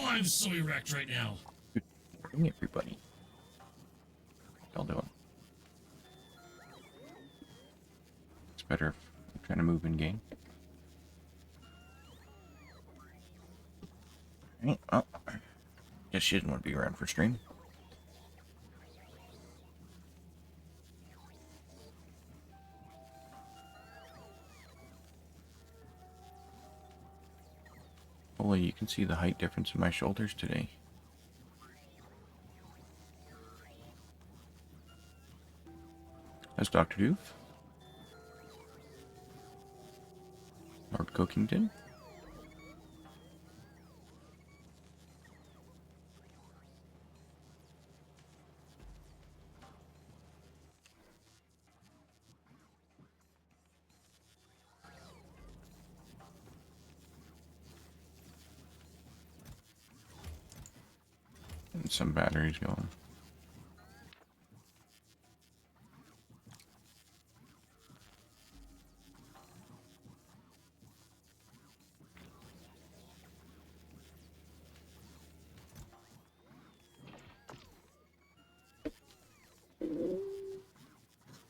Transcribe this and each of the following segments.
Oh, I'm so erect right now. Good morning, everybody. Y'all doing? It's better if I'm trying to move in game. Alright, well, guess she didn't want to be around for stream. Hopefully you can see the height difference in my shoulders today. That's Dr. Doof. Lord Cookington. And some batteries going.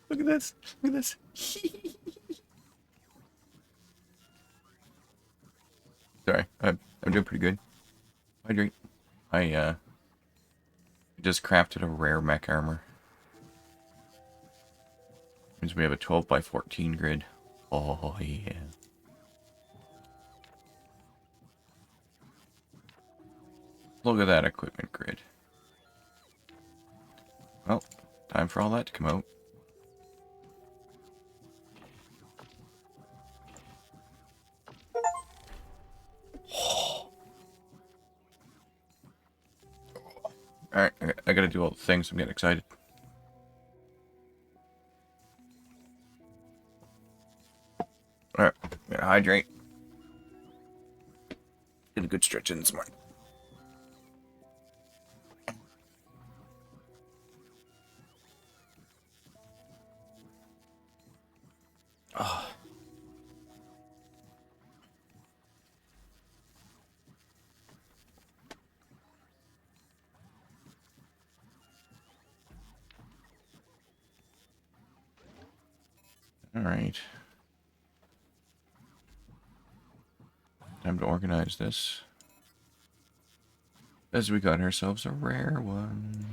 Look at this. Look at this. Sorry, I'm doing pretty good. Hydrate. I just crafted a rare mech armor. Means we have a 12 by 14 grid. Oh yeah. Look at that equipment grid. Well, time for all that to come out. Alright, I gotta do all the things. I'm getting excited. Alright, gotta hydrate. Get a good stretch in this morning. Oh. Alright. Time to organize this. As we got ourselves a rare one.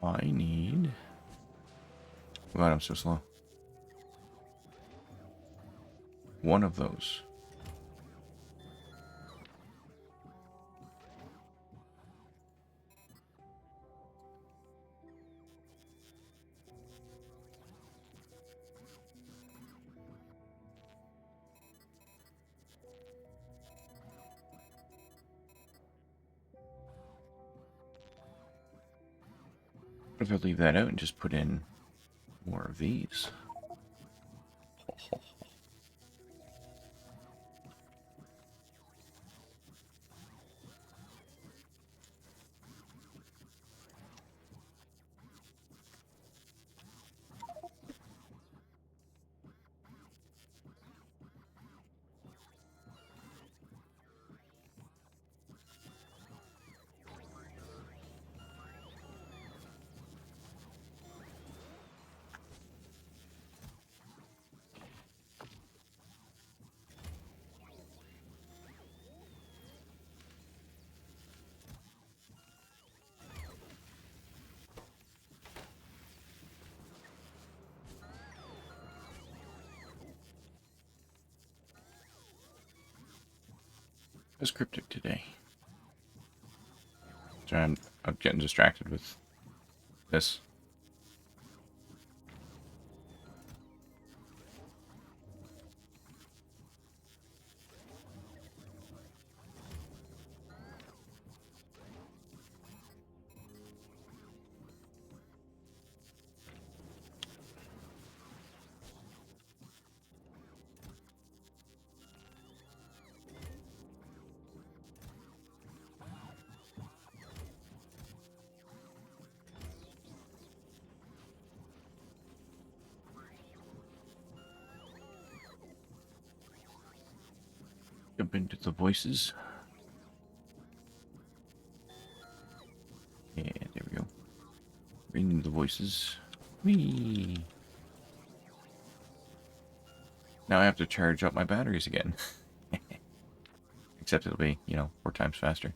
I need... God, I'm so slow. One of those. What if I leave that out and just put in more of these? It's cryptic today. So I'm getting distracted with this. Jump into the voices. Yeah, there we go. Bring the voices. Whee! Now I have to charge up my batteries again. Except it'll be, 4 times faster.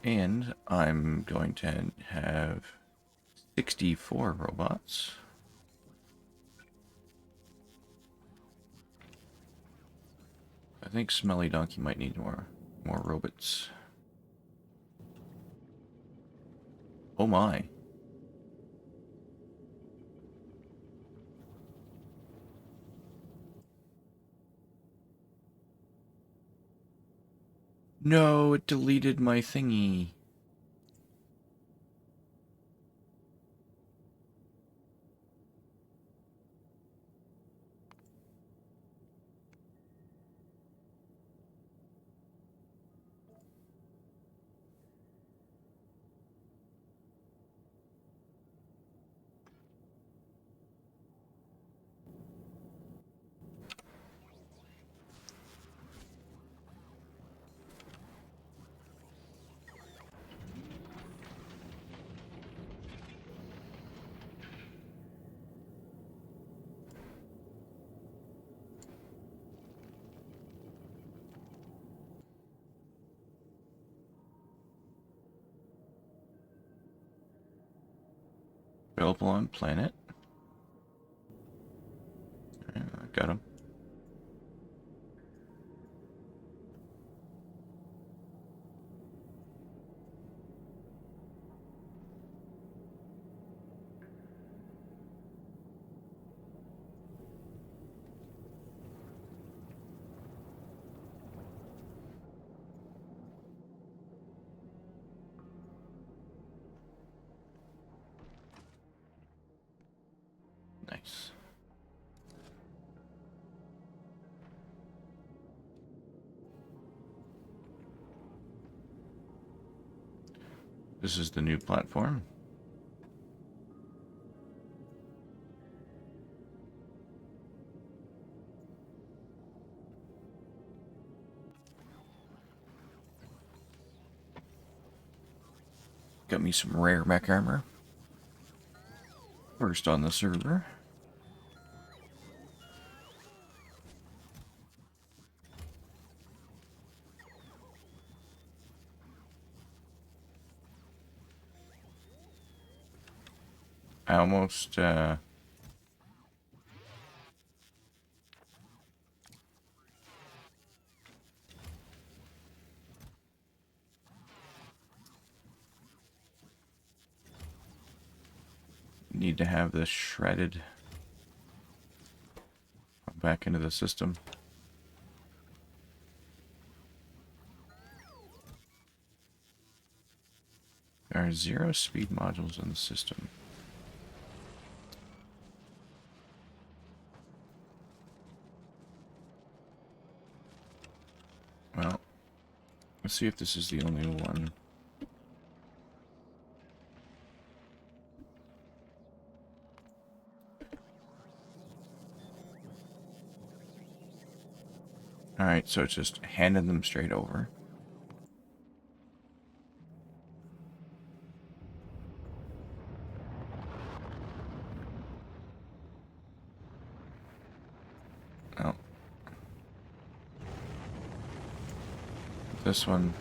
And I'm going to have 64 robots. I think Smelly Donkey might need more robots. Oh my. No, it deleted my thingy. Available on planet. Yeah, I got him. Nice. This is the new platform. Got me some rare mech armor. First on the server. I almost, need to have this shredded back into the system. There are 0 speed modules in the system. Well, let's see if this is the only one. Alright, so it's just handing them straight over. Oh. This one.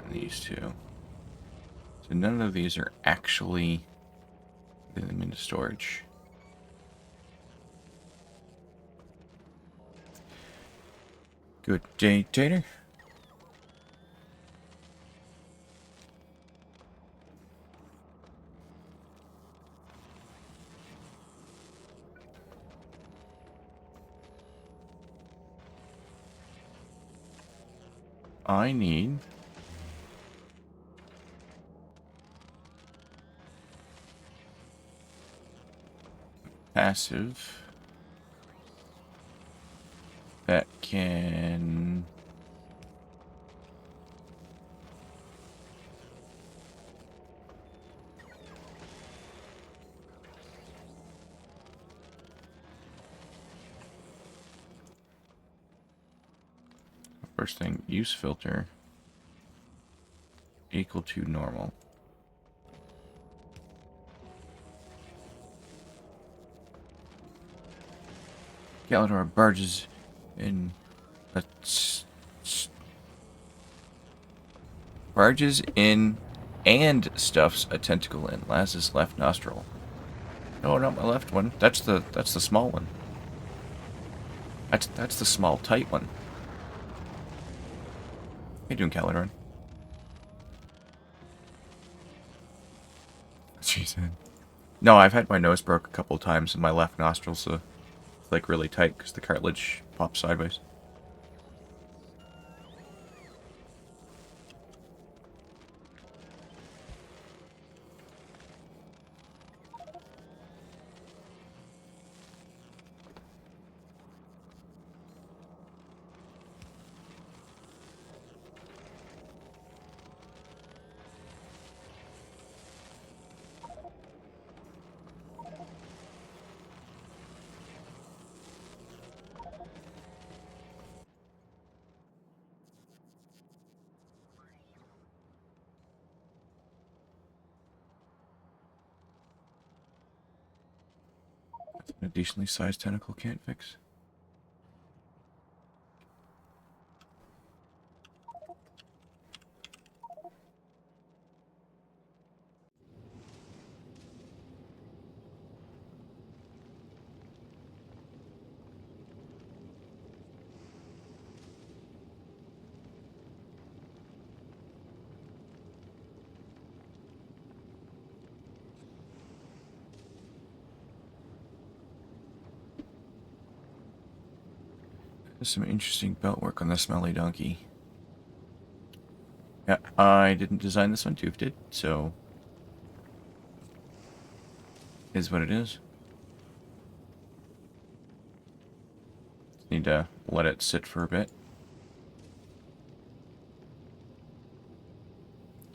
And these two. So none of these are actually putting them into storage. Good day, Tater. I need passive that can first thing, use filter equal to normal. Galador barges in. Barges in and stuffs a tentacle in Laz's left nostril. No, not my left one. That's the small one. That's the small tight one. How you doing, Galador? Jeez. No, I've had my nose broke a couple of times and my left nostril's like really tight because the cartilage pops sideways. A decently sized tentacle can't fix. There's some interesting belt work on the smelly donkey. Yeah, I didn't design this one, Toof did, so is what it is. Need to let it sit for a bit.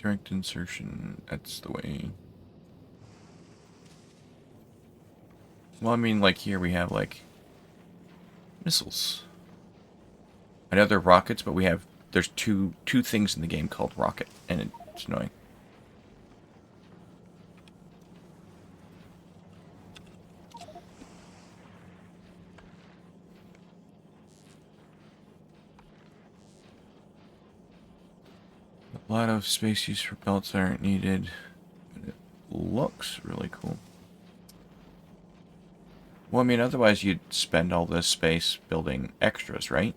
Direct insertion, that's the way. Well, I mean, like, here we have, like, missiles. I know they're rockets, but there's two things in the game called rocket, and it's annoying. A lot of space use for belts aren't needed, but it looks really cool. Well, I mean, otherwise you'd spend all this space building extras, right?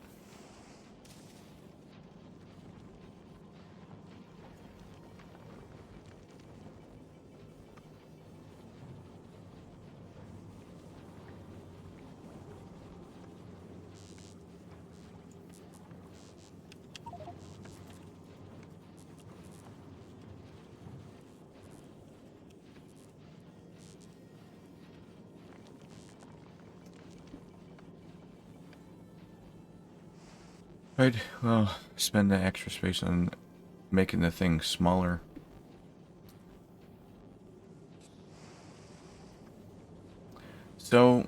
Right, well, spend the extra space on making the thing smaller. So,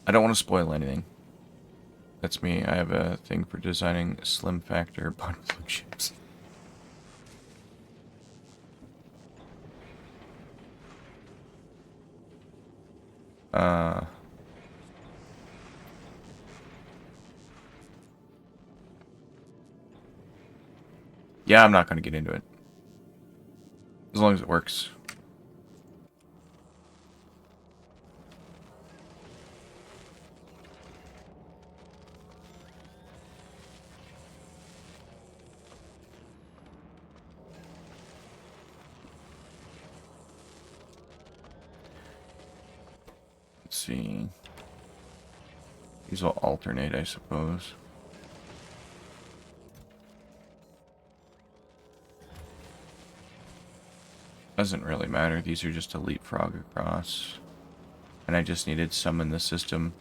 I don't want to spoil anything. That's me. I have a thing for designing slim factor bundle ships. Yeah, I'm not going to get into it. As long as it works. Let's see. These will alternate, I suppose. Doesn't really matter. These are just to leapfrog across. And I just needed some in the system.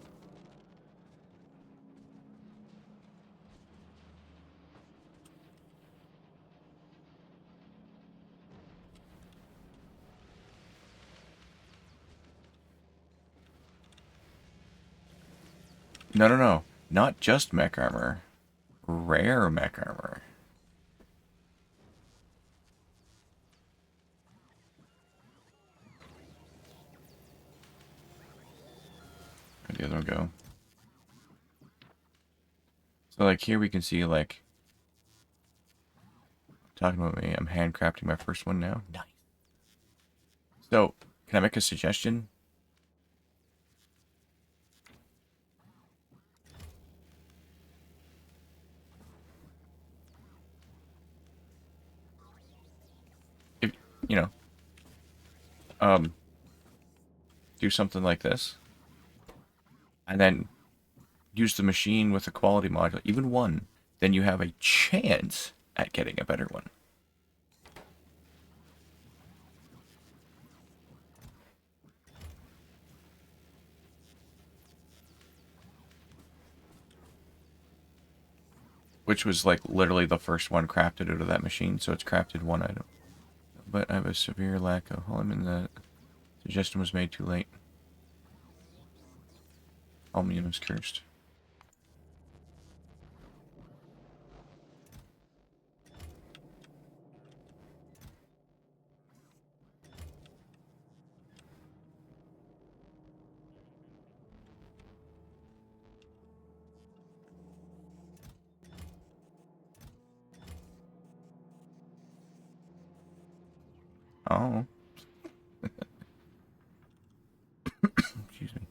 No, no, no. Not just mech armor. Rare mech armor. Where'd the other one go? So, like, here we can see, like... Talking about me, I'm handcrafting my first one now. Nice. So, can I make a suggestion? If, you know... do something like this. And then use the machine with a quality module, even one, then you have a chance at getting a better one. Which was like literally the first one crafted out of that machine, so it's crafted one item. But I have a severe lack of helium, and the suggestion was made too late. Aluminium is cursed. Oh. Excuse me.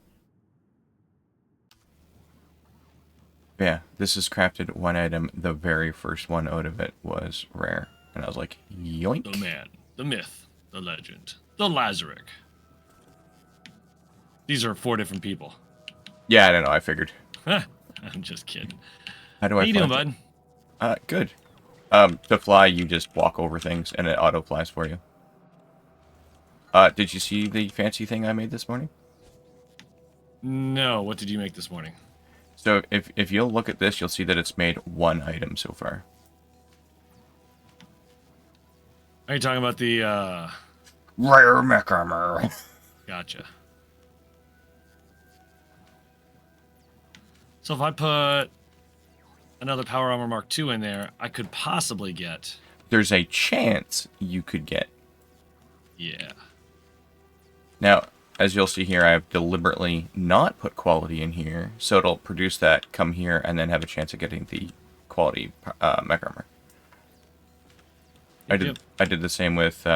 Yeah, this is crafted one item. The very first one out of it was rare. And I was like, yoink. The man, the myth, the legend, the Lazaric. These are 4 different people. Yeah, I don't know. I figured. I'm just kidding. How do How I you doing, bud? Good. To fly, you just walk over things, and it auto-flies for you. Did you see the fancy thing I made this morning? No, what did you make this morning? So if you'll look at this, you'll see that it's made one item so far. Are you talking about the, Rare mech armor. Gotcha. So if I put another Power Armor Mark II in there, I could possibly get... There's a chance you could get. Yeah. Now, as you'll see here, I have deliberately not put quality in here, so it'll produce that, come here, and then have a chance of getting the quality mech armor. Yep. I did the same with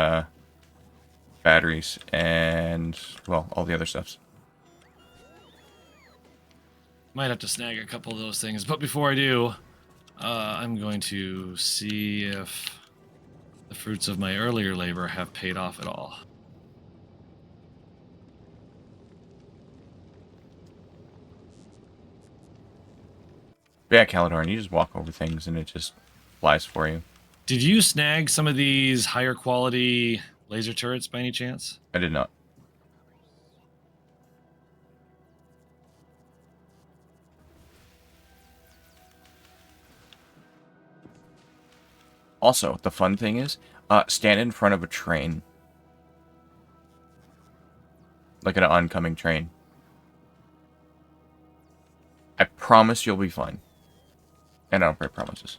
batteries and, well, all the other stuffs. Might have to snag a couple of those things, but before I do, I'm going to see if the fruits of my earlier labor have paid off at all. Yeah, Caladorn, you just walk over things and it just flies for you. Did you snag some of these higher quality laser turrets by any chance? I did not. Also, the fun thing is, stand in front of a train. Like an oncoming train. I promise you'll be fine. And I don't break promises.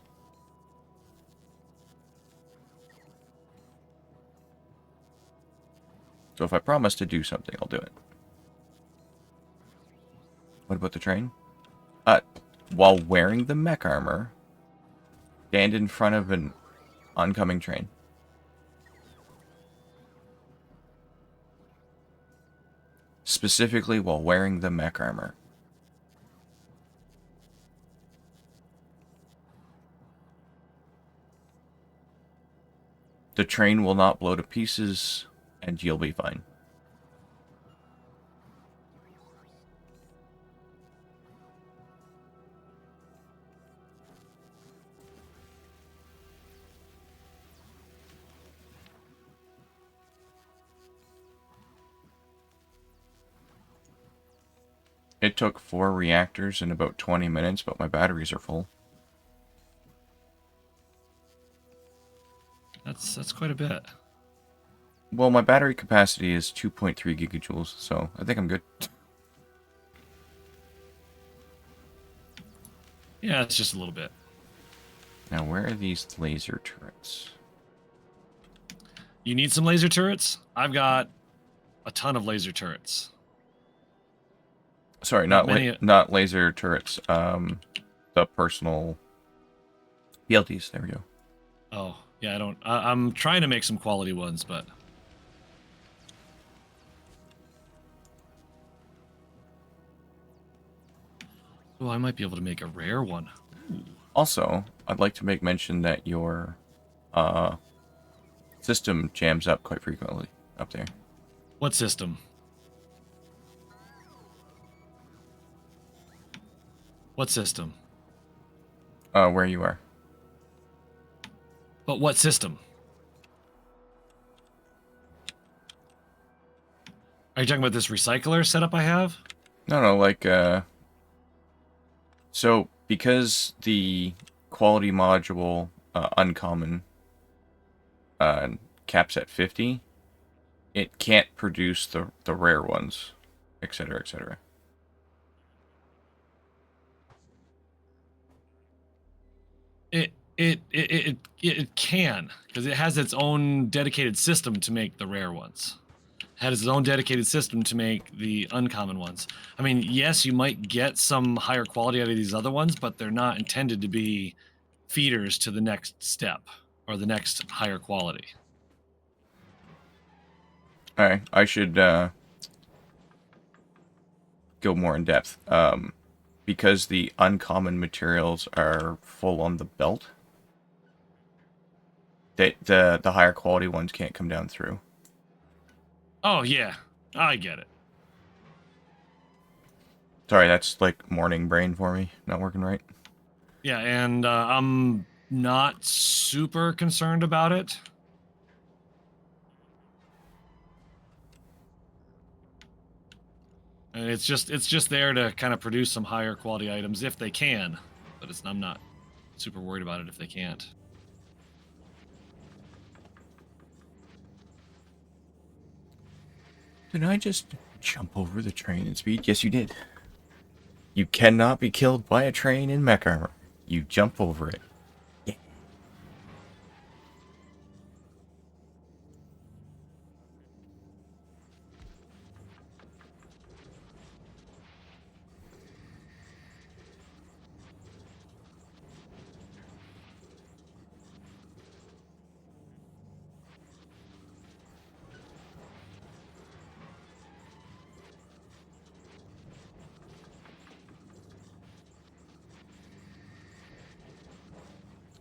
So if I promise to do something, I'll do it. What about the train? While wearing the mech armor, stand in front of an oncoming train. Specifically while wearing the mech armor. The train will not blow to pieces, and you'll be fine. It took 4 reactors in about 20 minutes, but my batteries are full. That's quite a bit. Well, my battery capacity is 2.3 gigajoules, so I think I'm good. Yeah, it's just a little bit. Now, where are these laser turrets? You need some laser turrets? I've got a ton of laser turrets. Sorry, not laser turrets. The personal PLTs. There we go. Oh, yeah, I'm trying to make some quality ones, but... Oh, I might be able to make a rare one. Ooh. Also, I'd like to make mention that your system jams up quite frequently up there. What system? What system? Where you are. But what system? Are you talking about this recycler setup I have? No, like, so, because the quality module, uncommon, caps at 50, it can't produce the rare ones, etc., etc. It can, because it has its own dedicated system to make the rare ones. It has its own dedicated system to make the uncommon ones. I mean, yes, you might get some higher quality out of these other ones, but they're not intended to be feeders to the next step or the next higher quality. Alright, I should go more in depth. Because the uncommon materials are full on the belt, the higher quality ones can't come down through. Oh, yeah. I get it. Sorry, that's like morning brain for me. Not working right. Yeah, and I'm not super concerned about it. And it's just there to kind of produce some higher quality items if they can, but I'm not super worried about it if they can't. Did I just jump over the train in speed? Yes, you did. You cannot be killed by a train in mech armor. You jump over it. Yeah.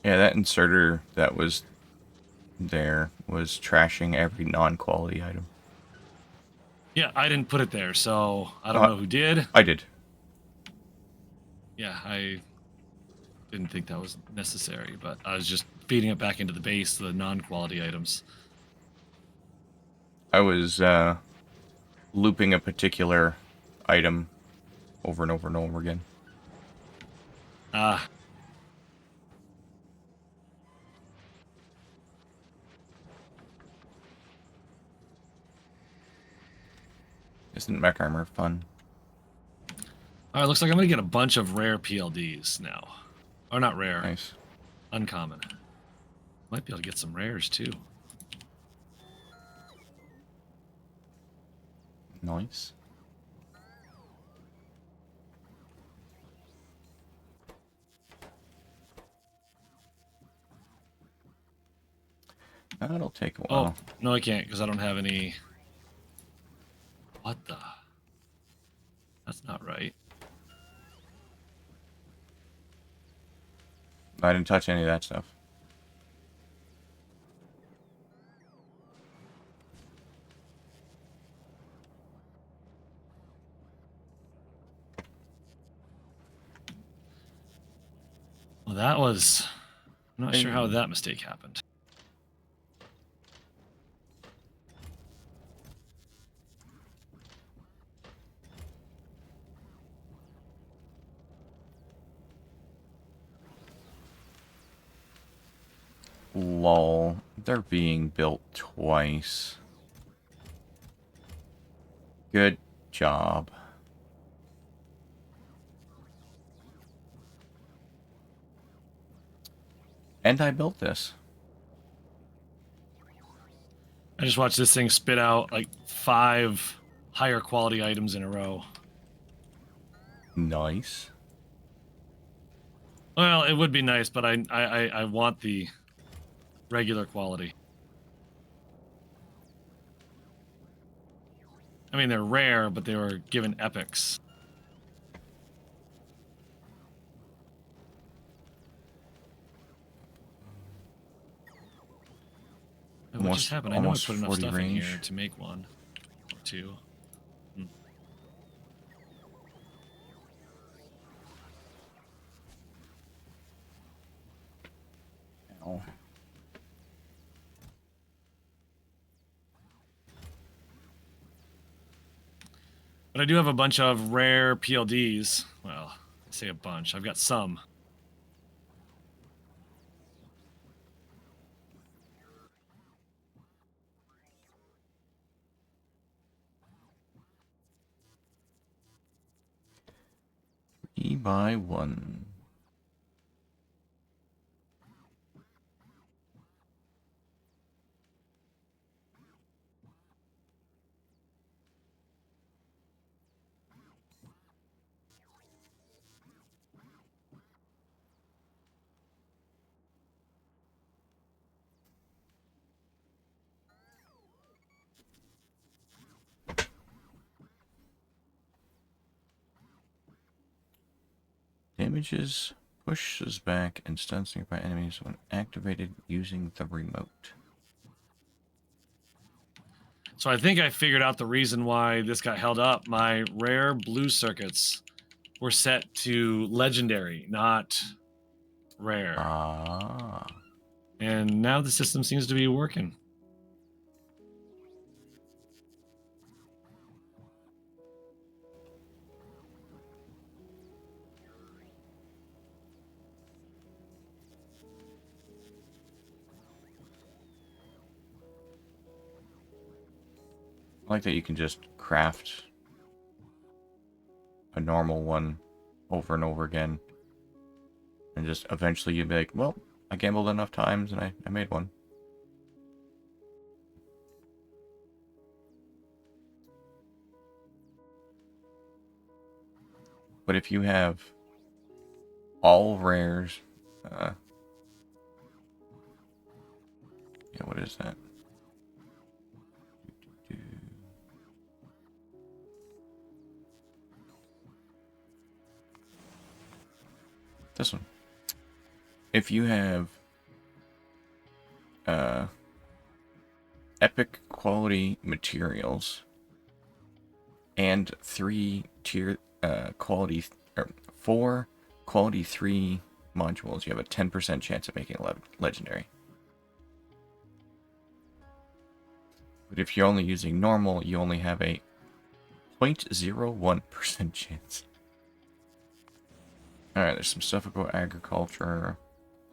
Yeah, that inserter that was there was trashing every non-quality item. Yeah, I didn't put it there, so I don't know who did. I did. Yeah, I didn't think that was necessary, but I was just feeding it back into the base, the non-quality items. I was looping a particular item over and over and over again. Ah. Isn't mech armor fun? All right, looks like I'm gonna get a bunch of rare PLDs now. Or not rare. Nice. Uncommon. Might be able to get some rares too. Nice. That'll take a while. Oh, no I can't because I don't have any... What the... That's not right. I didn't touch any of that stuff. Well, that was... I'm not sure how that mistake happened. Lol. They're being built twice. Good job. And I built this. I just watched this thing spit out like 5 higher quality items in a row. Nice. Well, it would be nice, but I want the regular quality. I mean, they're rare, but they were given epics. What just happened? I know I put enough stuff in here to make 1 or 2. Ow. But I do have a bunch of rare PLDs. Well, I say a bunch. I've got some. By 1. Damages pushes back and stuns nearby enemies when activated using the remote. So I think I figured out the reason why this got held up. My rare blue circuits were set to legendary, not rare. Ah. And now the system seems to be working. I like that you can just craft a normal one over and over again. And just eventually you'd be like, well, I gambled enough times and I made one. But if you have all rares, yeah, what is that? This one. If you have epic quality materials and 3 tier quality or 4 quality 3 modules, you have a 10% chance of making a legendary. But if you're only using normal, you only have a 0.01% chance. Alright, there's some stuff about agriculture.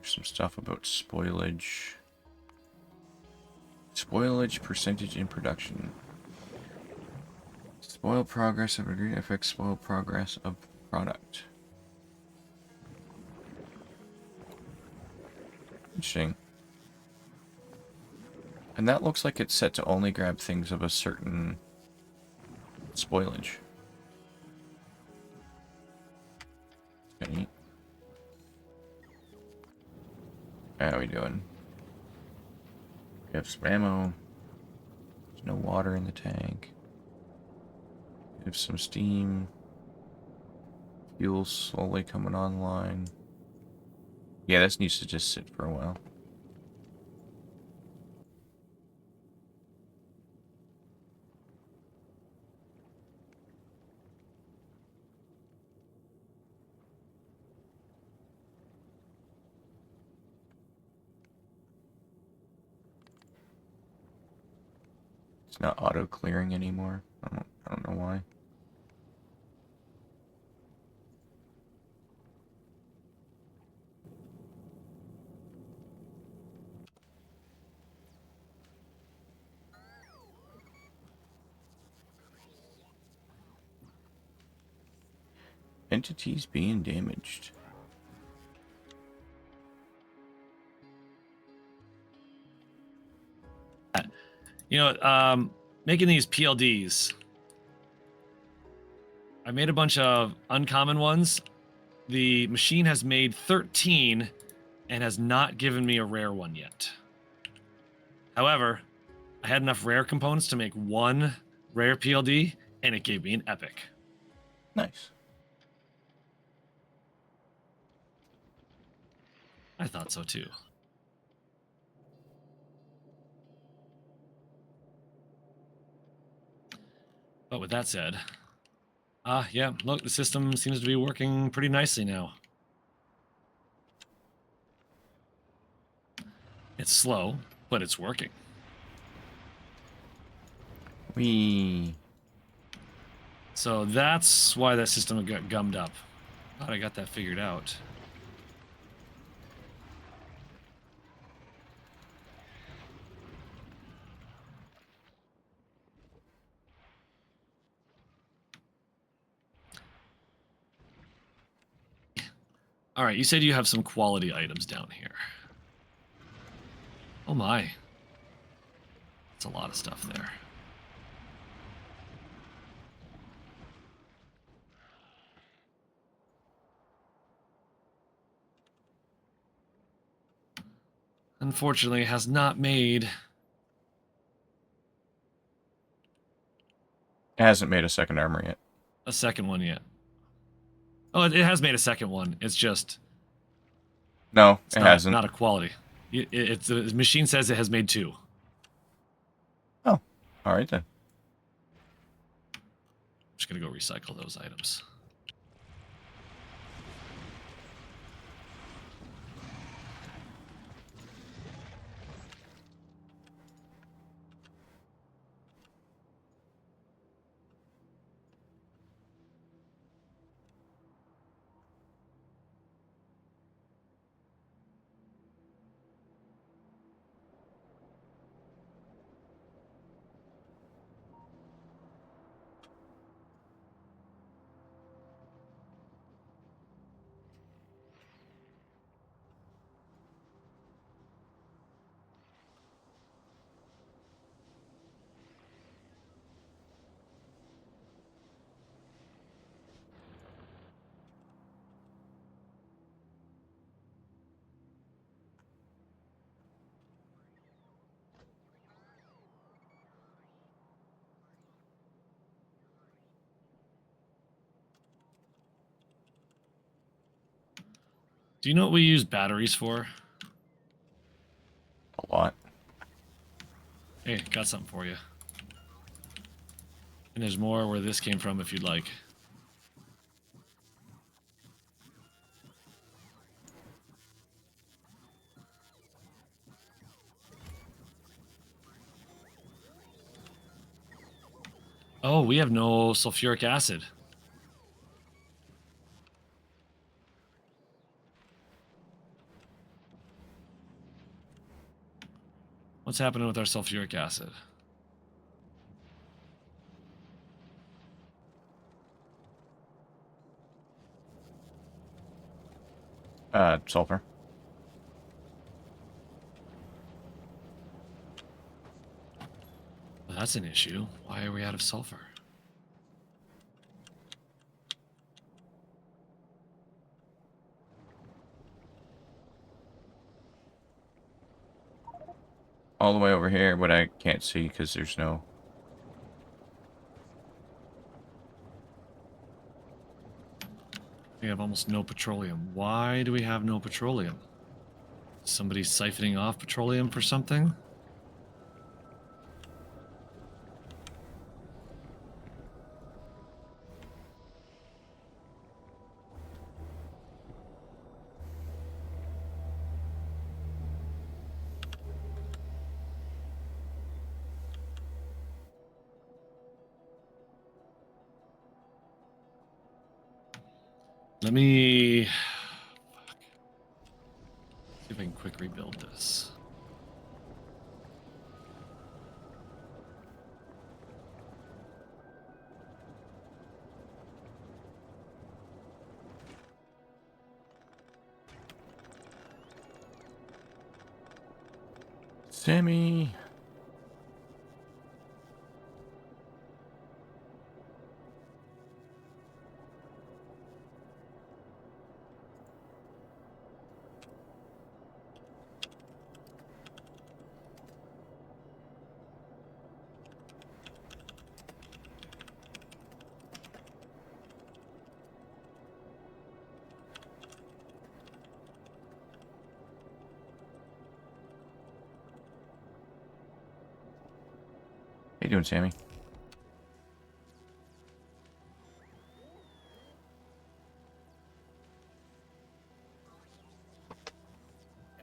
There's some stuff about spoilage. Spoilage percentage in production. Spoil progress of ingredient affects spoil progress of product. Interesting. And that looks like it's set to only grab things of a certain spoilage. It's kinda neat. How are we doing? We have some ammo. There's no water in the tank. We have some steam. Fuel slowly coming online. Yeah, this needs to just sit for a while. It's not auto clearing anymore. I don't know why. Entities being damaged. You know, making these PLDs. I made a bunch of uncommon ones. The machine has made 13 and has not given me a rare one yet. However, I had enough rare components to make one rare PLD, and it gave me an epic. Nice. I thought so too. But with that said, yeah, look, the system seems to be working pretty nicely now. It's slow, but it's working. So that's why that system got gummed up. Thought I got that figured out. All right, you said you have some quality items down here. Oh my. That's a lot of stuff there. Unfortunately, it has not made... It hasn't made a second armor yet. a second one yet. Oh, it has made a second one. It's just... No, it hasn't. Not a quality. The machine says it has made 2. Oh, all right then. I'm just gonna go recycle those items. Do you know what we use batteries for? A lot. Hey, got something for you. And there's more where this came from if you'd like. Oh, we have no sulfuric acid. What's happening with our sulfuric acid? Sulfur. Well, that's an issue. Why are we out of sulfur? All the way over here, but I can't see because there's no... We have almost no petroleum. Why do we have no petroleum? Somebody siphoning off petroleum for something? Let me see if I can quick rebuild this. Sammy! How you doing, Sammy?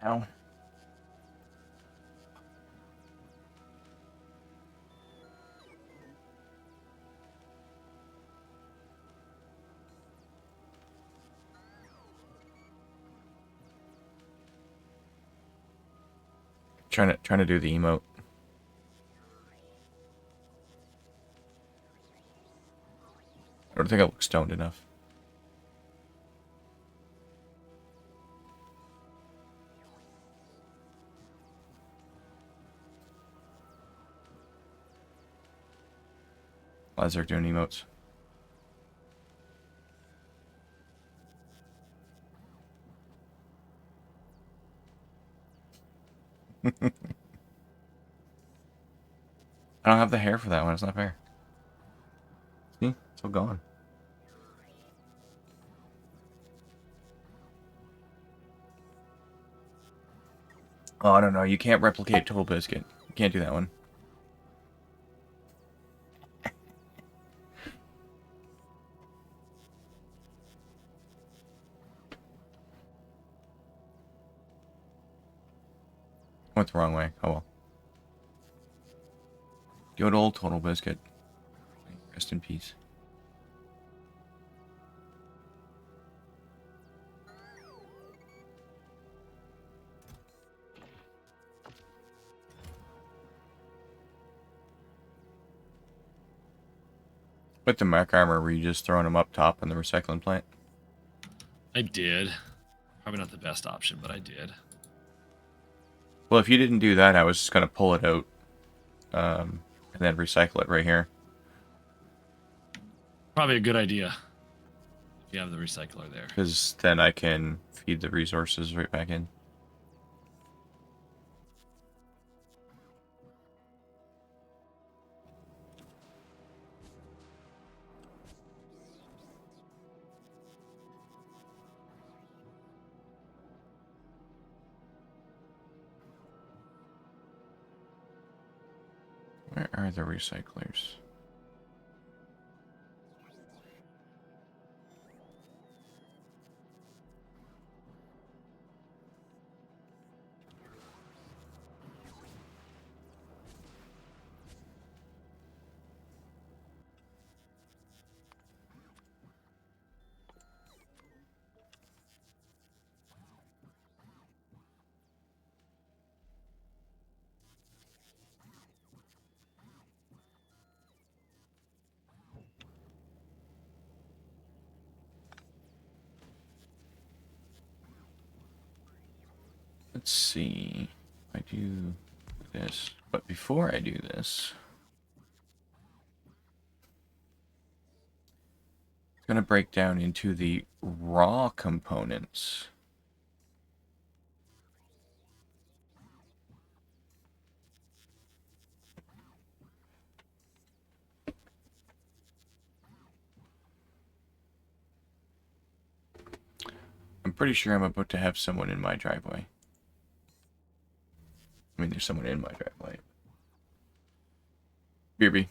Ow. Trying to do the emote. I don't think I look stoned enough. Lazar doing emotes. I don't have the hair for that one. It's not fair. See? It's all gone. Oh, I don't know. You can't replicate Total Biscuit. You can't do that one. Went the wrong way. Oh well. Good old Total Biscuit. Rest in peace. With the mech armor, were you just throwing them up top in the recycling plant? I did. Probably not the best option, but I did. Well, if you didn't do that, I was just going to pull it out and then recycle it right here. Probably a good idea. If you have the recycler there. Because then I can feed the resources right back in. are the recyclers? Let's see. I do this. But before I do this, it's going to break down into the raw components. I'm pretty sure I'm about to have someone in my driveway. I mean, there's someone in my driveway. BB.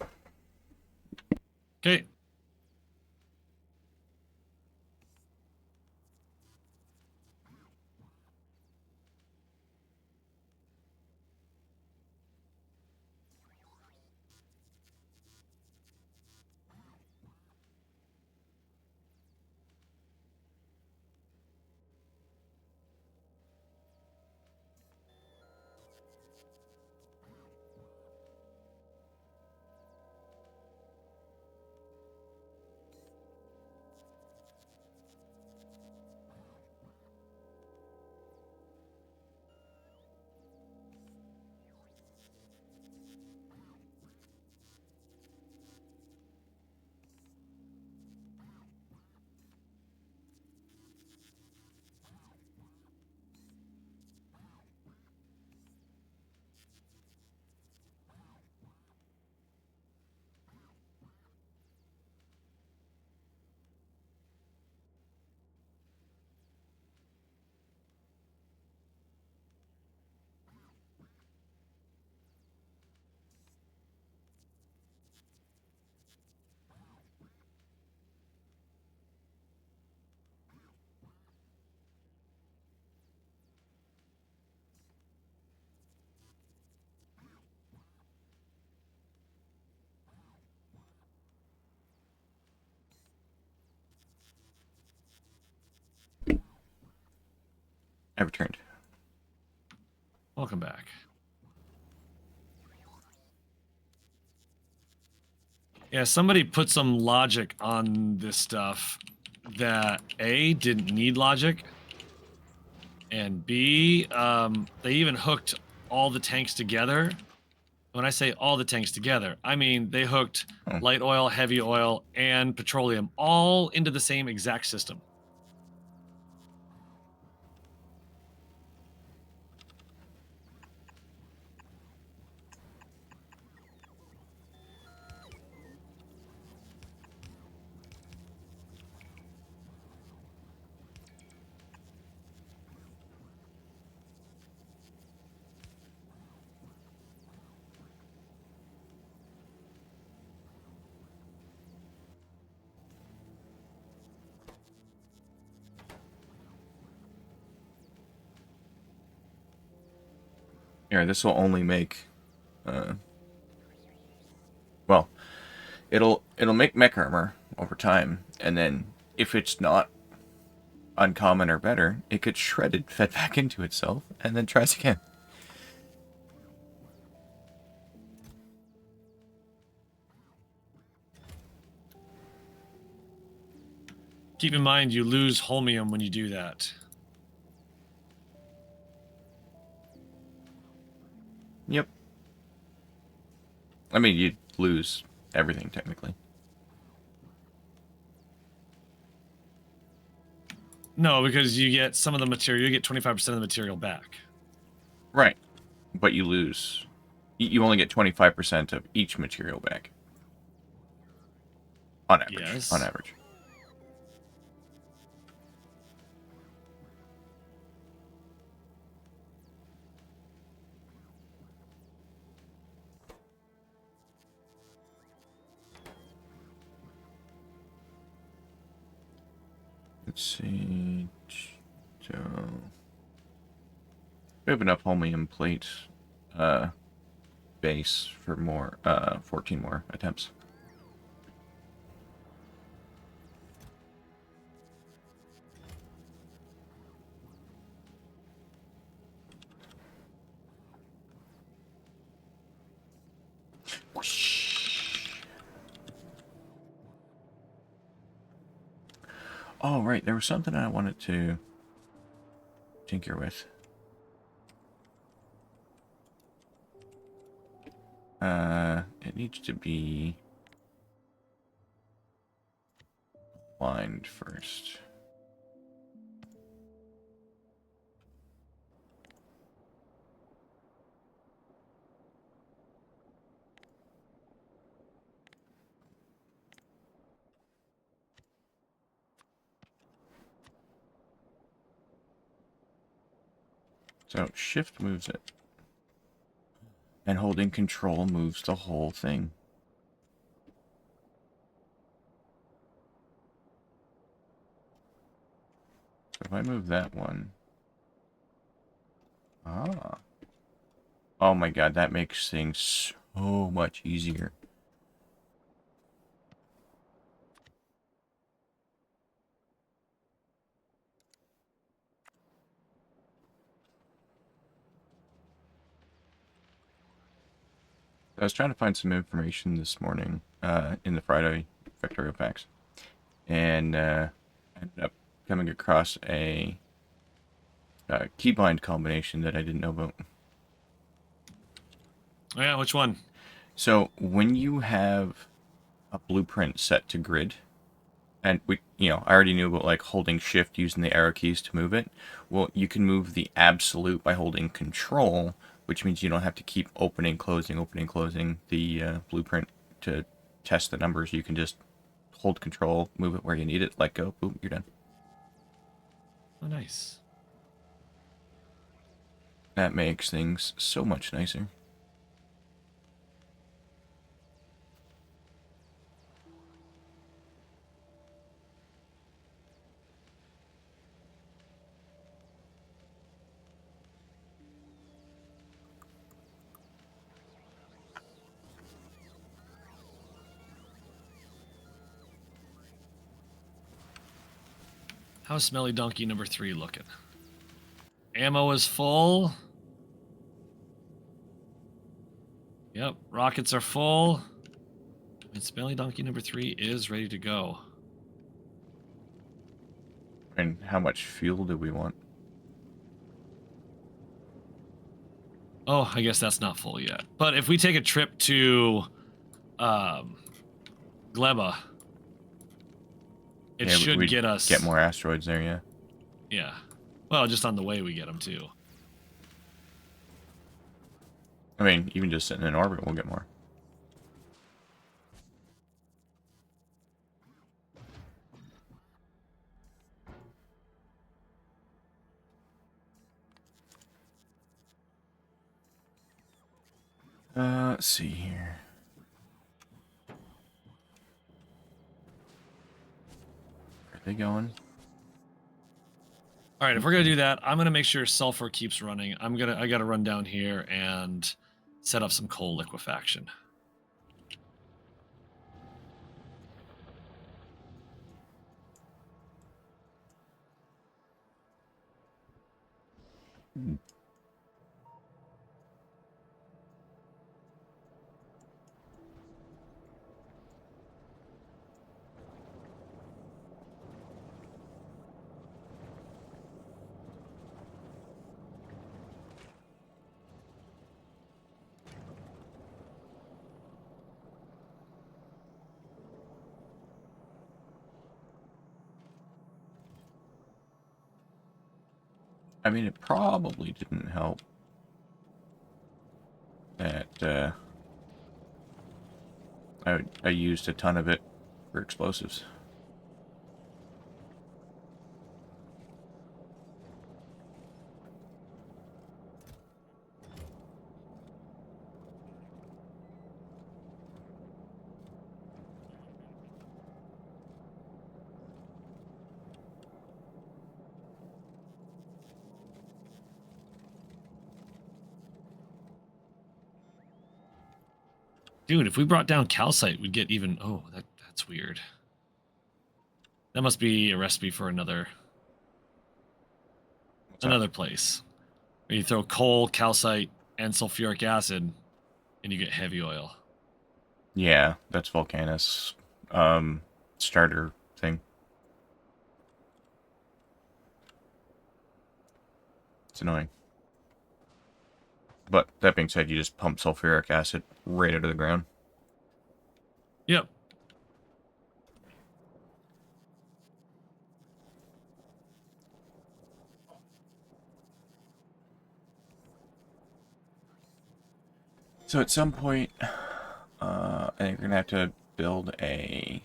Okay. I returned. Welcome back. Yeah, somebody put some logic on this stuff that A, didn't need logic, and B, they even hooked all the tanks together. When I say all the tanks together, I mean they hooked light oil, heavy oil, and petroleum all into the same exact system. Here, this will only make, well, it'll make mech armor over time, and then if it's not uncommon or better, it gets shredded, fed back into itself, and then tries again. Keep in mind you lose holmium when you do that. Yep. I mean, you'd lose everything, technically. No, because you get some of the material, you get 25% of the material back. Right. But you lose. You only get 25% of each material back. On average. Yes. On average. Let's see. So, open up holmium plate base for more 14 more attempts. Oh, right. There was something I wanted to tinker with. It needs to be lined first. So shift moves it. And holding control moves the whole thing. So if I move that one. Ah. Oh my god, that makes things so much easier. I was trying to find some information this morning in the Friday Factorio packs. And ended up coming across a keybind combination that I didn't know about. Oh, yeah, which one? So when you have a blueprint set to grid, and I already knew about like holding shift using the arrow keys to move it. Well, you can move the absolute by holding control, which means you don't have to keep opening, closing the blueprint to test the numbers. You can just hold control, move it where you need it, let go, boom, you're done. Oh, nice. That makes things so much nicer. How's Smelly Donkey number 3 looking? Ammo is full. Yep, rockets are full. And Smelly Donkey number 3 is ready to go. And how much fuel do we want? Oh, I guess that's not full yet. But if we take a trip to Gleba, it should we'd get us... get more asteroids there, yeah. Yeah. Well, just on the way we get them, too. I mean, even just sitting in orbit, we'll get more. Let's see here. Where are they going? All right, if we're gonna do that, I'm gonna make sure sulfur keeps running. I gotta run down here and set up some coal liquefaction. I mean, it probably didn't help that I used a ton of it for explosives. Dude, if we brought down calcite, we'd get even... Oh, that's weird. That must be a recipe for another place. Where you throw coal, calcite, and sulfuric acid, and you get heavy oil. Yeah, that's Volcanus starter thing. It's annoying. But that being said, you just pump sulfuric acid right out of the ground. Yep. So at some point, I think we're gonna have to build a,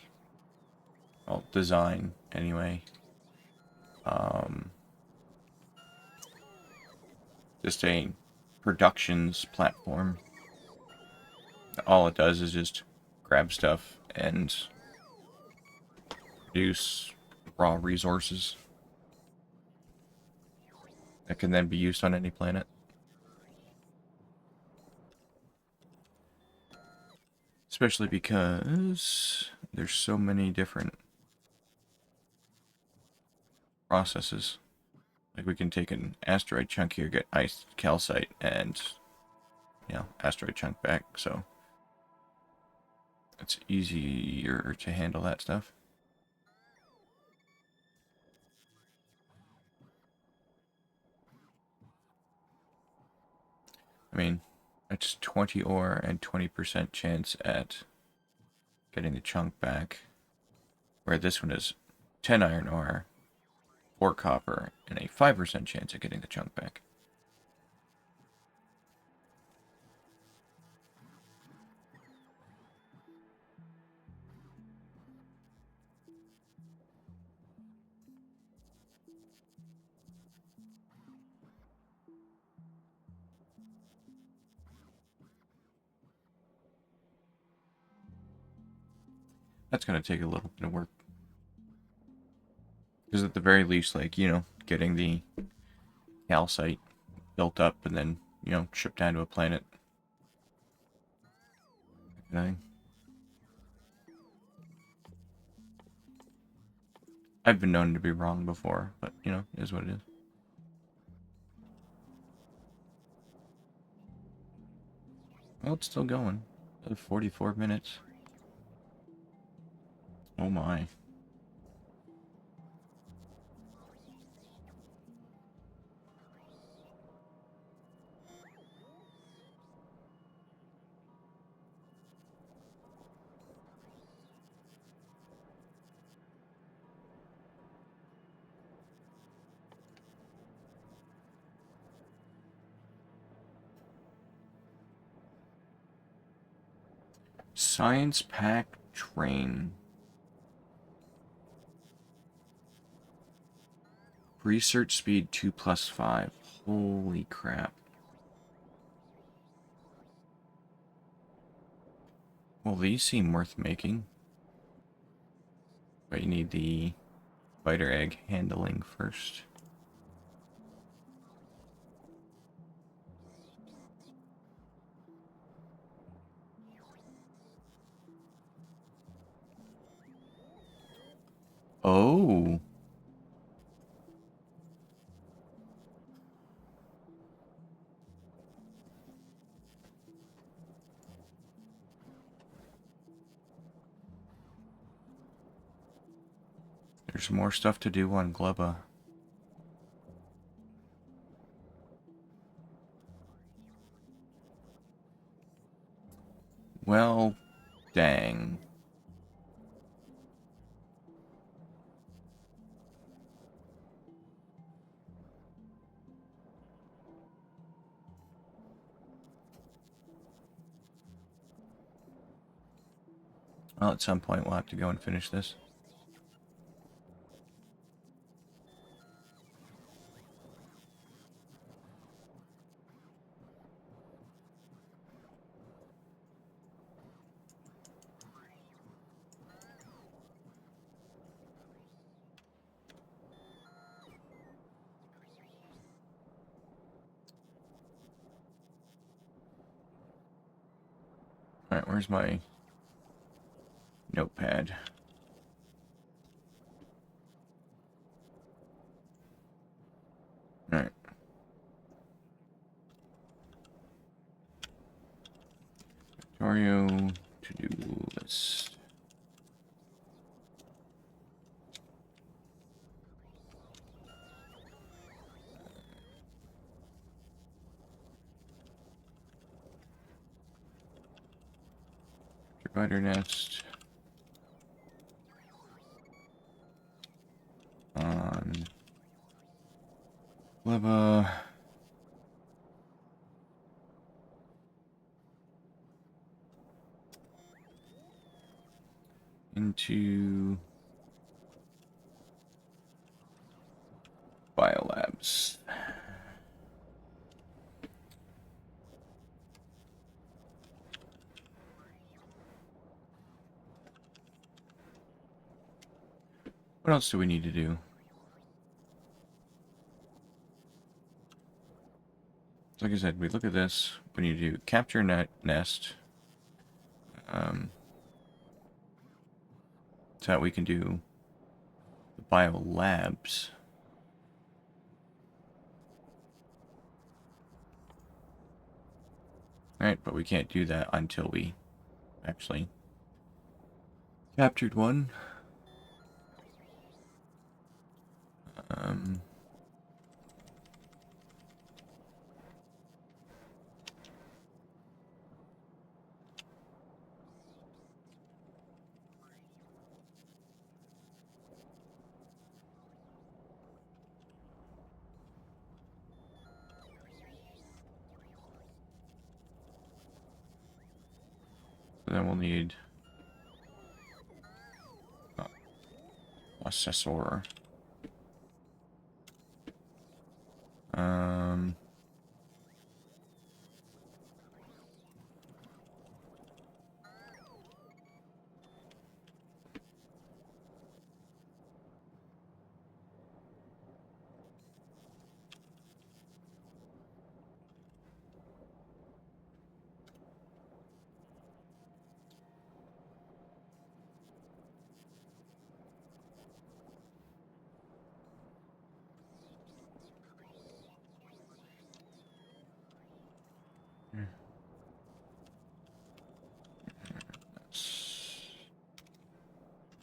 well, design anyway. Just a productions platform. All it does is just grab stuff and produce raw resources that can then be used on any planet. Especially because there's so many different processes. Like we can take an asteroid chunk here, get ice calcite, and asteroid chunk back. So it's easier to handle that stuff. I mean, it's 20 ore and 20% chance at getting the chunk back, where this one is 10 iron ore, 4 copper, and a 5% chance of getting the chunk back. That's going to take a little bit of work. Because at the very least, like, getting the calcite built up and then, shipped down to a planet. I've been known to be wrong before, but, it is what it is. Well, it's still going. 44 minutes. Oh my. Science pack train. Research speed 2+5. Holy crap. Well, these seem worth making. But you need the spider egg handling first. Oh. There's more stuff to do on Gleba. Well, dang. Well, at some point we'll have to go and finish this. Alright, where's my notepad? Alright. Factorio to-do list. Spider nest. On Leva. Into biolabs. What else do we need to do? Like I said, we look at this. We need to do capture nest. So that we can do the biolabs. Alright, but we can't do that until we actually captured one. Then we'll need processor.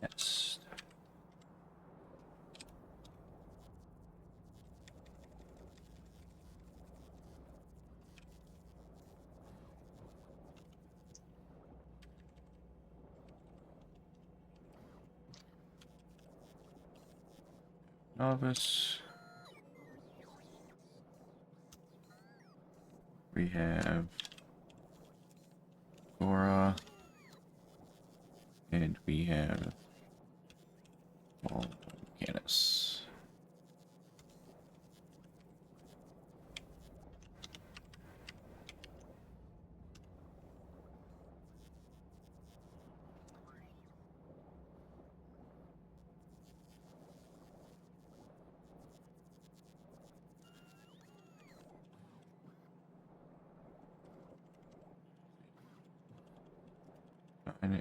Yes. Novice. We have Gora. And we have Canis.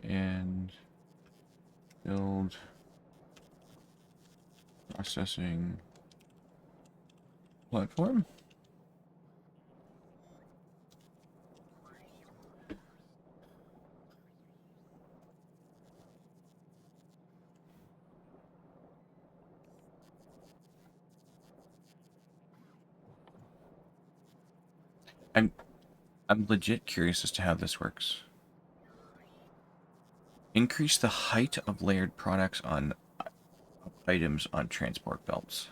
And build processing platform. I'm legit curious as to how this works. Increase the height of layered products on items on transport belts.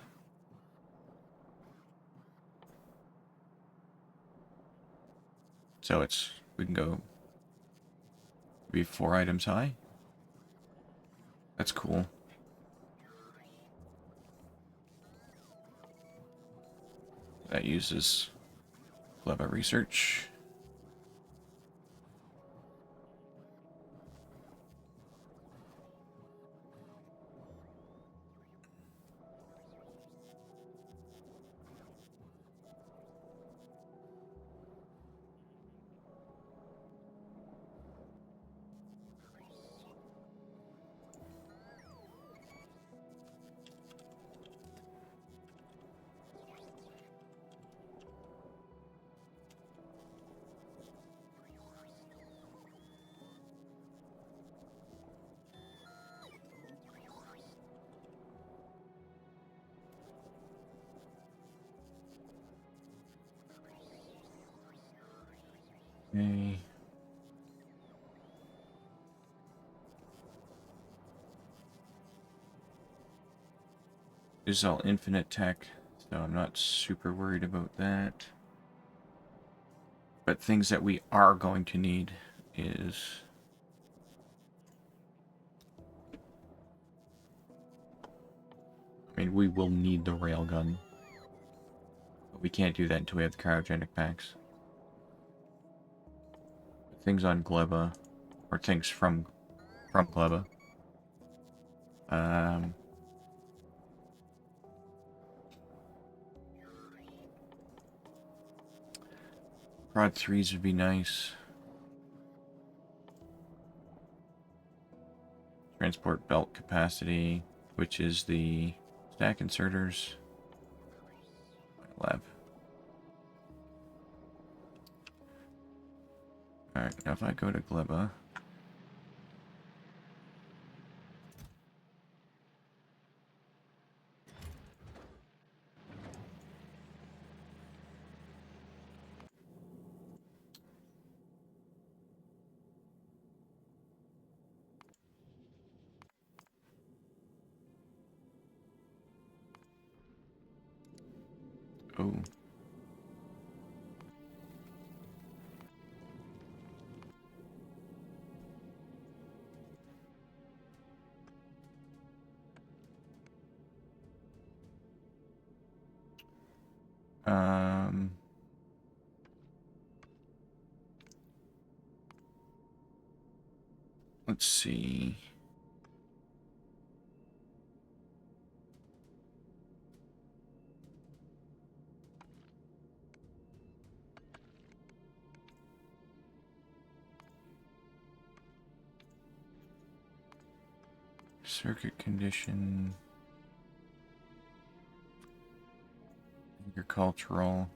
So we can go be 4 items high. That's cool. That uses clever research. This is all infinite tech, so I'm not super worried about that. But things that we are going to need is... I mean, we will need the railgun. But we can't do that until we have the cryogenic packs. Things on Gleba, or things from Gleba. Prod 3s would be nice. Transport belt capacity, which is the stack inserters. Lab. Alright, now if I go to Gleba... Oh. Let's see. Circuit condition. Agricultural.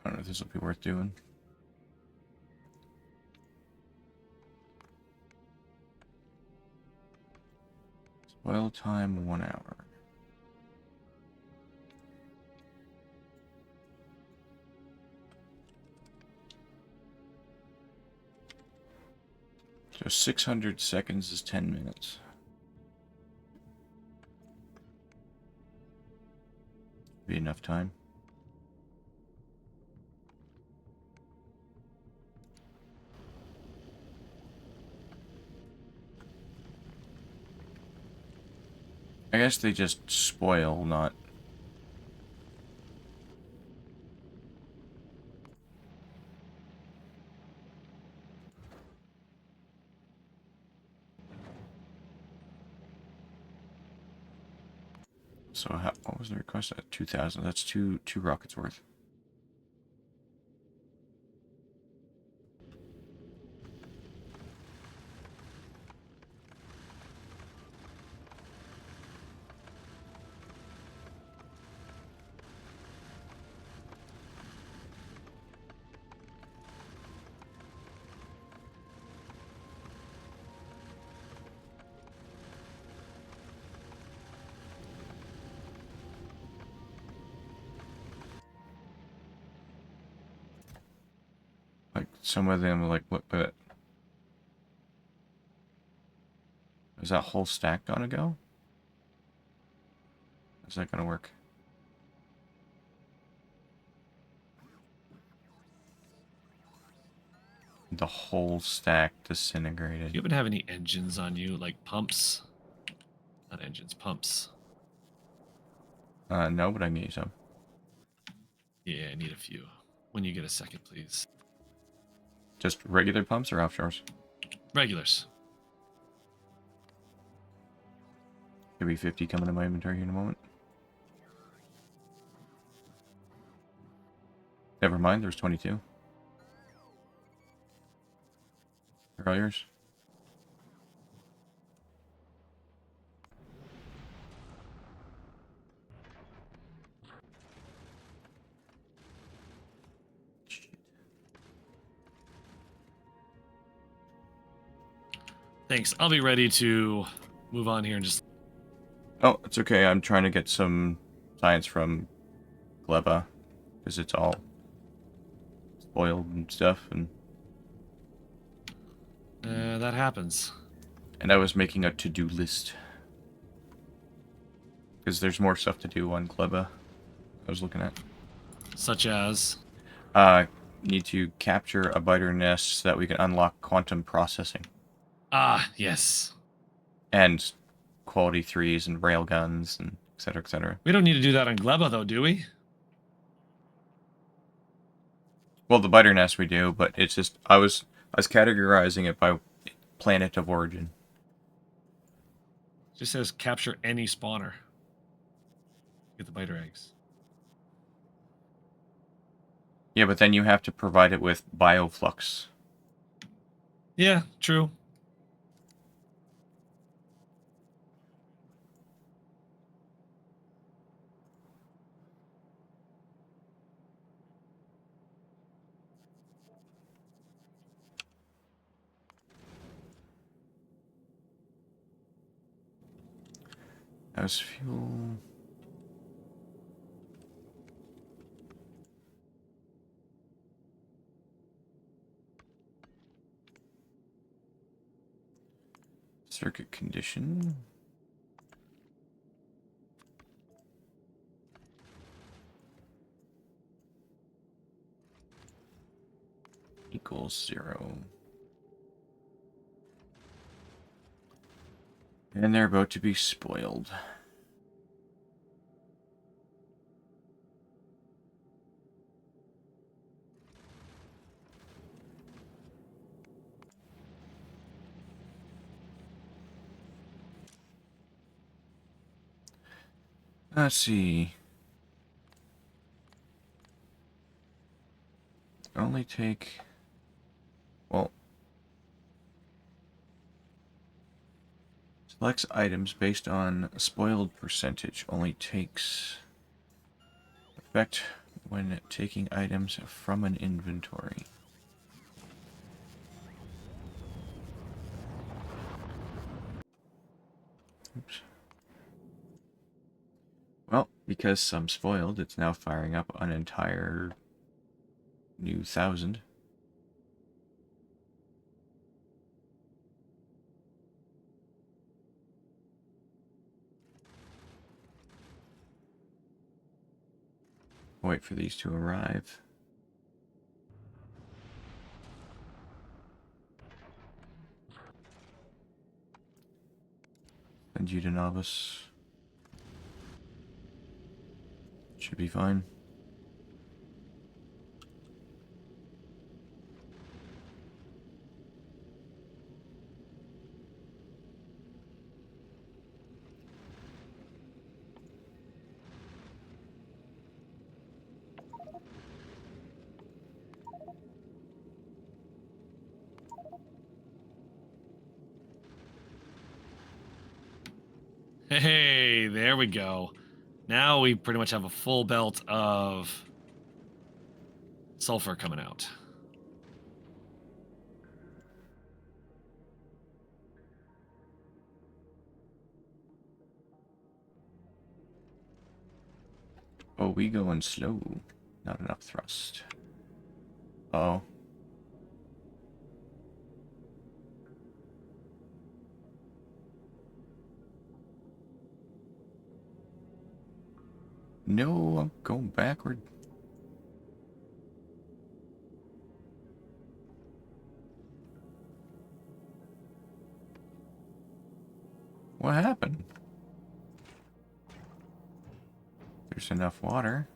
I don't know if this will be worth doing. Spoil time 1 hour. So 600 seconds is 10 minutes. Be enough time. I guess they just spoil, not... So how, what was the request at 2,000? That's two rockets worth. Like, some of them, like, what, is that whole stack gonna go? Is that gonna work? The whole stack disintegrated. Do you even have any engines on you, like pumps? Not engines, pumps. No, but I can get you some. Yeah, I need a few. When you get a second, please. Just regular pumps or offshores? Regulars. Could be 50 coming to my inventory here in a moment. Never mind, there's 22. They're all yours. Thanks. I'll be ready to move on here and just... Oh, it's okay. I'm trying to get some science from Gleba, because it's all spoiled and stuff, and that happens. I was making a to-do list. Because there's more stuff to do on Gleba I was looking at. Such as? Need to capture a biter nest so that we can unlock quantum processing. Ah, yes. And quality 3s and railguns and etc. etc. We don't need to do that on Gleba, though, do we? Well, the biter nest we do, but it's just I was categorizing it by planet of origin. It just says capture any spawner. Get the biter eggs. Yeah, but then you have to provide it with bioflux. Yeah, true. As fuel. Circuit condition. Equals 0. And they're about to be spoiled. Let's see. Only take... Well... Selects items based on spoiled percentage. Only takes... effect when taking items from an inventory. Oops. Well, because some spoiled, it's now firing up an entire new 1,000. Wait for these to arrive. Send you to novice. Should be fine. Hey, there we go. Now we pretty much have a full belt of sulfur coming out. Oh, we going slow. Not enough thrust. Uh-oh. No, I'm going backward. What happened? There's enough water.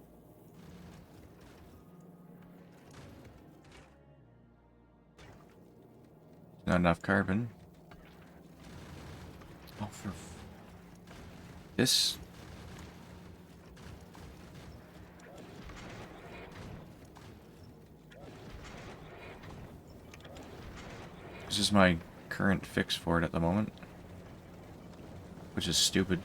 Not enough carbon. Oh, for... This... This is my current fix for it at the moment. Which is stupid.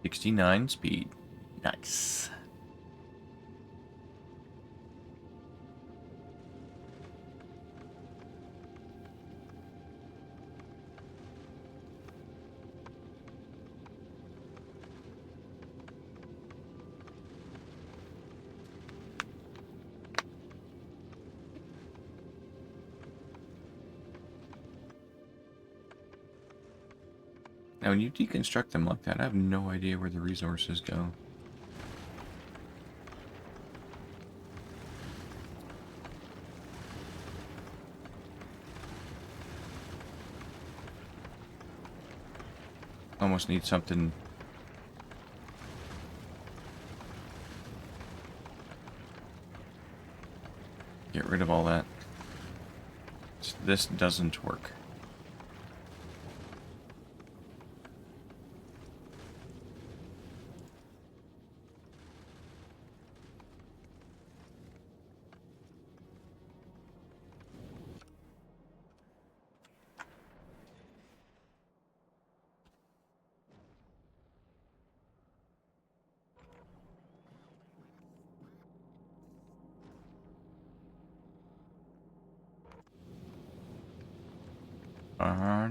.69 speed. Nice. Now, when you deconstruct them like that, I have no idea where the resources go. Almost need something. Get rid of all that. This doesn't work.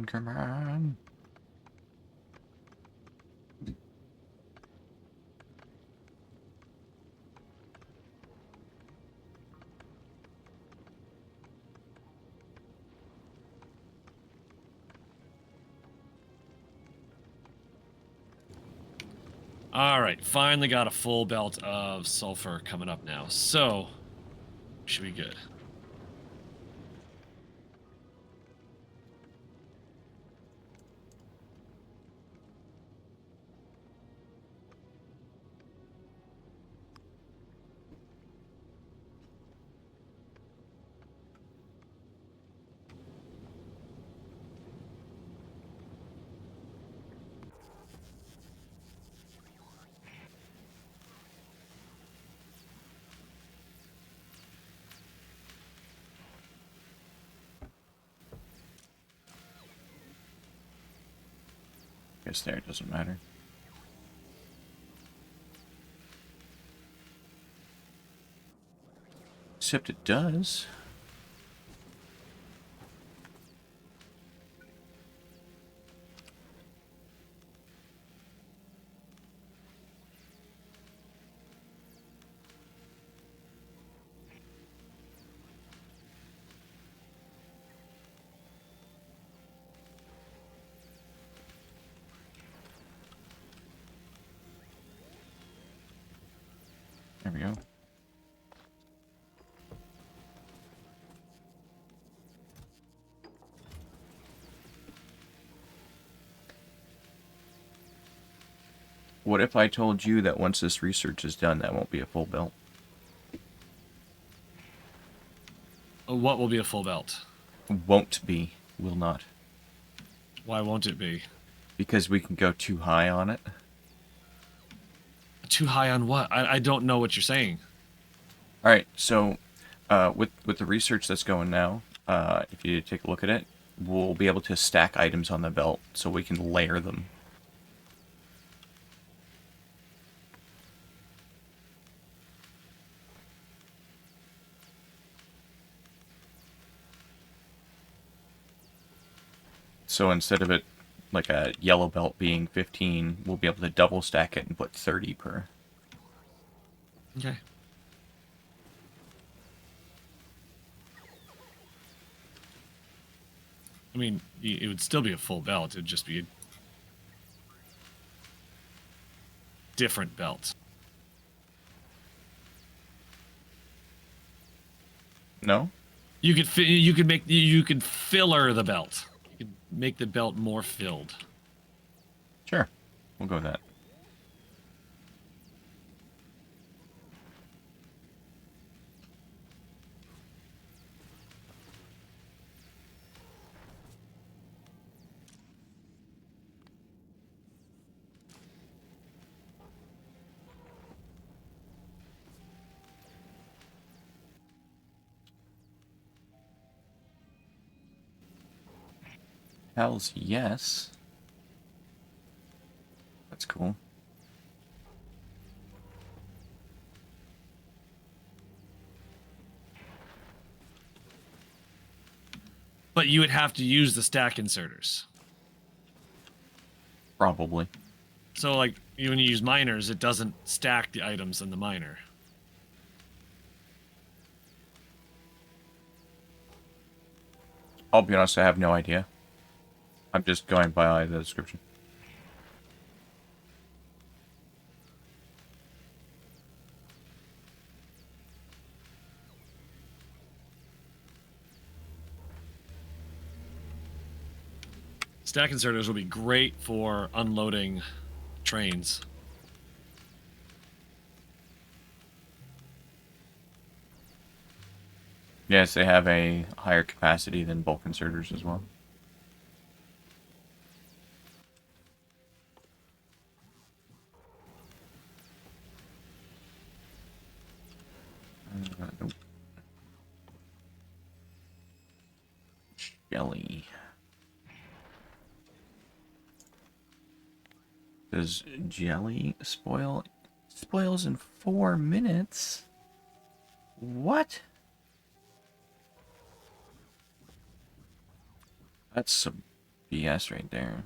Come on. All right, finally got a full belt of sulfur coming up now, so should be good. Guess there, it doesn't matter. Except it does. There we go. What if I told you that once this research is done, that won't be a full belt? What will be a full belt? Won't be. Will not. Why won't it be? Because we can go too high on it. Too high on what? I don't know what you're saying. All right, so with the research that's going now, if you take a look at it, we'll be able to stack items on the belt so we can layer them. So instead of it like a yellow belt being 15, we'll be able to double stack it and put 30 per. Okay. I mean, it would still be a full belt. It'd just be different belt. No? You could filler the belt. You could make the belt more filled. Sure. We'll go with that. Hells yes. That's cool. But you would have to use the stack inserters. Probably. So, like, when you use miners, it doesn't stack the items in the miner. I'll be honest, I have no idea. I'm just going by the description. Stack inserters will be great for unloading trains. Yes, they have a higher capacity than bulk inserters as well. Nope. Jelly. Does jelly spoil? Spoils in 4 minutes? What? That's some BS right there.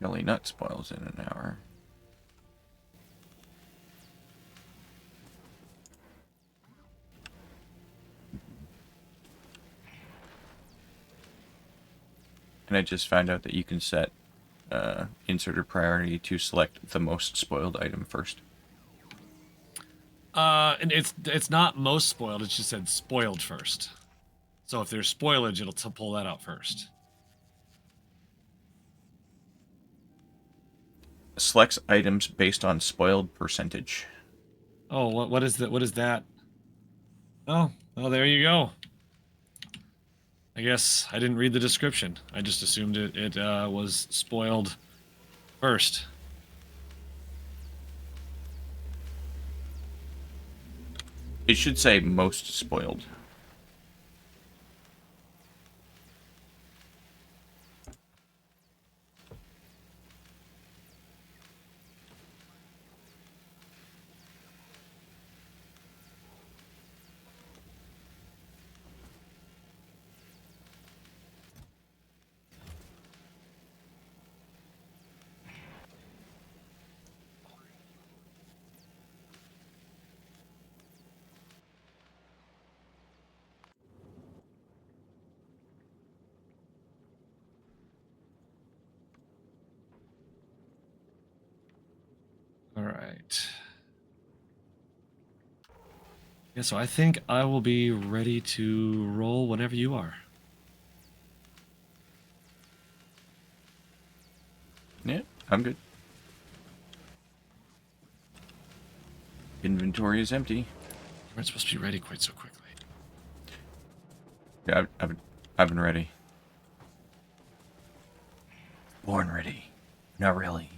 Jelly nut spoils in an hour. And I just found out that you can set inserter priority to select the most spoiled item first. And it's not most spoiled. It just said spoiled first. So if there's spoilage, it'll pull that out first. Selects items based on spoiled percentage. Oh, what is that? What is that? Oh, there you go. I guess I didn't read the description. I just assumed it was spoiled first. It should say most spoiled. All right. Yeah, so I think I will be ready to roll whenever you are. Yeah, I'm good. Inventory is empty. You weren't supposed to be ready quite so quickly. Yeah, I've been ready. Born ready. Not really.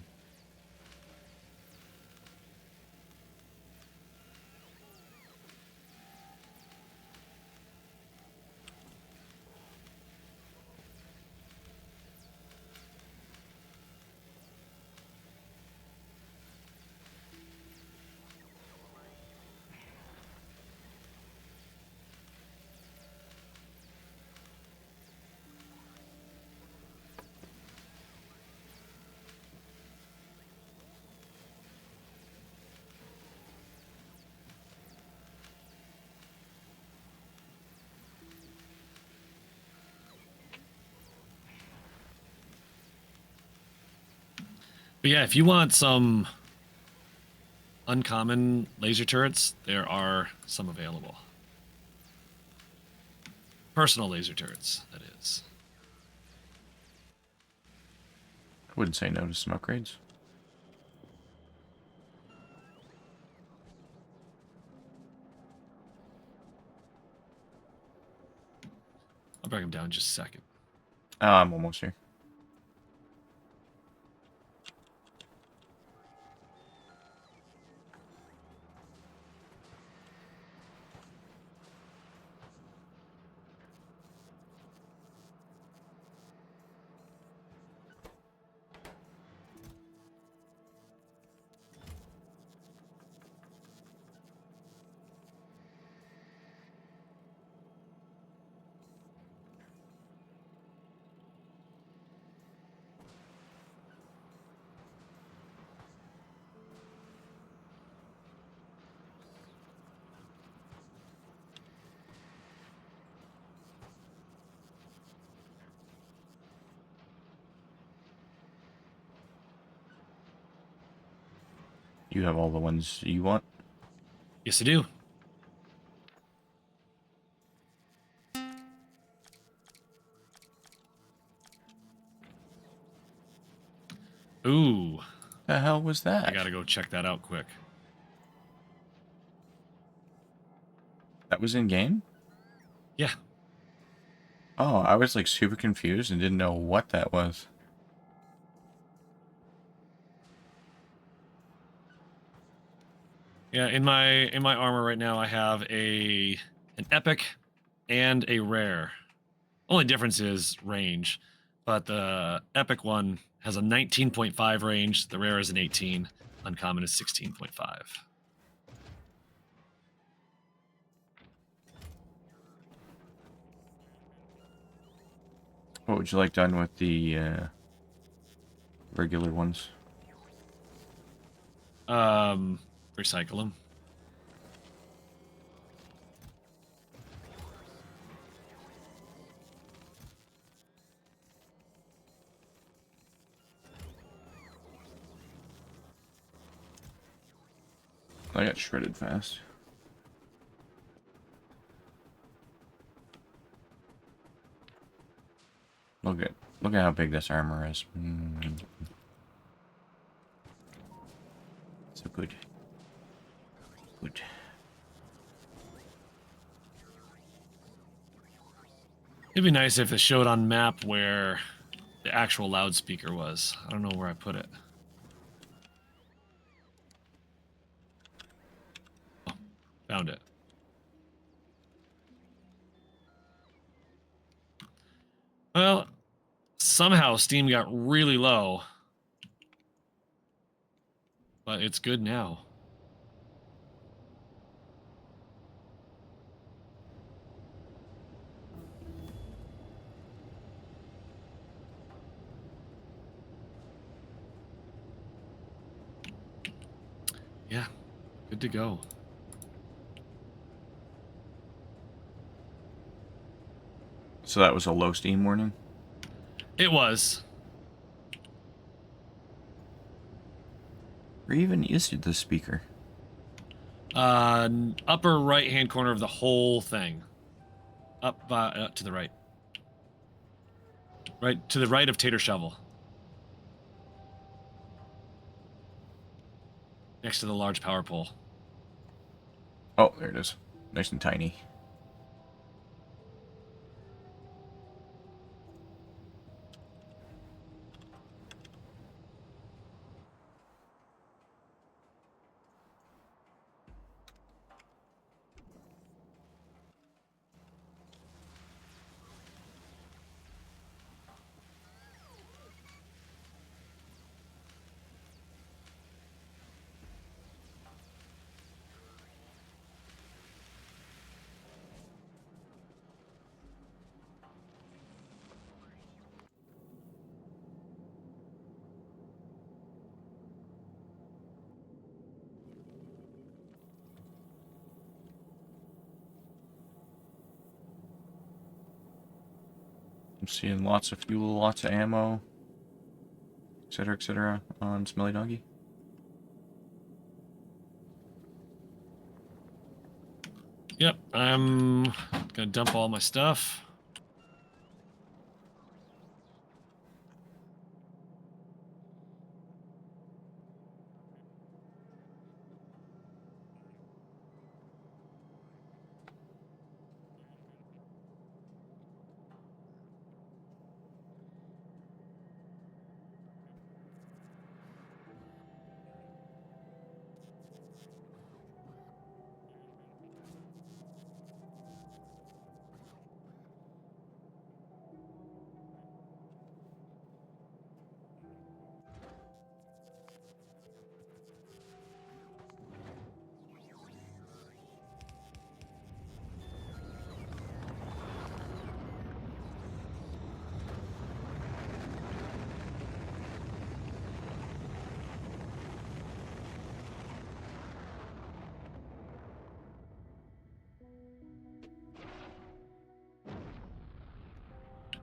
But yeah, if you want some uncommon laser turrets, there are some available. Personal laser turrets, that is. I wouldn't say no to some upgrades. I'll break them down in just a second. I'm almost here. You have all the ones you want? Yes, I do. Ooh, The hell was that? I gotta go check that out quick. That was in game? Yeah. Oh, I was like super confused and didn't know what that was. Yeah, in my armor right now I have an epic and a rare. Only difference is range, but the epic one has a 19.5 range, the rare is an 18, uncommon is 16.5. What would you like done with the regular ones? Recycle them. I got shredded fast. Look at how big this armor is. So good. Good. It'd be nice if it showed on map where the actual loudspeaker was. I don't know where I put it. Oh, found it. Well, somehow Steam got really low, but it's good now. Yeah, good to go. So that was a low Steam warning? It was. Where even is the speaker? Upper right-hand corner of the whole thing. Up to the right. Right to the right of Tater Shovel. Next to the large power pole. Oh, there it is. Nice and tiny. I'm seeing lots of fuel, lots of ammo. etc., on Smelly Doggy? Yep, I'm gonna dump all my stuff.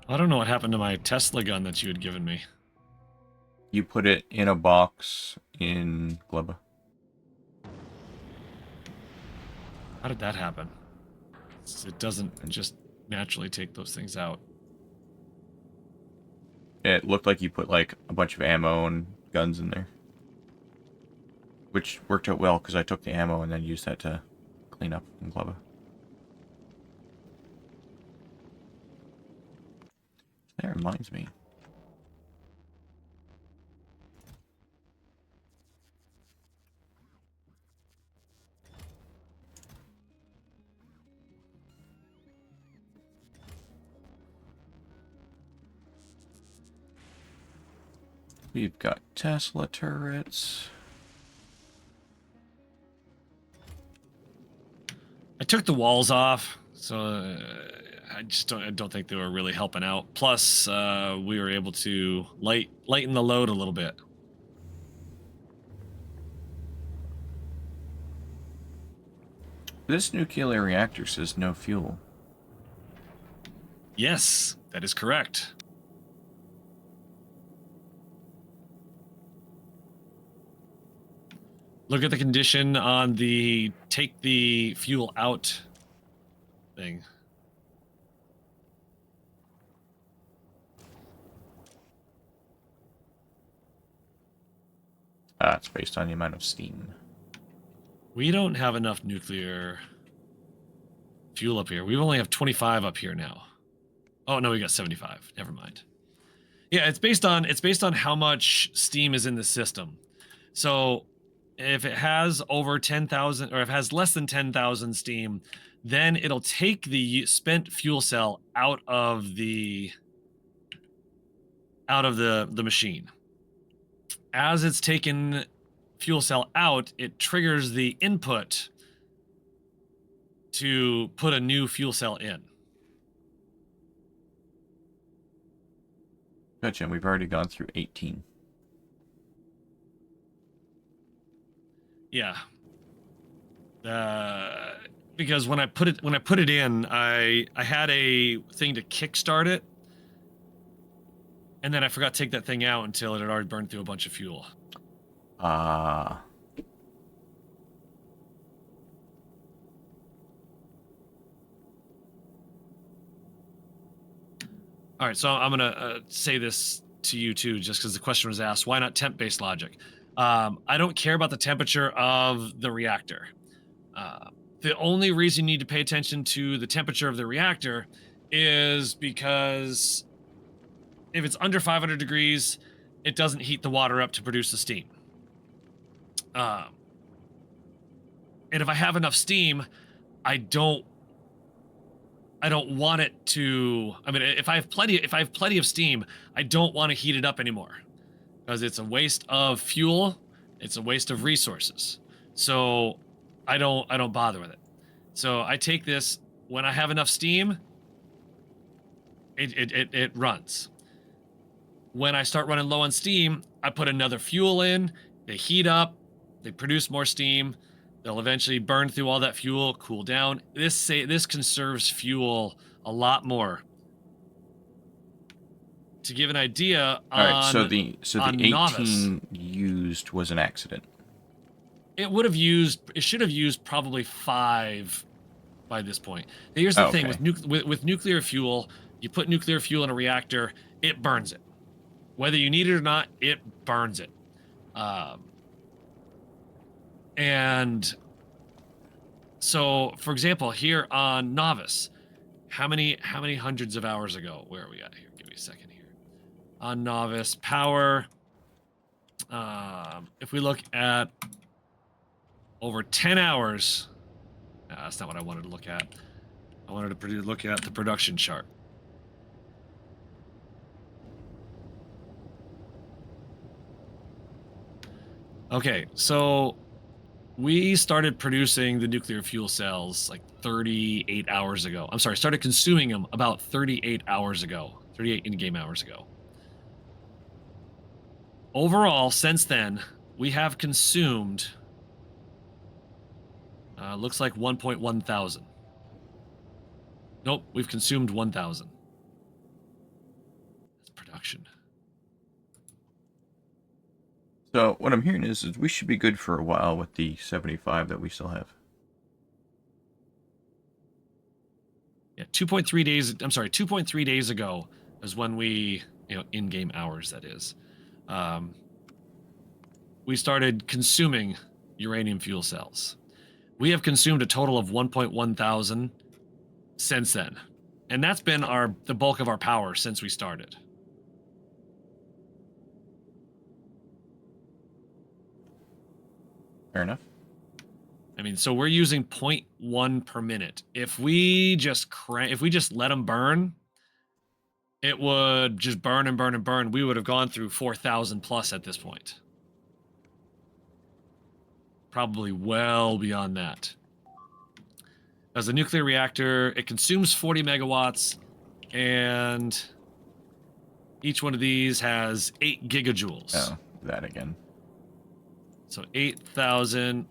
I don't know what happened to my Tesla gun that you had given me. You put it in a box in Gleba. How did that happen? It doesn't just naturally take those things out. It looked like you put like a bunch of ammo and guns in there. Which worked out well because I took the ammo and then used that to clean up in Gleba. That reminds me. We've got Tesla turrets. I took the walls off, so I don't think they were really helping out. Plus, we were able to lighten the load a little bit. This nuclear reactor says no fuel. Yes, that is correct. Look at the condition on the take the fuel out thing. It's based on the amount of steam. We don't have enough nuclear fuel up here. We only have 25 up here now. Oh no, we got 75. Never mind. Yeah, it's based on how much steam is in the system. So if it has over 10,000 or if it has less than 10,000 steam, then it'll take the spent fuel cell out of the machine. As it's taken fuel cell out, it triggers the input to put a new fuel cell in. Gotcha, we've already gone through 18. Yeah. Because when I put it in, I had a thing to kickstart it, and then I forgot to take that thing out until it had already burned through a bunch of fuel. Ah. All right, so I'm gonna say this to you too, just because the question was asked. Why not temp-based logic? I don't care about the temperature of the reactor. The only reason you need to pay attention to the temperature of the reactor is because if it's under 500 degrees, it doesn't heat the water up to produce the steam. And if I have enough steam, I don't want it to. I mean, if I have plenty of steam, I don't want to heat it up anymore because it's a waste of fuel. It's a waste of resources. So I don't bother with it. So I take this when I have enough steam. It runs. When I start running low on steam, I put another fuel in. They heat up. They produce more steam. They'll eventually burn through all that fuel, cool down. This conserves fuel a lot more. to give an idea All right, so on the novice, 18 used was an accident. it should have used probably 5 by this point. Now, here's the thing with nuclear fuel, you put nuclear fuel in a reactor, it burns it. Whether you need it or not, it burns it. And so, for example, here on Novice, how many hundreds of hours ago? Where are we at here? Give me a second here. On Novice, power. If we look at over 10 hours, that's not what I wanted to look at. I wanted to look at the production chart. Okay, so we started producing the nuclear fuel cells like 38 hours ago. I'm sorry, started consuming them about 38 hours ago, 38 in-game hours ago. Overall, since then, we have consumed, looks like 1.1 thousand. Nope, we've consumed 1,000. That's production. So what I'm hearing is we should be good for a while with the 75 that we still have. Yeah, 2.3 days. I'm sorry, 2.3 days ago is when we, in-game hours, that is. We started consuming uranium fuel cells. We have consumed a total of 1.1 thousand since then. And that's been the bulk of our power since we started. Fair enough. I mean, so we're using 0.1 per minute. If we just let them burn, it would just burn and burn and burn. We would have gone through 4,000 plus at this point. Probably well beyond that. As a nuclear reactor, it consumes 40 megawatts, and each one of these has 8 gigajoules. Oh, that again. So 8,000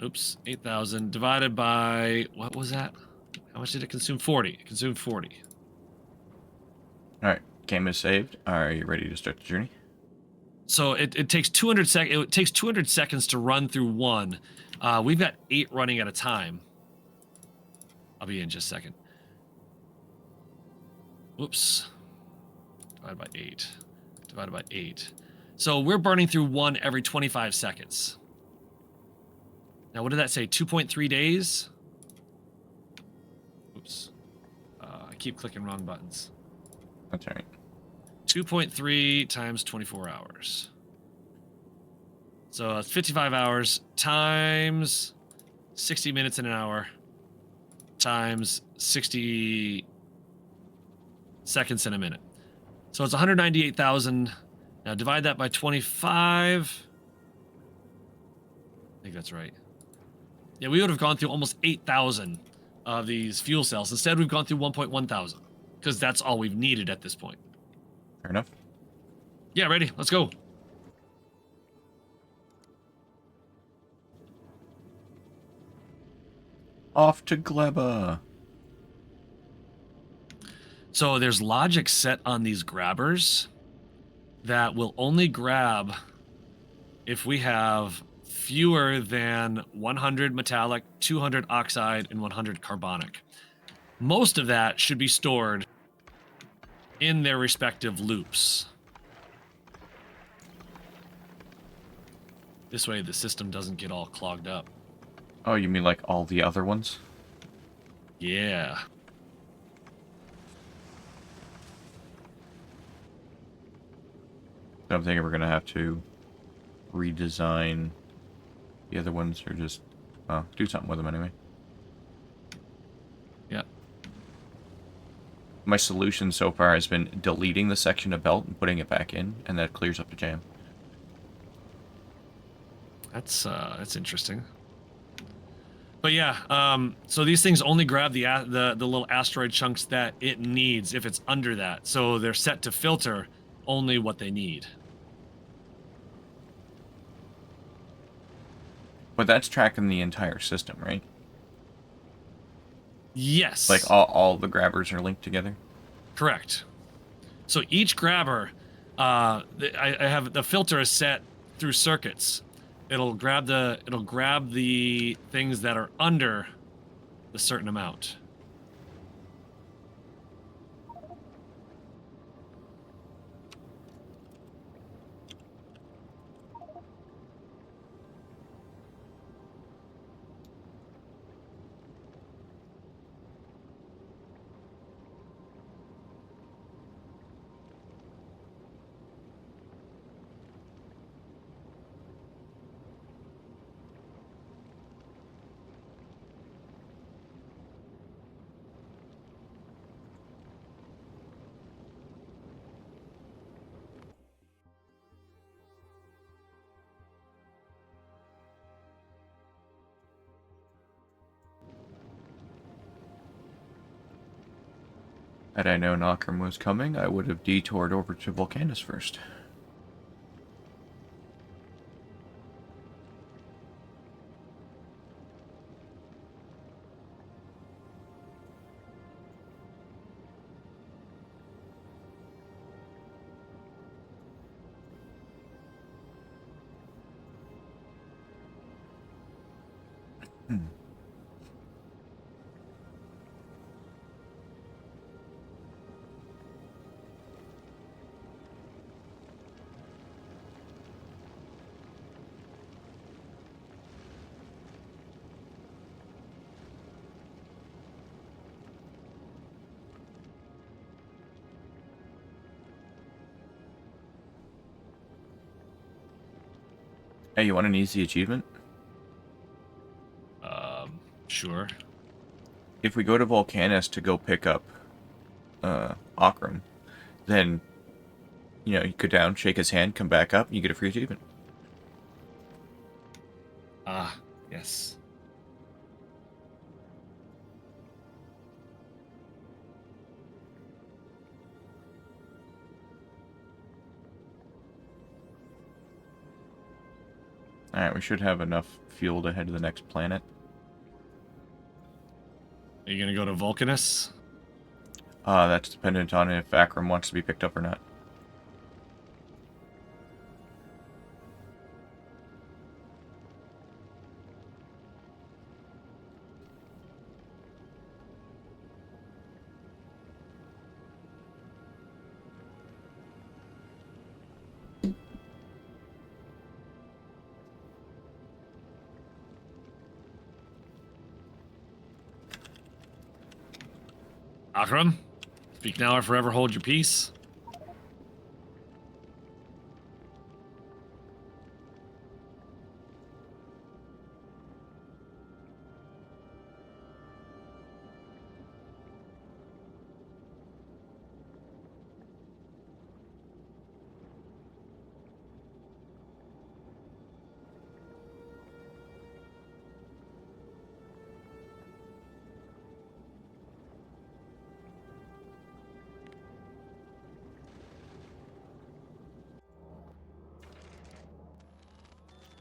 divided by, what was that? How much did it consume? 40. It consumed 40. All right, game is saved. Are you ready to start the journey? So it takes 200 seconds to run through one. We've got 8 running at a time. I'll be in just a second. Whoops. Divided by 8. Divided by 8. So we're burning through one every 25 seconds. Now, what did that say? 2.3 days? Oops. I keep clicking wrong buttons. That's all right. 2.3 times 24 hours. So that's 55 hours times 60 minutes in an hour times 60 seconds in a minute. So it's 198,000. Now divide that by 25. I think that's right. Yeah, we would have gone through almost 8,000 of these fuel cells. Instead, we've gone through 1.1 thousand because that's all we've needed at this point. Fair enough. Yeah, ready. Let's go. Off to Gleba. So there's logic set on these grabbers that will only grab if we have fewer than 100 metallic, 200 oxide, and 100 carbonic. Most of that should be stored in their respective loops. This way the system doesn't get all clogged up. Oh, you mean like all the other ones? Yeah. I'm thinking we're going to have to redesign the other ones, or just do something with them anyway. Yeah. My solution so far has been deleting the section of belt and putting it back in, and that clears up the jam. That's interesting. But yeah, so these things only grab the little asteroid chunks that it needs if it's under that. So they're set to filter only what they need. But that's tracking the entire system, right? Yes. Like all the grabbers are linked together? Correct. So each grabber I have the filter is set through circuits. It'll grab the things that are under the certain amount. Had I known Akram was coming, I would have detoured over to Volcanus first. Hey, you want an easy achievement? Sure. If we go to Volcanus to go pick up Akram, then you go down, shake his hand, come back up, you get a free achievement. Ah, yes. Alright, we should have enough fuel to head to the next planet. Are you gonna go to Vulcanus? That's dependent on if Akram wants to be picked up or not. Akram? Speak now or forever hold your peace.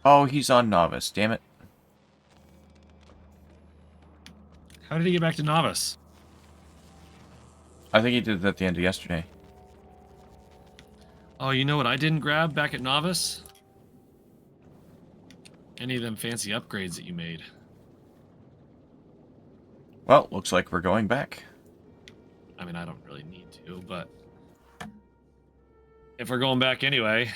Oh, he's on Novice, damn it. How did he get back to Novice? I think he did it at the end of yesterday. Oh, you know what I didn't grab back at Novice? Any of them fancy upgrades that you made. Well, looks like we're going back. I mean, I don't really need to, but if we're going back anyway.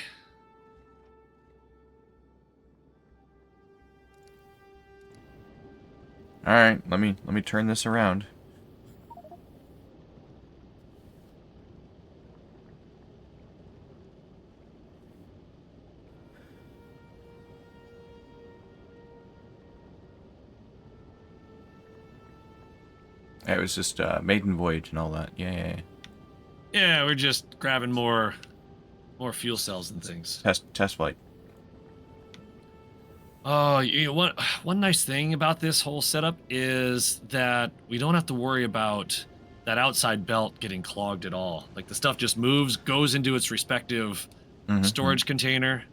Alright, let me turn this around. It was just maiden voyage and all that. Yeah. Yeah, we're just grabbing more fuel cells and things. Test flight. Oh, you know what? One nice thing about this whole setup is that we don't have to worry about that outside belt getting clogged at all. Like the stuff just moves, goes into its respective storage container,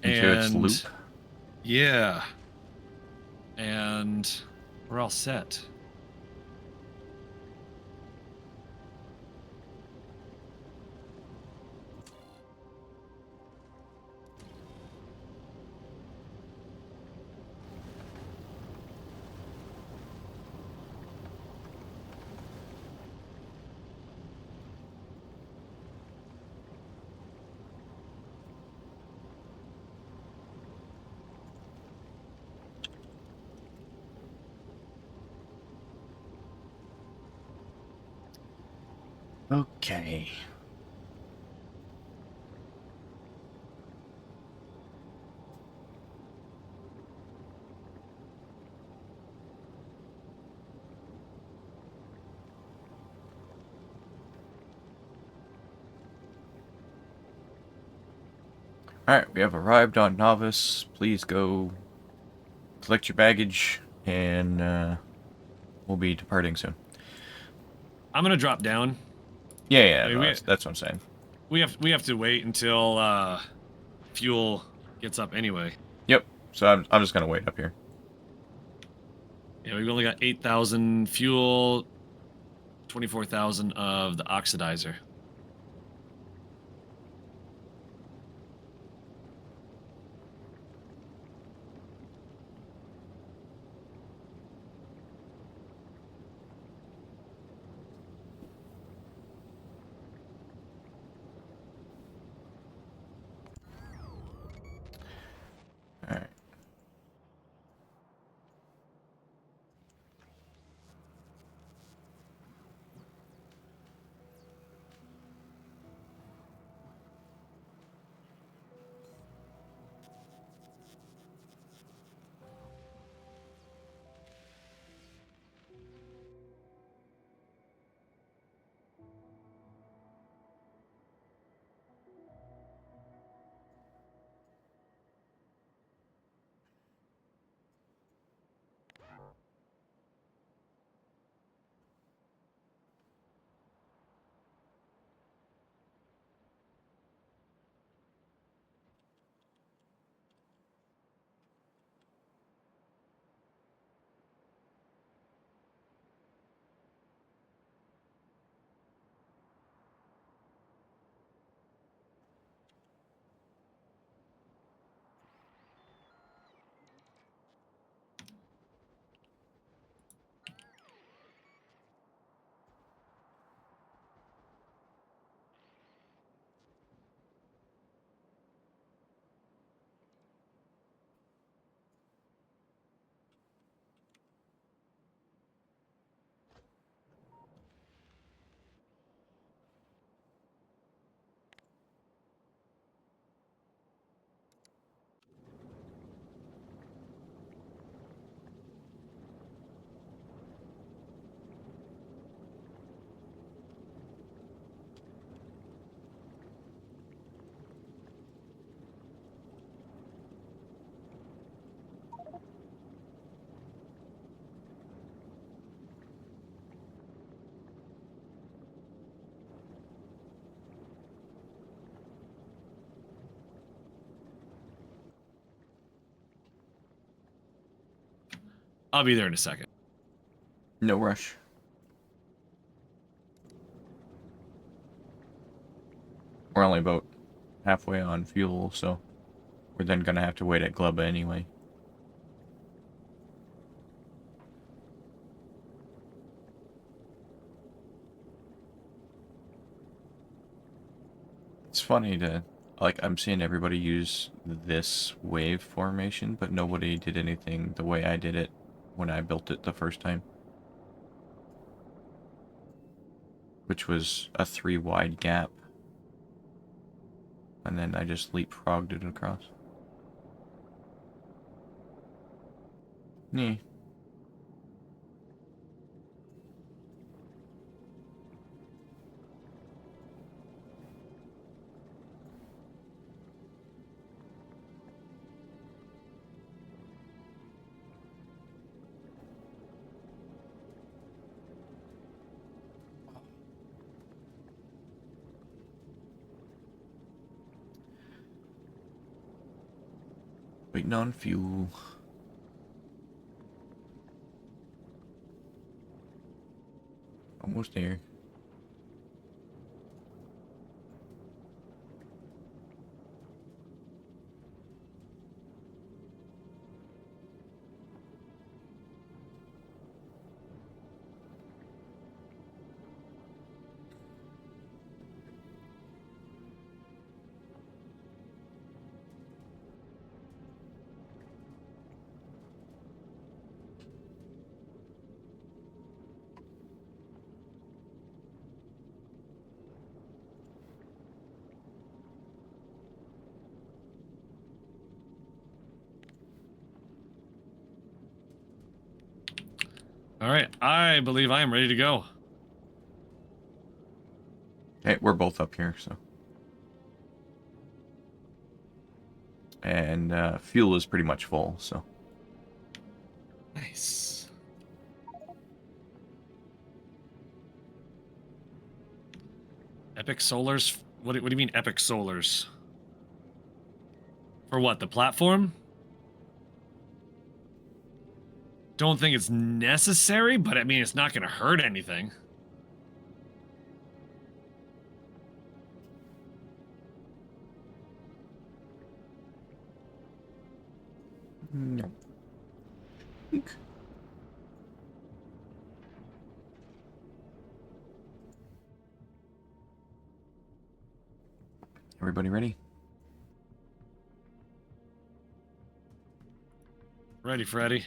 Into its loop. Yeah, and we're all set. Okay. Alright, we have arrived on Novice. Please go collect your baggage, and we'll be departing soon. I'm gonna drop down. Yeah, I mean, no, that's what I'm saying. we have to wait until fuel gets up anyway. Yep, so I'm just gonna wait up here. Yeah, we've only got 8,000 fuel, 24,000 of the oxidizer. Alright. I'll be there in a second. No rush. We're only about halfway on fuel, so we're then gonna have to wait at Glubba anyway. It's funny to, like, I'm seeing everybody use this wave formation, but nobody did anything the way I did it when I built it the first time. Which was a 3 wide gap. And then I just leapfrogged it across. Nee. Waiting on fuel. Almost there. All right, I believe I am ready to go. Okay, we're both up here, so. And fuel is pretty much full, so. Nice. Epic Solars? What do you mean Epic Solars? For what, the platform? Don't think it's necessary, but I mean, it's not going to hurt anything. No. Everybody ready? Ready, Freddy.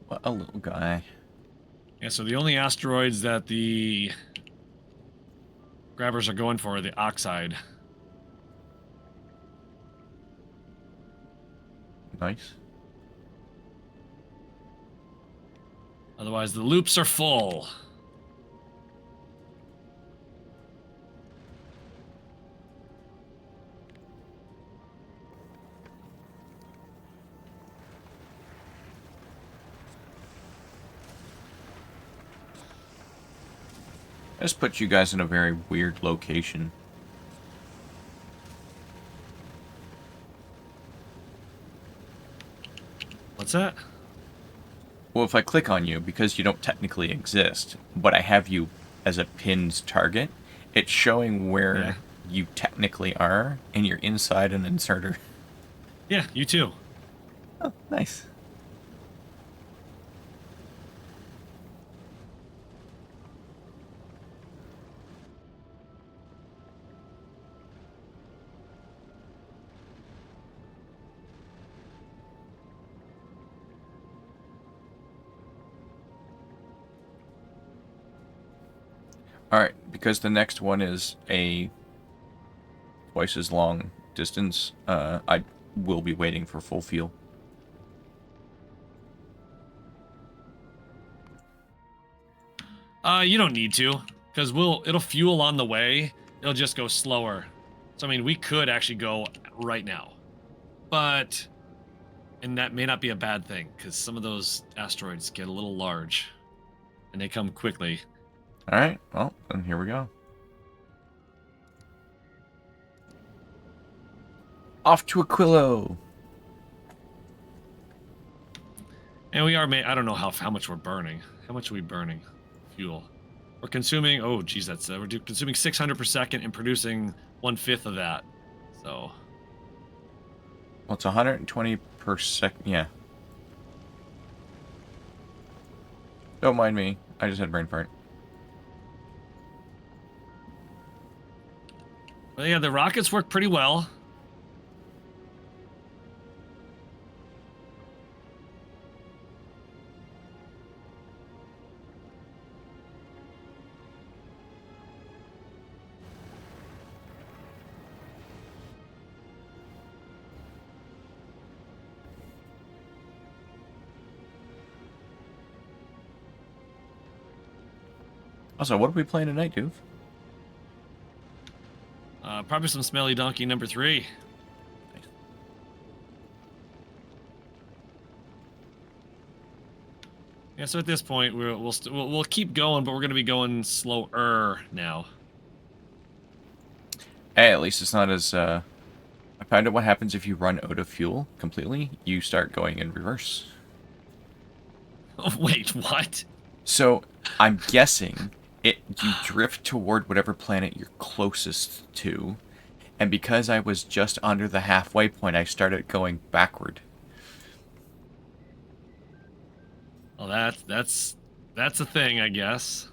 What a little guy. Yeah, so the only asteroids that the grabbers are going for are the oxide. Nice. Otherwise, the loops are full. This puts you guys in a very weird location. What's that? Well, if I click on you, because you don't technically exist, but I have you as a pinned target, it's showing where you technically are, and you're inside an inserter. Yeah, you too. Oh, nice. Alright, because the next one is a twice as long distance, I will be waiting for full fuel. You don't need to, because it'll fuel on the way. It'll just go slower. So I mean, we could actually go right now, and that may not be a bad thing, because some of those asteroids get a little large, and they come quickly. Alright, well, then here we go. Off to Aquilo! And we are, I don't know how much we're burning. How much are we burning? Fuel. We're consuming, oh geez, we're consuming 600 per second and producing 1/5 of that. So. Well, it's 120 per second, yeah. Don't mind me, I just had a brain fart. But yeah, the rockets work pretty well. Also, what are we playing tonight, Doof? Probably some Smelly Donkey number 3. Nice. Yeah, so at this point, we'll keep going, but we're going to be going slower now. Hey, at least it's not as, I found out what happens if you run out of fuel completely. You start going in reverse. Oh, wait, what? So, I'm guessing you drift toward whatever planet you're closest to, and because I was just under the halfway point, I started going backward. Well, that's a thing, I guess.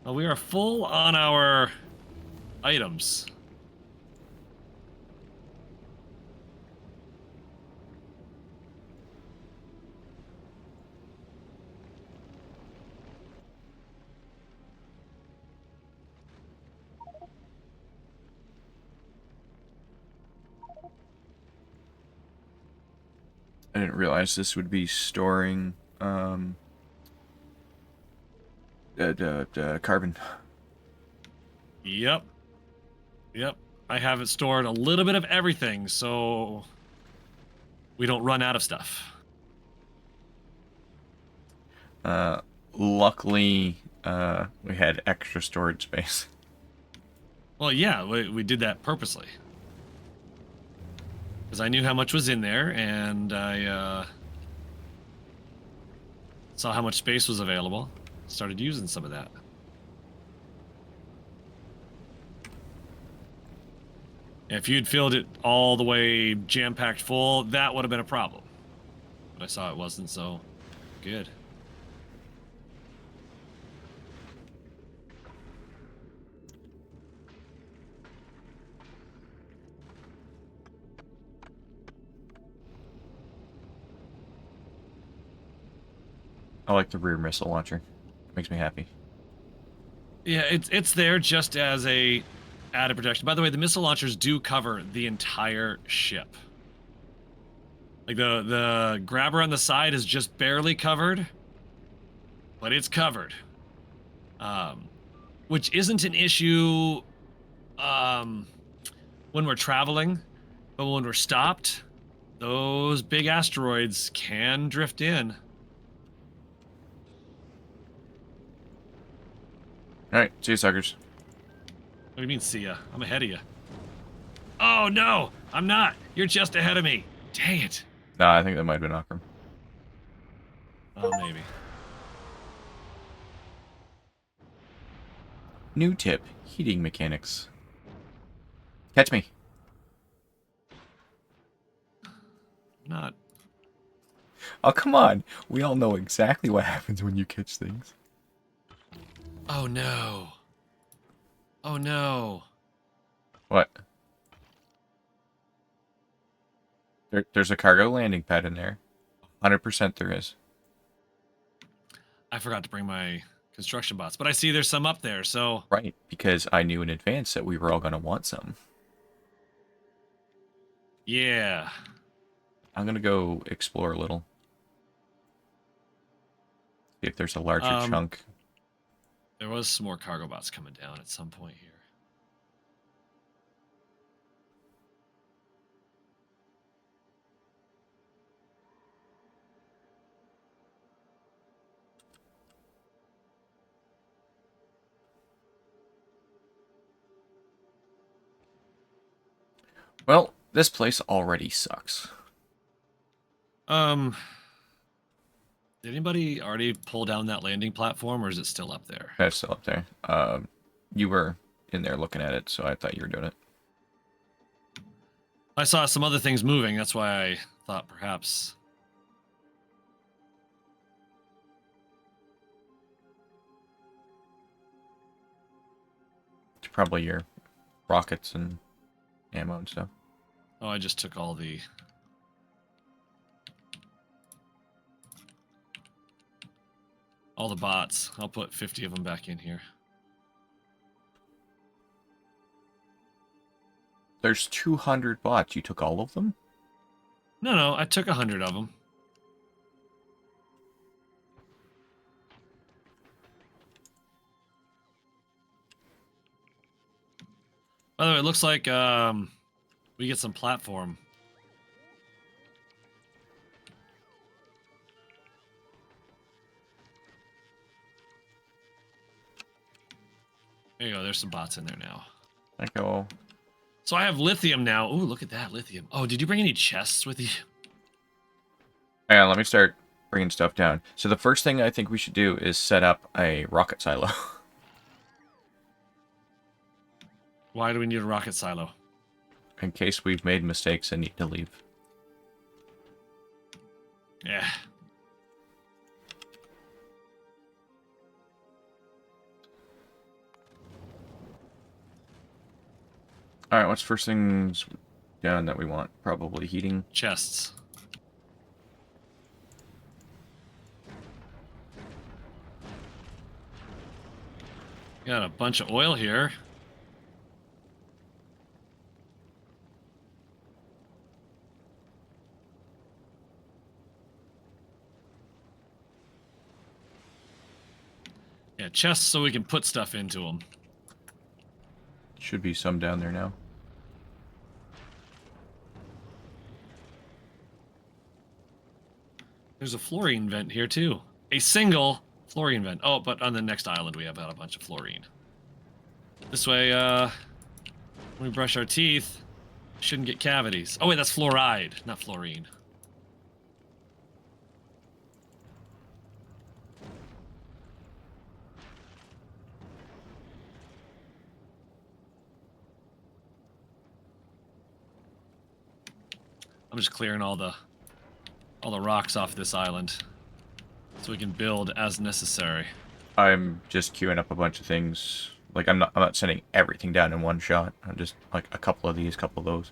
Well, we are full on our items. I didn't realize this would be storing carbon. Yep. Yep. I have it stored a little bit of everything, so we don't run out of stuff. Luckily, we had extra storage space. Well, yeah, we did that purposely. Because I knew how much was in there, and I saw how much space was available. Started using some of that. If you'd filled it all the way jam-packed full, that would have been a problem. But I saw it wasn't, so good. I like the rear missile launcher. Makes me happy. Yeah, it's there just as a added protection. By the way, the missile launchers do cover the entire ship. Like the grabber on the side is just barely covered, but it's covered. Which isn't an issue when we're traveling, but when we're stopped, those big asteroids can drift in. Alright, see you suckers. What do you mean, see ya? I'm ahead of you. Oh no, I'm not. You're just ahead of me. Dang it. Nah, I think that might have been Akram. Oh, maybe. New tip, heating mechanics. Catch me. Not. Oh, come on. We all know exactly what happens when you catch things. Oh no. Oh no. What? There's a cargo landing pad in there. 100% there is. I forgot to bring my construction bots, but I see there's some up there, so. Right, because I knew in advance that we were all going to want some. Yeah. I'm going to go explore a little. See if there's a larger chunk. There was some more cargo bots coming down at some point here. Well, this place already sucks. Did anybody already pull down that landing platform, or is it still up there? That's still up there. You were in there looking at it, so I thought you were doing it. I saw some other things moving, that's why I thought perhaps. It's probably your rockets and ammo and stuff. Oh, I just took all the bots. I'll put 50 of them back in here. There's 200 bots. You took all of them? No, I took 100 of them. By the way, it looks like we get some platform. There you go. There's some bots in there now. I go. So I have lithium now. Ooh, look at that lithium. Oh, did you bring any chests with you? Hang on, let me start bringing stuff down. So the first thing I think we should do is set up a rocket silo. Why do we need a rocket silo? In case we've made mistakes and need to leave. Yeah. Alright, what's first things down that we want? Probably heating. Chests. Got a bunch of oil here. Yeah, chests so we can put stuff into them. Should be some down there now. There's a fluorine vent here too. A single fluorine vent. Oh, but on the next island we have got a bunch of fluorine. This way, when we brush our teeth, shouldn't get cavities. Oh wait, that's fluoride, not fluorine. I'm just clearing all the rocks off this island so we can build as necessary. I'm just queuing up a bunch of things. Like I'm not sending everything down in one shot. I'm just like a couple of these, couple of those.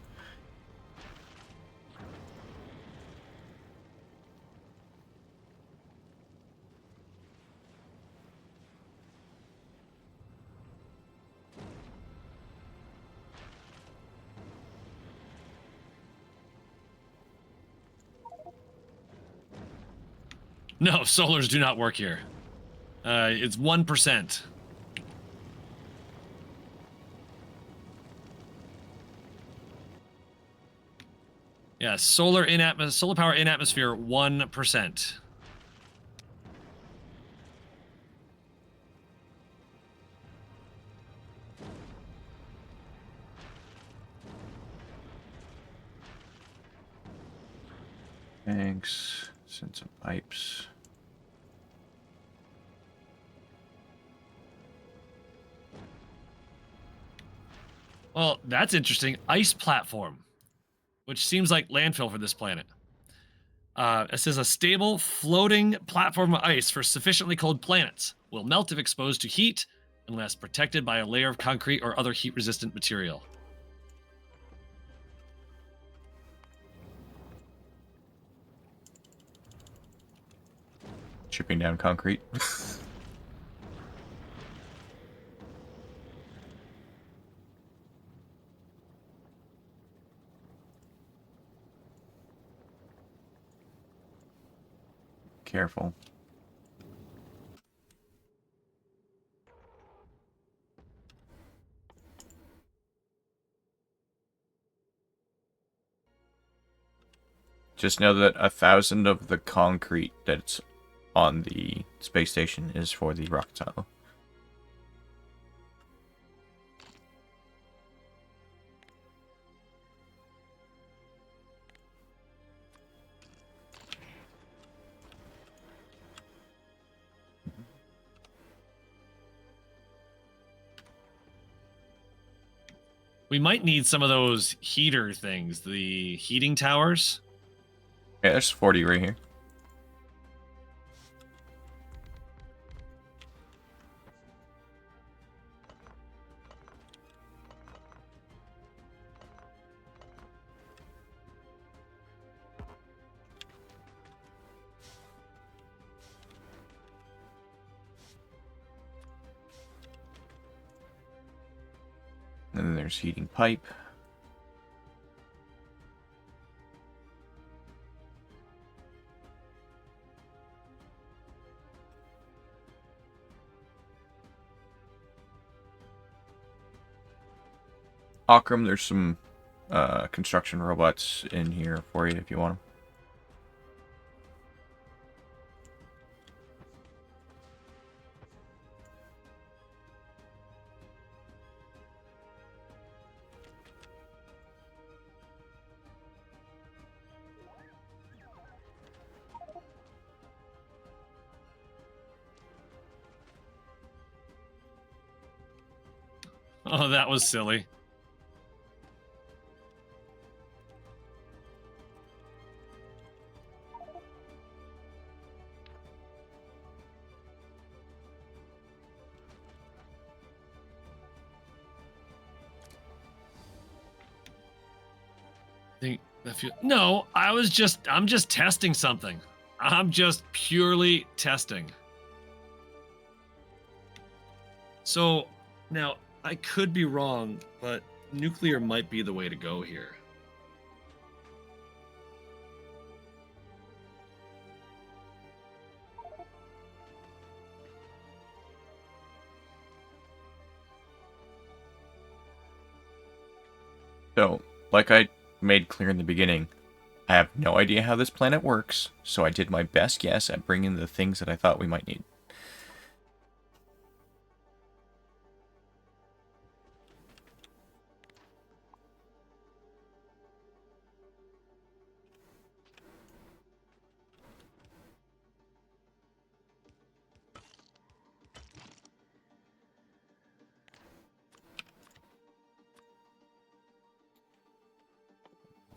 No, solars do not work here. It's 1%. Yeah, solar power in atmosphere 1%. Thanks. Send some pipes. Well, that's interesting. Ice platform, which seems like landfill for this planet. It says a stable floating platform of ice for sufficiently cold planets will melt if exposed to heat unless protected by a layer of concrete or other heat-resistant material. Chipping down concrete. Careful. Just know that 1,000 of the concrete that's on the space station is for the rocket silo. We might need some of those heater things, the heating towers. Yeah, there's 40 right here. And then there's heating pipe. Akram, there's some construction robots in here for you if you want them. Oh, that was silly. No, I'm just testing something. I'm just purely testing. So now I could be wrong, but nuclear might be the way to go here. So, like I made clear in the beginning, I have no idea how this planet works, so I did my best guess at bringing the things that I thought we might need.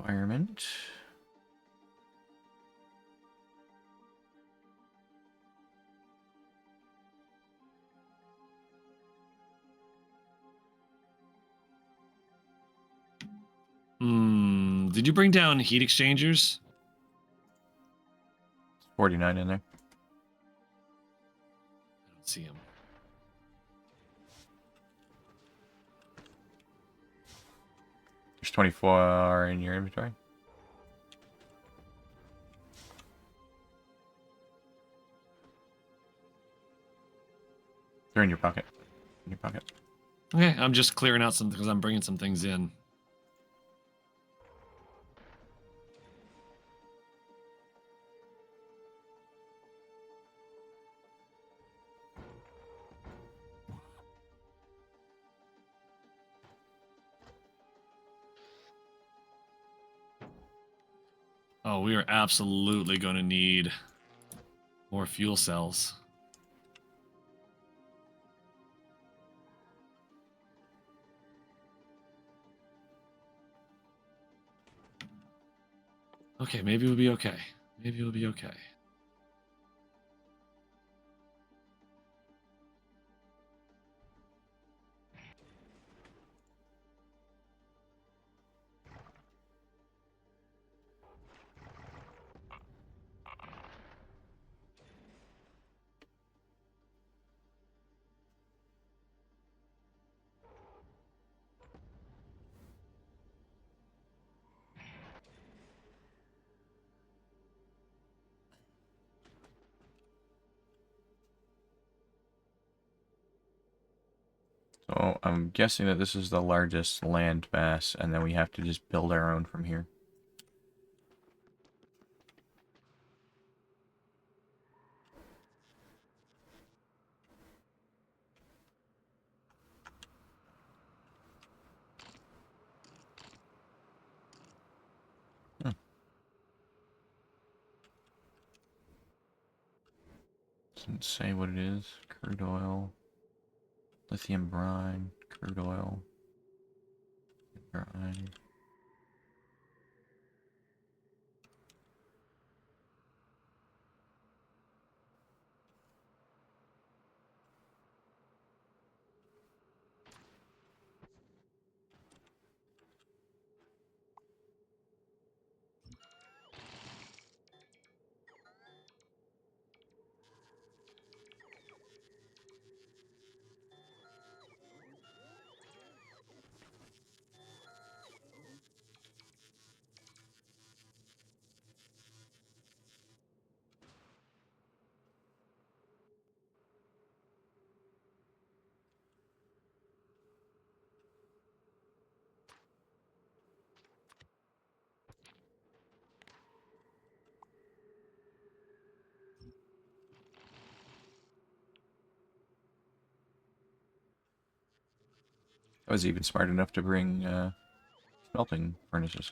Environment. Did you bring down heat exchangers? 49 in there. I don't see them. There's 24 in your inventory. They're in your pocket. In your pocket. Okay, I'm just clearing out some because I'm bringing some things in. Oh, we are absolutely going to need more fuel cells. Okay, maybe we'll be okay. Maybe we'll be okay. So I'm guessing that this is the largest land mass, and then we have to just build our own from here. Doesn't say what it is. Crude oil, lithium brine, crude oil, brine. I was even smart enough to bring smelting furnaces.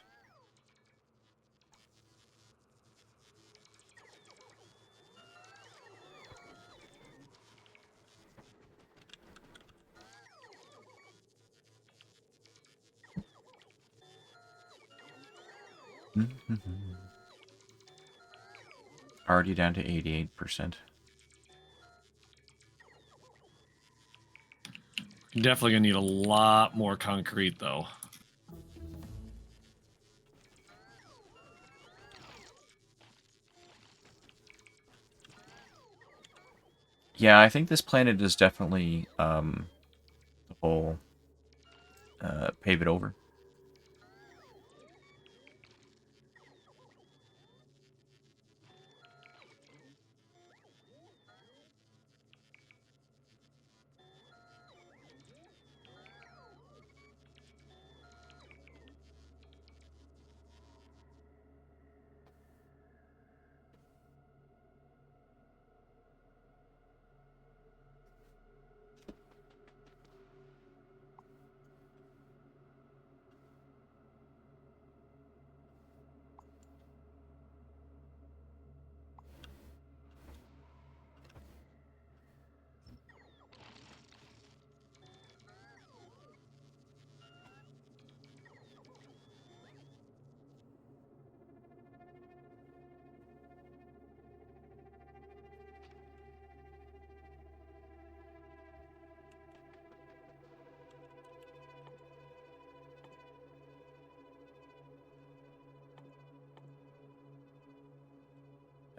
Already down to 88%. Definitely going to need a lot more concrete, though. Yeah, I think this planet is definitely the whole pave it over.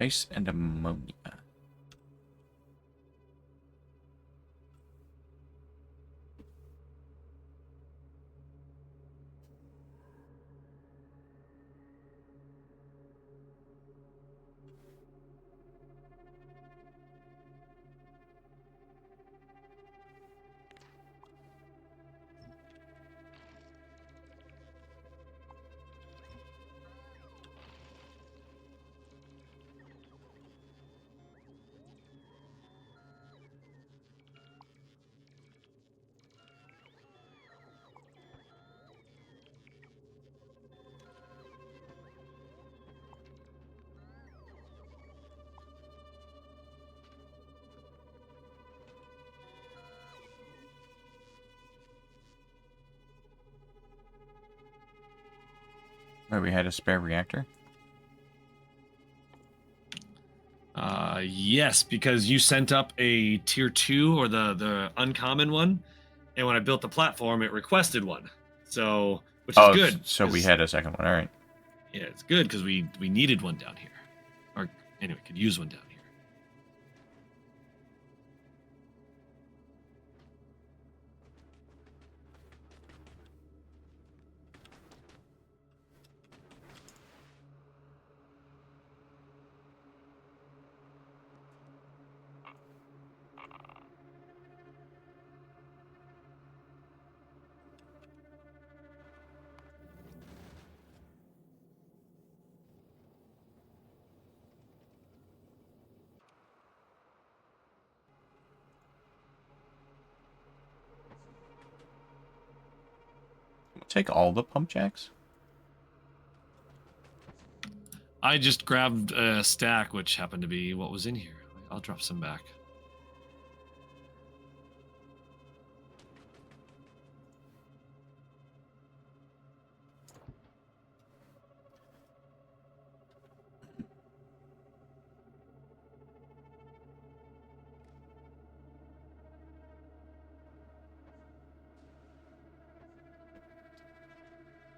Ice and ammonia. Where we had a spare reactor. Yes, because you sent up a tier 2 or the uncommon one, and when I built the platform, it requested one. So, which is good. So we had a second one. All right. Yeah, it's good because we needed one down here, or anyway, could use one down here. We'll take all the pump jacks. I just grabbed a stack, which happened to be what was in here. I'll drop some back.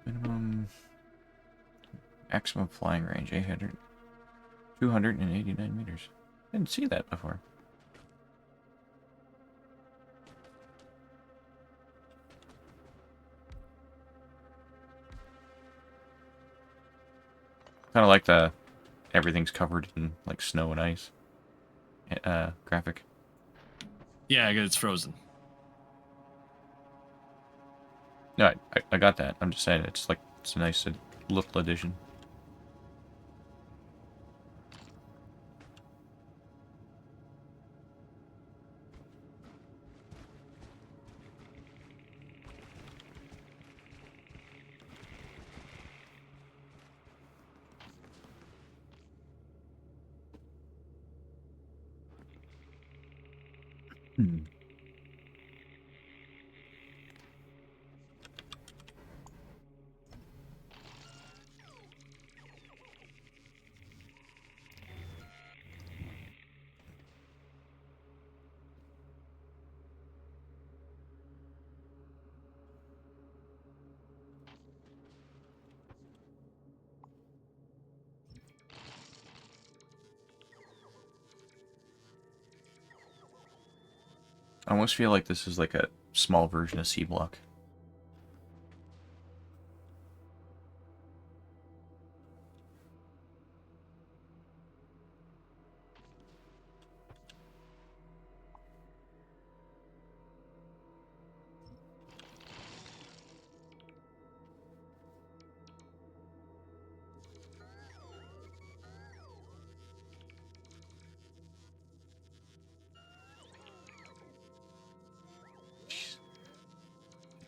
Minimum maximum flying range 289 meters. Didn't see that before. Kind of like the everything's covered in like snow and ice graphic. Yeah, it's frozen. No, I got that. I'm just saying it's like it's a nice little addition. Hmm. I almost feel like this is like a small version of C Block.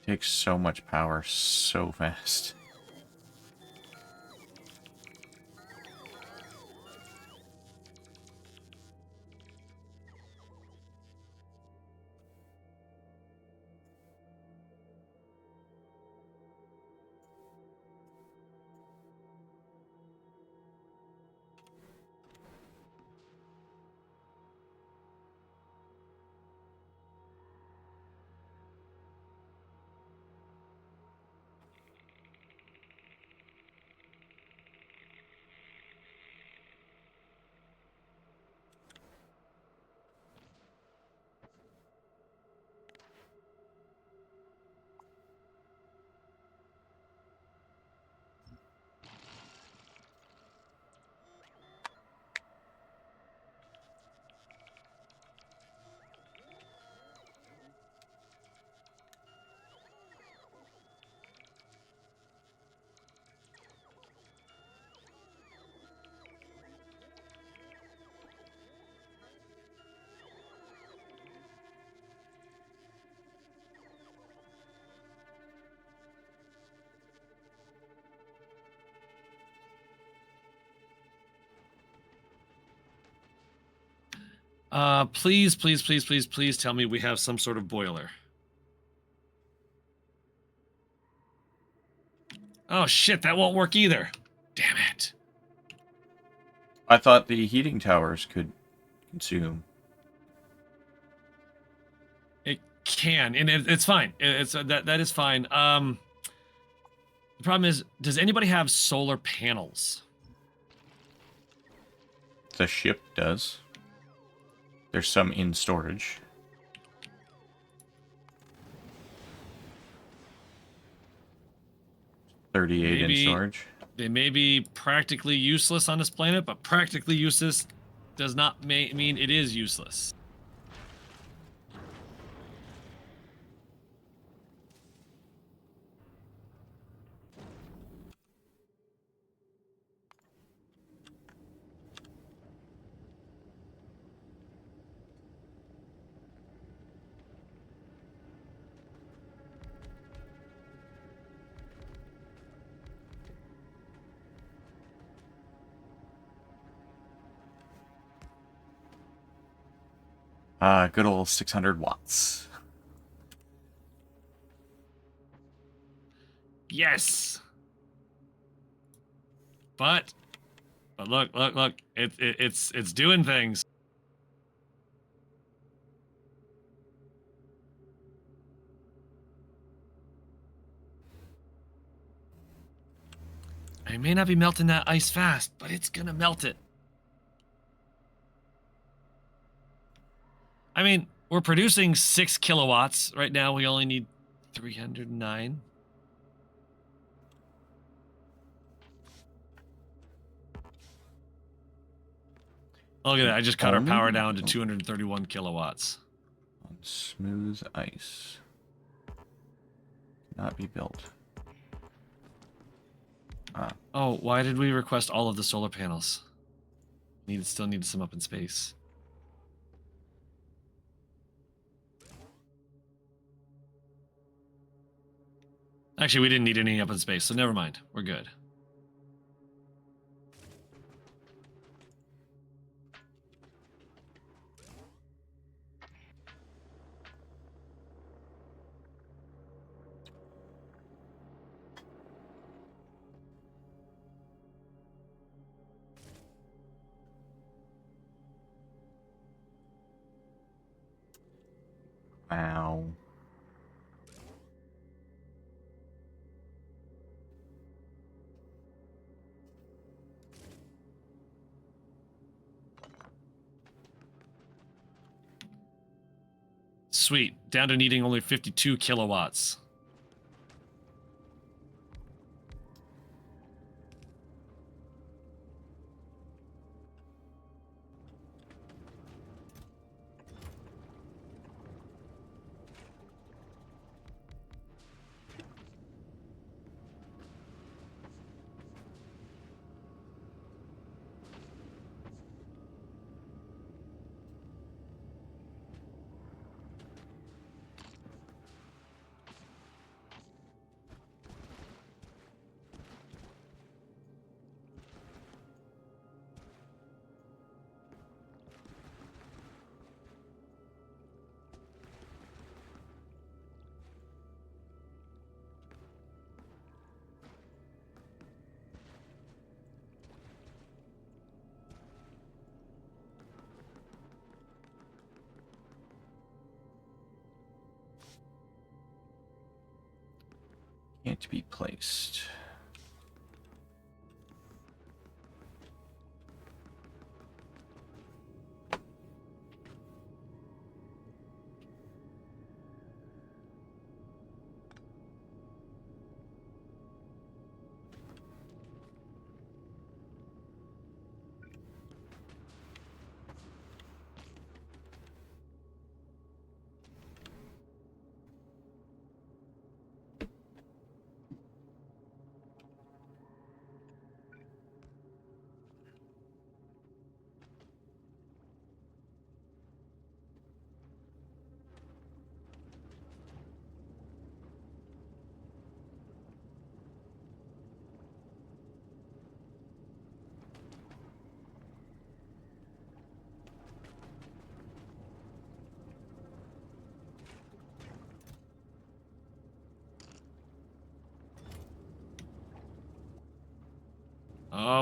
It takes so much power so fast. Please, please, please, please, please tell me we have some sort of boiler. Oh shit, that won't work either. Damn it. I thought the heating towers could consume. It can, and it's fine. It's that is fine. The problem is, does anybody have solar panels? The ship does. There's some in storage. $38 in storage. They may be practically useless on this planet, but practically useless does not mean it is useless. Good old 600 watts. Yes. But look, it's doing things. I may not be melting that ice fast, but it's gonna melt it. I mean, we're producing 6 kilowatts right now. We only need 309. Look at that. I just cut our power down to 231 kilowatts. On smooth ice. Cannot be built. Oh, why did we request all of the solar panels? Still needed some up in space. Actually, we didn't need any up in space, so never mind. We're good. Wow. sweet. Down to needing only 52 kilowatts. Can't be placed.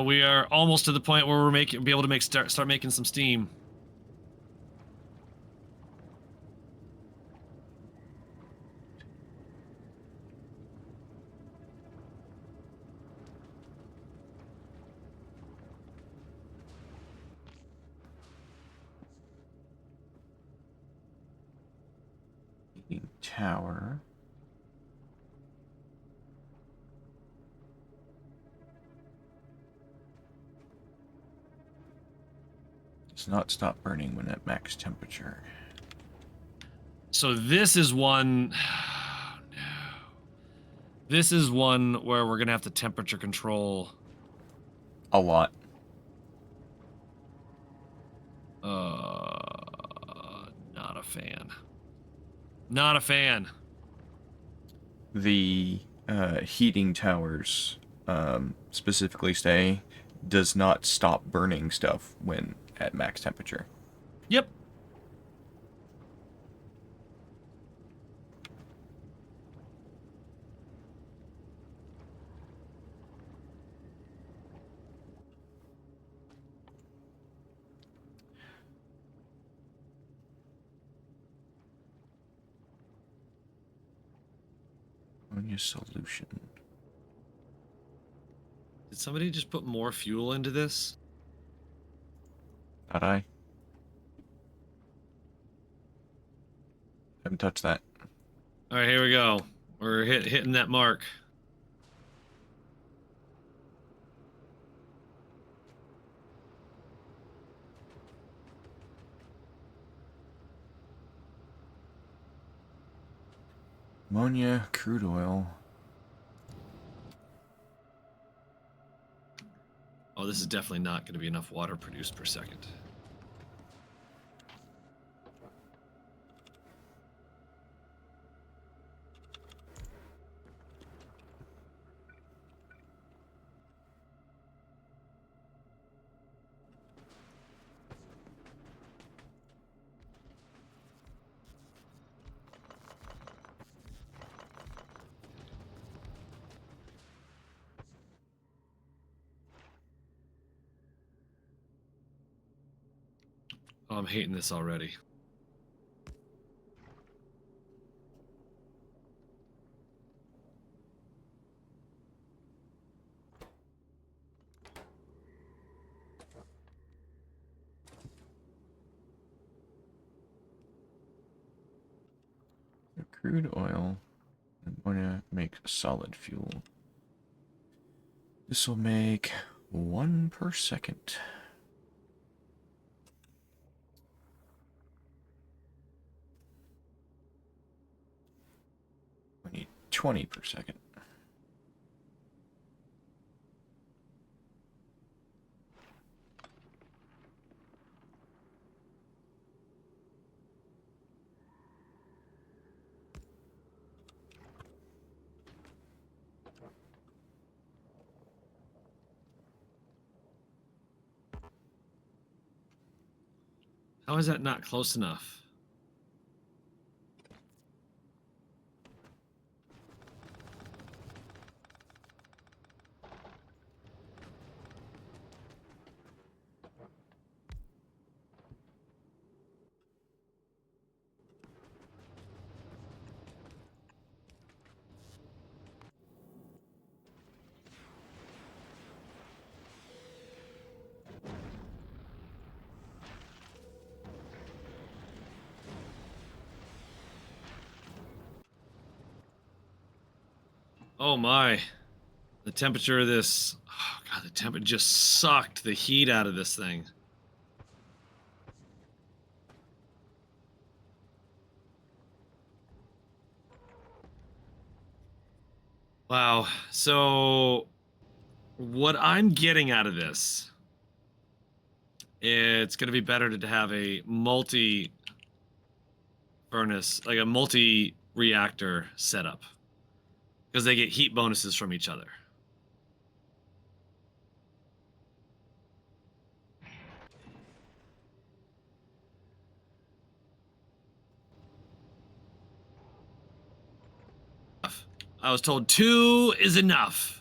We are almost to the point where we're be able to start making some steam. Tower. Does not stop burning when at max temperature. So this is one. No. This is one where we're gonna have to temperature control. A lot. Not a fan. Not a fan. The heating towers specifically say does not stop burning stuff when at max temperature. Yep. Ammonia solution. Did somebody just put more fuel into this? Not I. Haven't touched that. All right, here we go. We're hitting that mark. Ammonia, crude oil. Oh, this is definitely not going to be enough water produced per second. Oh, I'm hating this already. crude oil. I'm going to make solid fuel. This will make 1 per second. We need 20 per second. How is that not close enough? Oh my. The temperature of this... Oh god, the temperature just sucked the heat out of this thing. Wow. So what I'm getting out of this, it's going to be better to have a multi furnace, like a multi reactor setup, because they get heat bonuses from each other. I was told 2 is enough.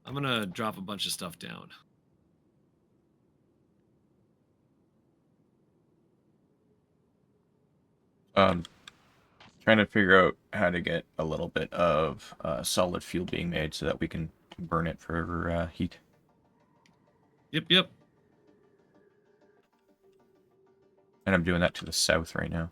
I'm gonna drop a bunch of stuff down. Trying to figure out how to get a little bit of solid fuel being made so that we can burn it for heat. Yep. And I'm doing that to the south right now.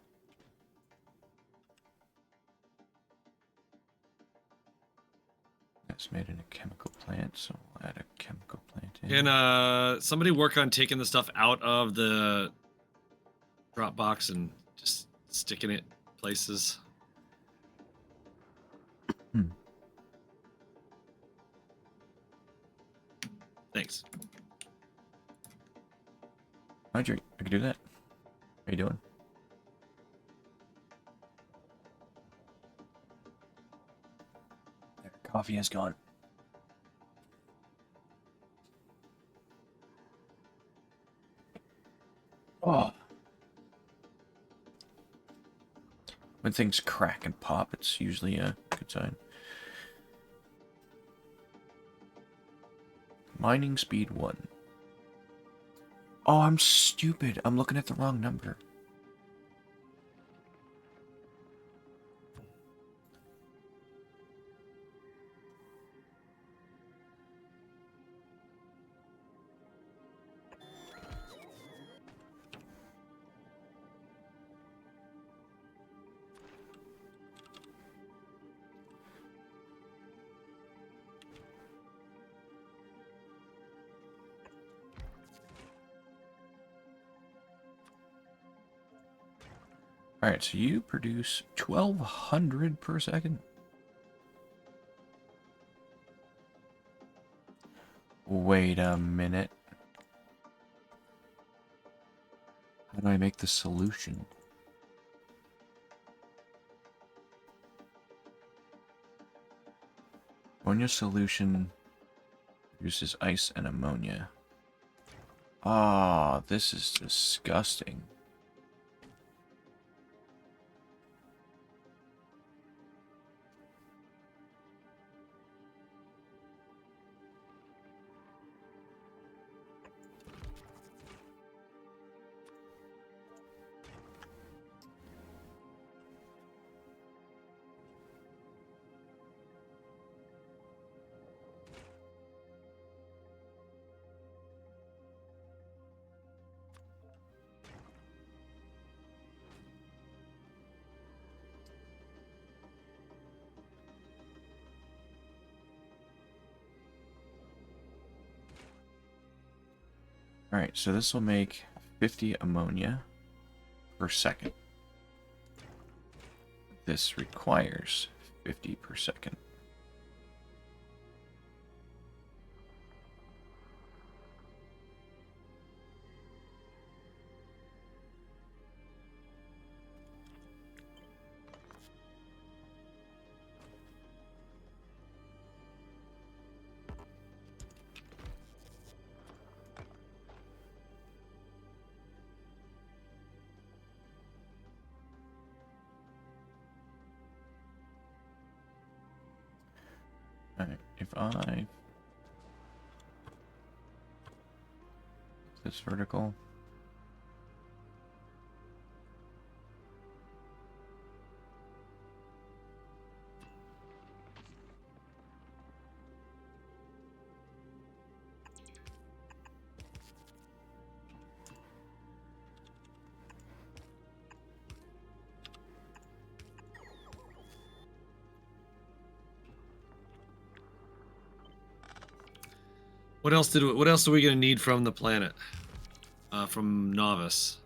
That's made in a chemical plant, so we'll add a chemical plant in. Can somebody work on taking the stuff out of the drop box and just sticking it places? Thanks. I can do that. How you doing? There, coffee has gone. Oh. When things crack and pop, it's usually a good sign. Mining speed 1. Oh, I'm stupid. I'm looking at the wrong number. Alright, so you produce 1,200 per second. Wait a minute. How do I make the solution? Ammonia solution uses ice and ammonia. Ah, this is disgusting. Alright, so this will make 50 ammonia per second. This requires 50 per second. Alright, if I... this vertical... What else are we gonna need from the planet? From Novice.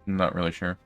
I'm not really sure.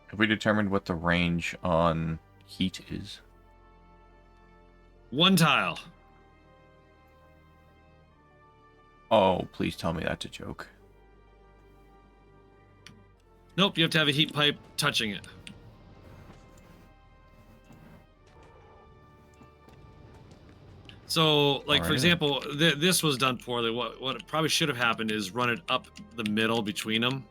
Have we determined what the range on heat is? 1 tile. Oh, please tell me that's a joke. Nope, you have to have a heat pipe touching it. So, like, for example, this was done poorly. What probably should have happened is run it up the middle between them.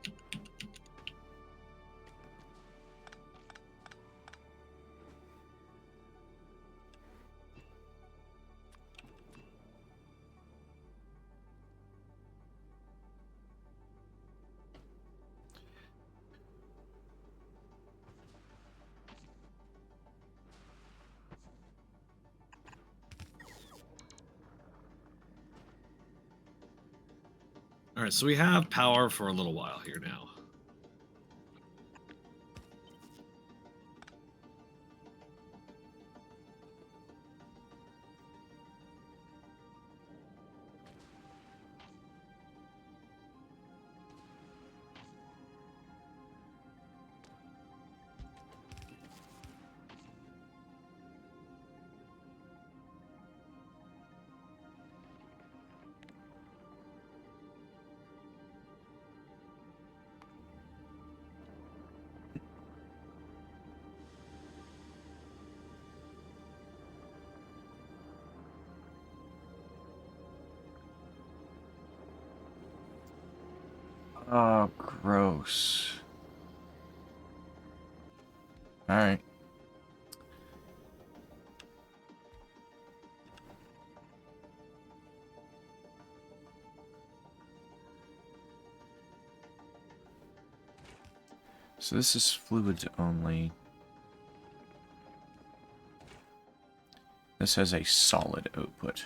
All right, so we have power for a little while here now. Oh, gross. Alright. So this is fluids only. This has a solid output.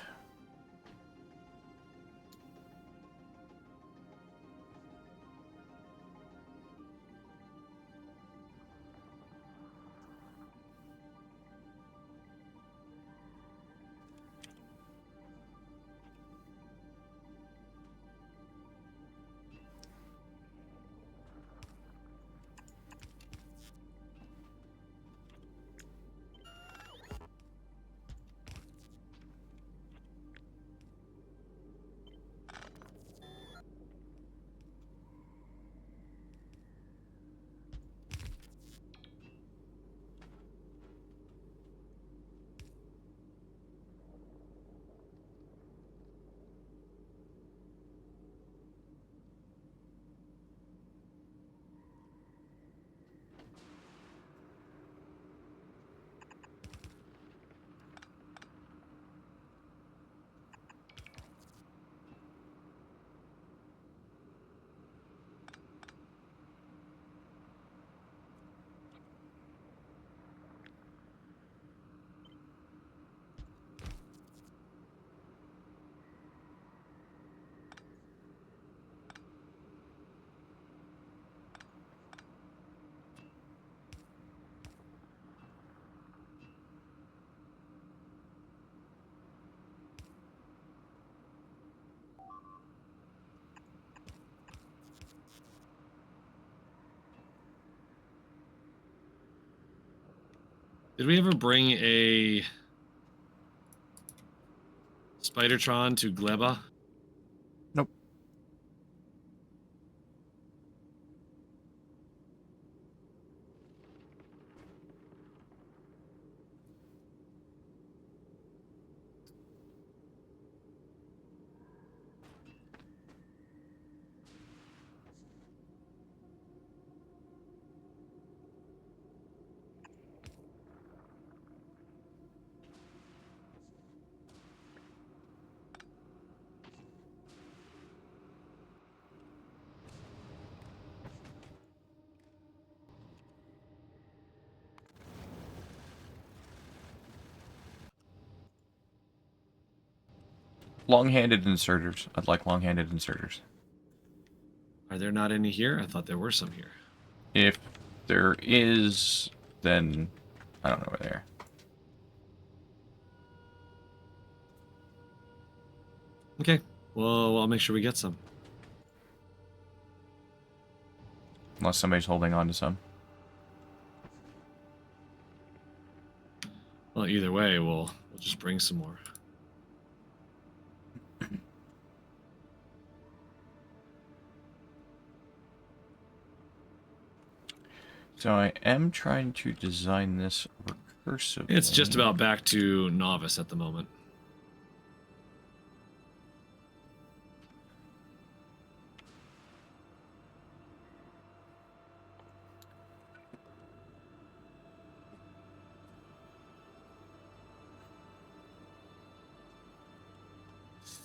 Did we ever bring a Spidertron to Gleba? Nope. Long-handed inserters. I'd like long-handed inserters. Are there not any here? I thought there were some here. If there is, then I don't know where they are. Okay. Well, I'll make sure we get some. Unless somebody's holding on to some. Well, either way, we'll just bring some more. So I am trying to design this recursively. It's just about back to novice at the moment.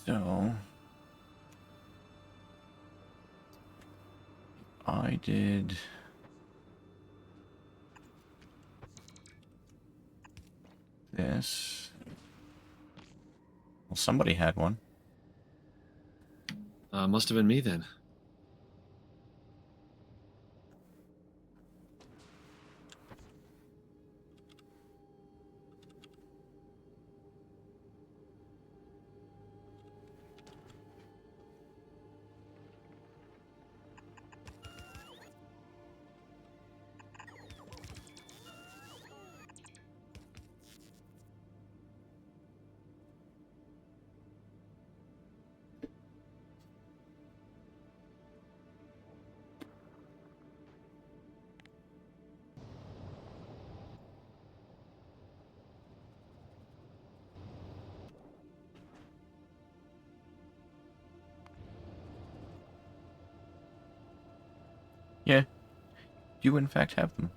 So I did this. Well, somebody had one. Must have been me then. Yeah, you in fact have them.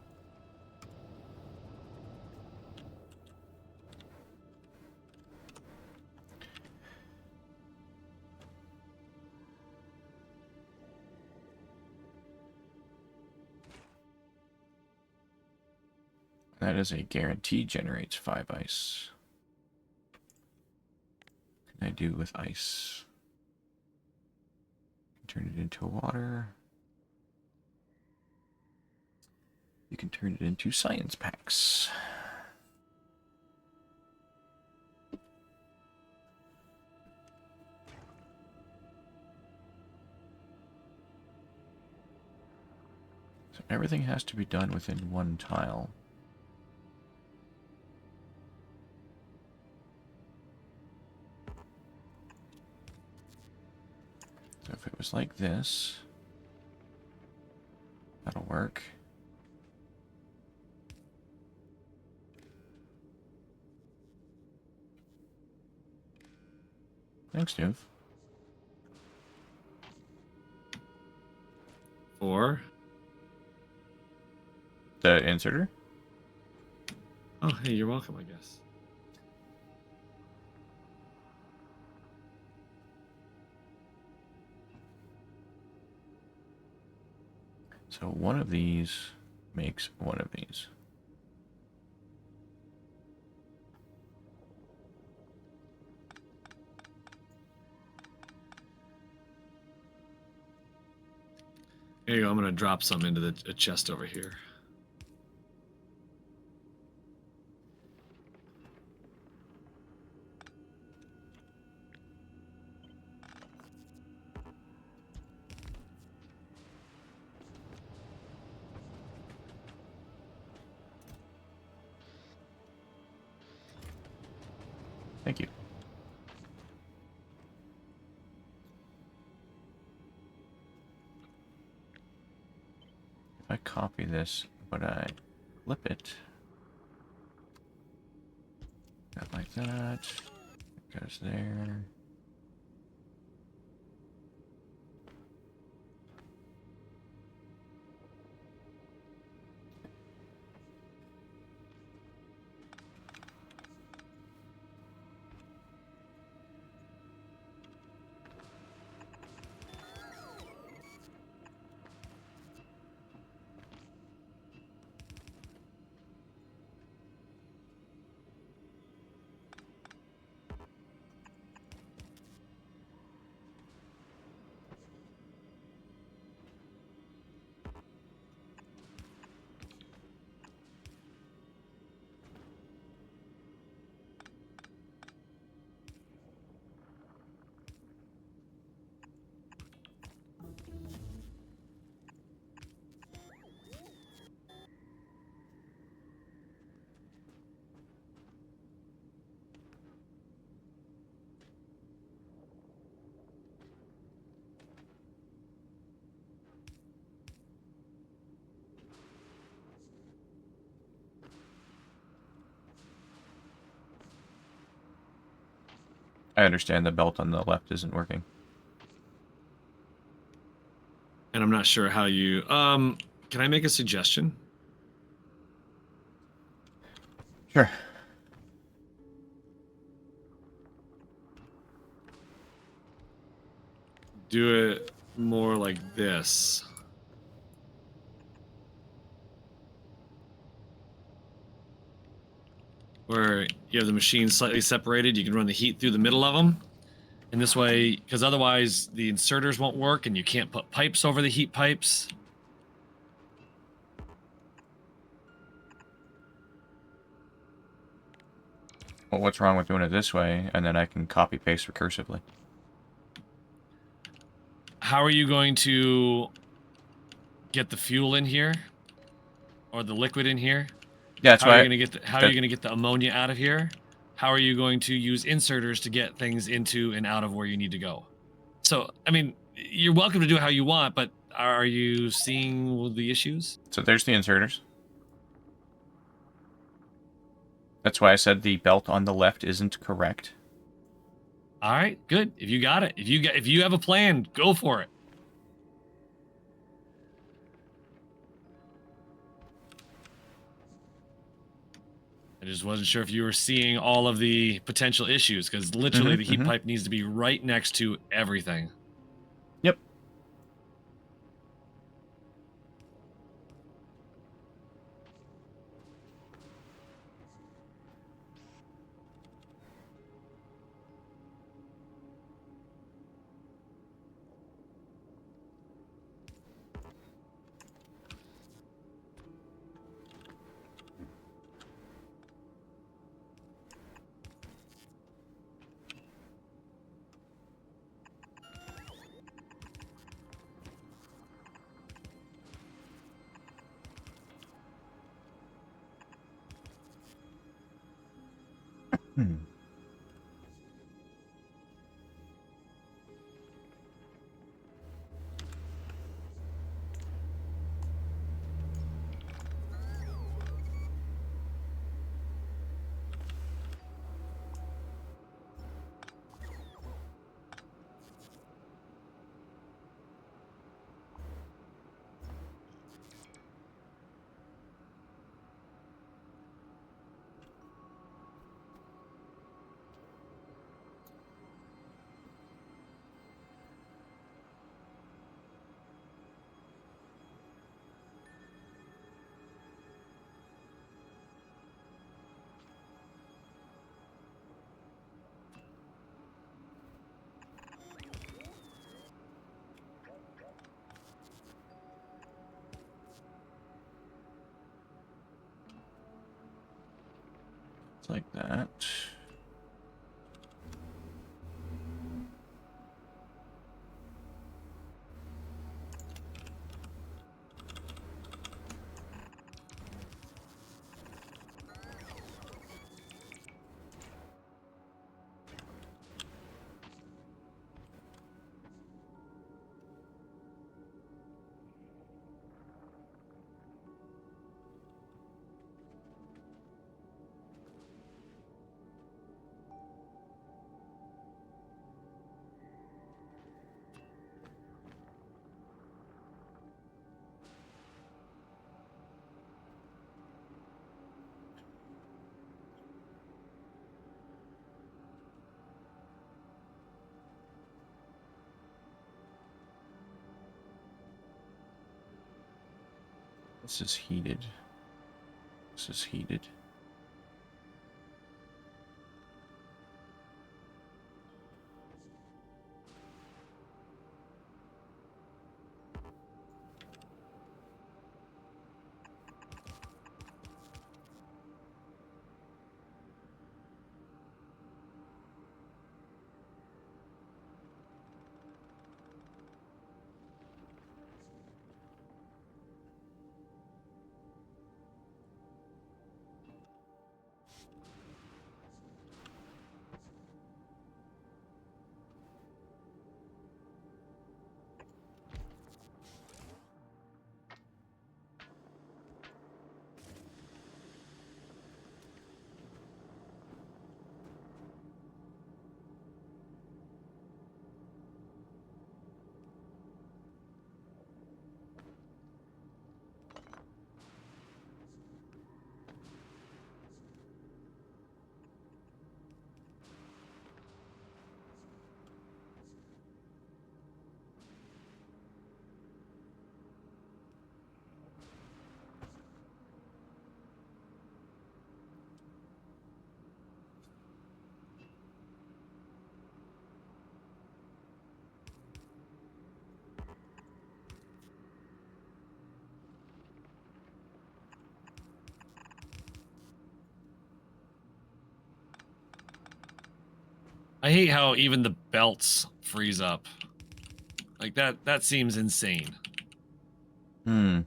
That is a guarantee generates 5 ice. can I do with ice? Turn it into water. You can turn it into science packs. So everything has to be done within one tile. So if it was like this, that'll work. Thanks, dude. For? The inserter? Oh, hey, you're welcome, I guess. So one of these makes one of these. There you go. I'm going to drop some into the chest over here. Thank you. If I copy this, but I flip it, not like that, it goes there. I understand the belt on the left isn't working. And I'm not sure how you... can I make a suggestion? Sure. Do it more like this. Where you have the machines slightly separated, you can run the heat through the middle of them. And this way, because otherwise the inserters won't work and you can't put pipes over the heat pipes. Well, what's wrong with doing it this way, and then I can copy paste recursively? How are you going to get the fuel in here? Or the liquid in here? Yeah, that's How are you why. going to get how are you going to get the ammonia out of here? How are you going to use inserters to get things into and out of where you need to go? So, I mean, you're welcome to do it how you want, but are you seeing the issues? So there's the inserters. That's why I said the belt on the left isn't correct. All right, good. If you got it, if you have a plan, go for it. I just wasn't sure if you were seeing all of the potential issues, because literally the heat pipe needs to be right next to everything. Yep. Hmm. It's like that. This is heated. This is heated. I hate how even the belts freeze up. Like that seems insane. Hmm.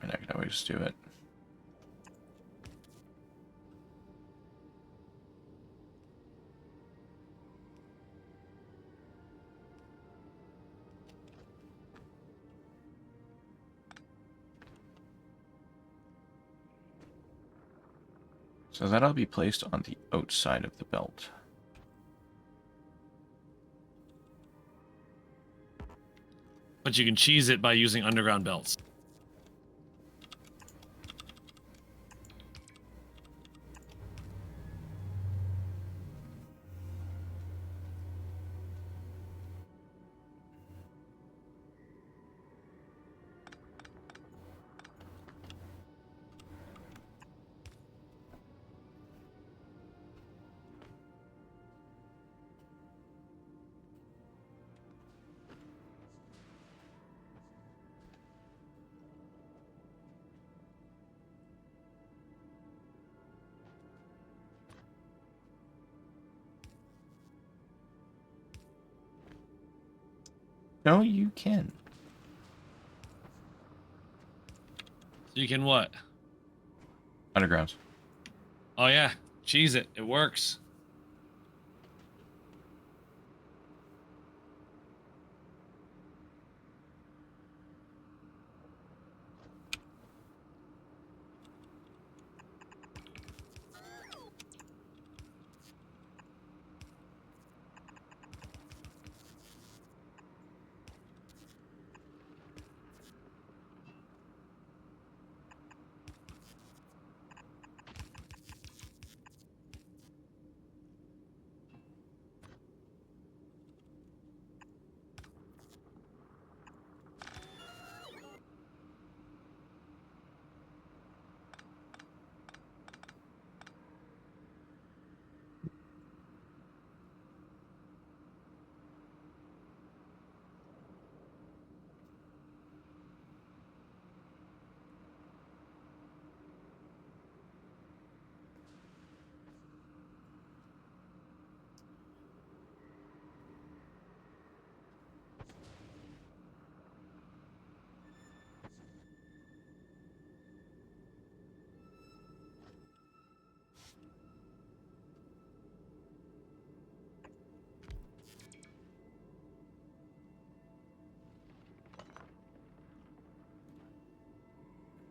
And I can always do it. So that'll be placed on the outside of the belt. But you can cheese it by using underground belts. No, you can. So you can what? Undergrounds. Oh yeah, cheese it. It works.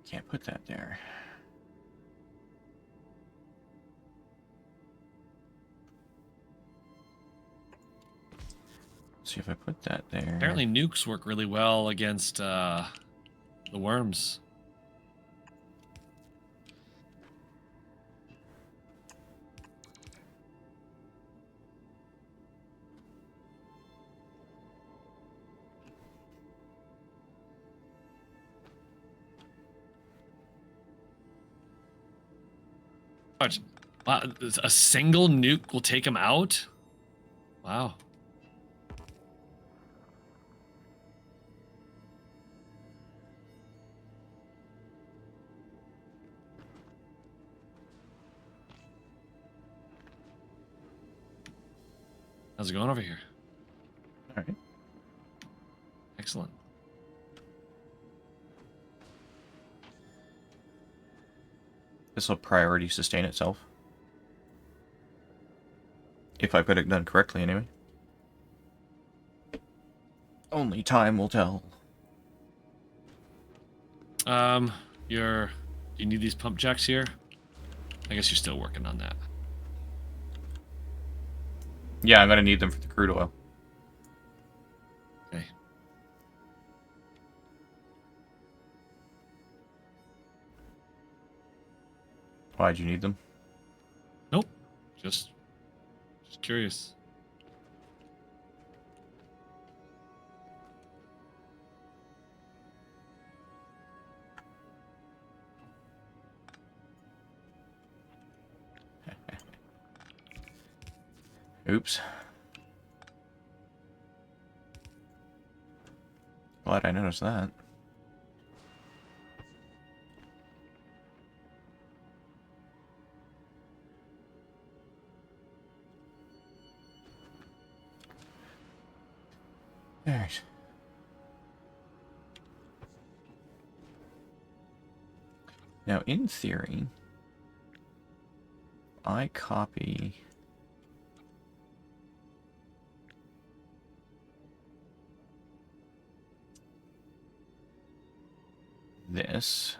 Can't put that there. See if I put that there. Apparently nukes work really well against the worms. Wow, a single nuke will take him out? Wow. How's it going over here? All right. Excellent. This will priority sustain itself. If I put it done correctly, anyway. Only time will tell. Do you need these pump jacks here? I guess you're still working on that. Yeah, I'm gonna need them for the crude oil. Okay. Why'd you need them? Nope. Just curious. Oops. Glad I noticed that. Alright. Now, in theory, I copy this.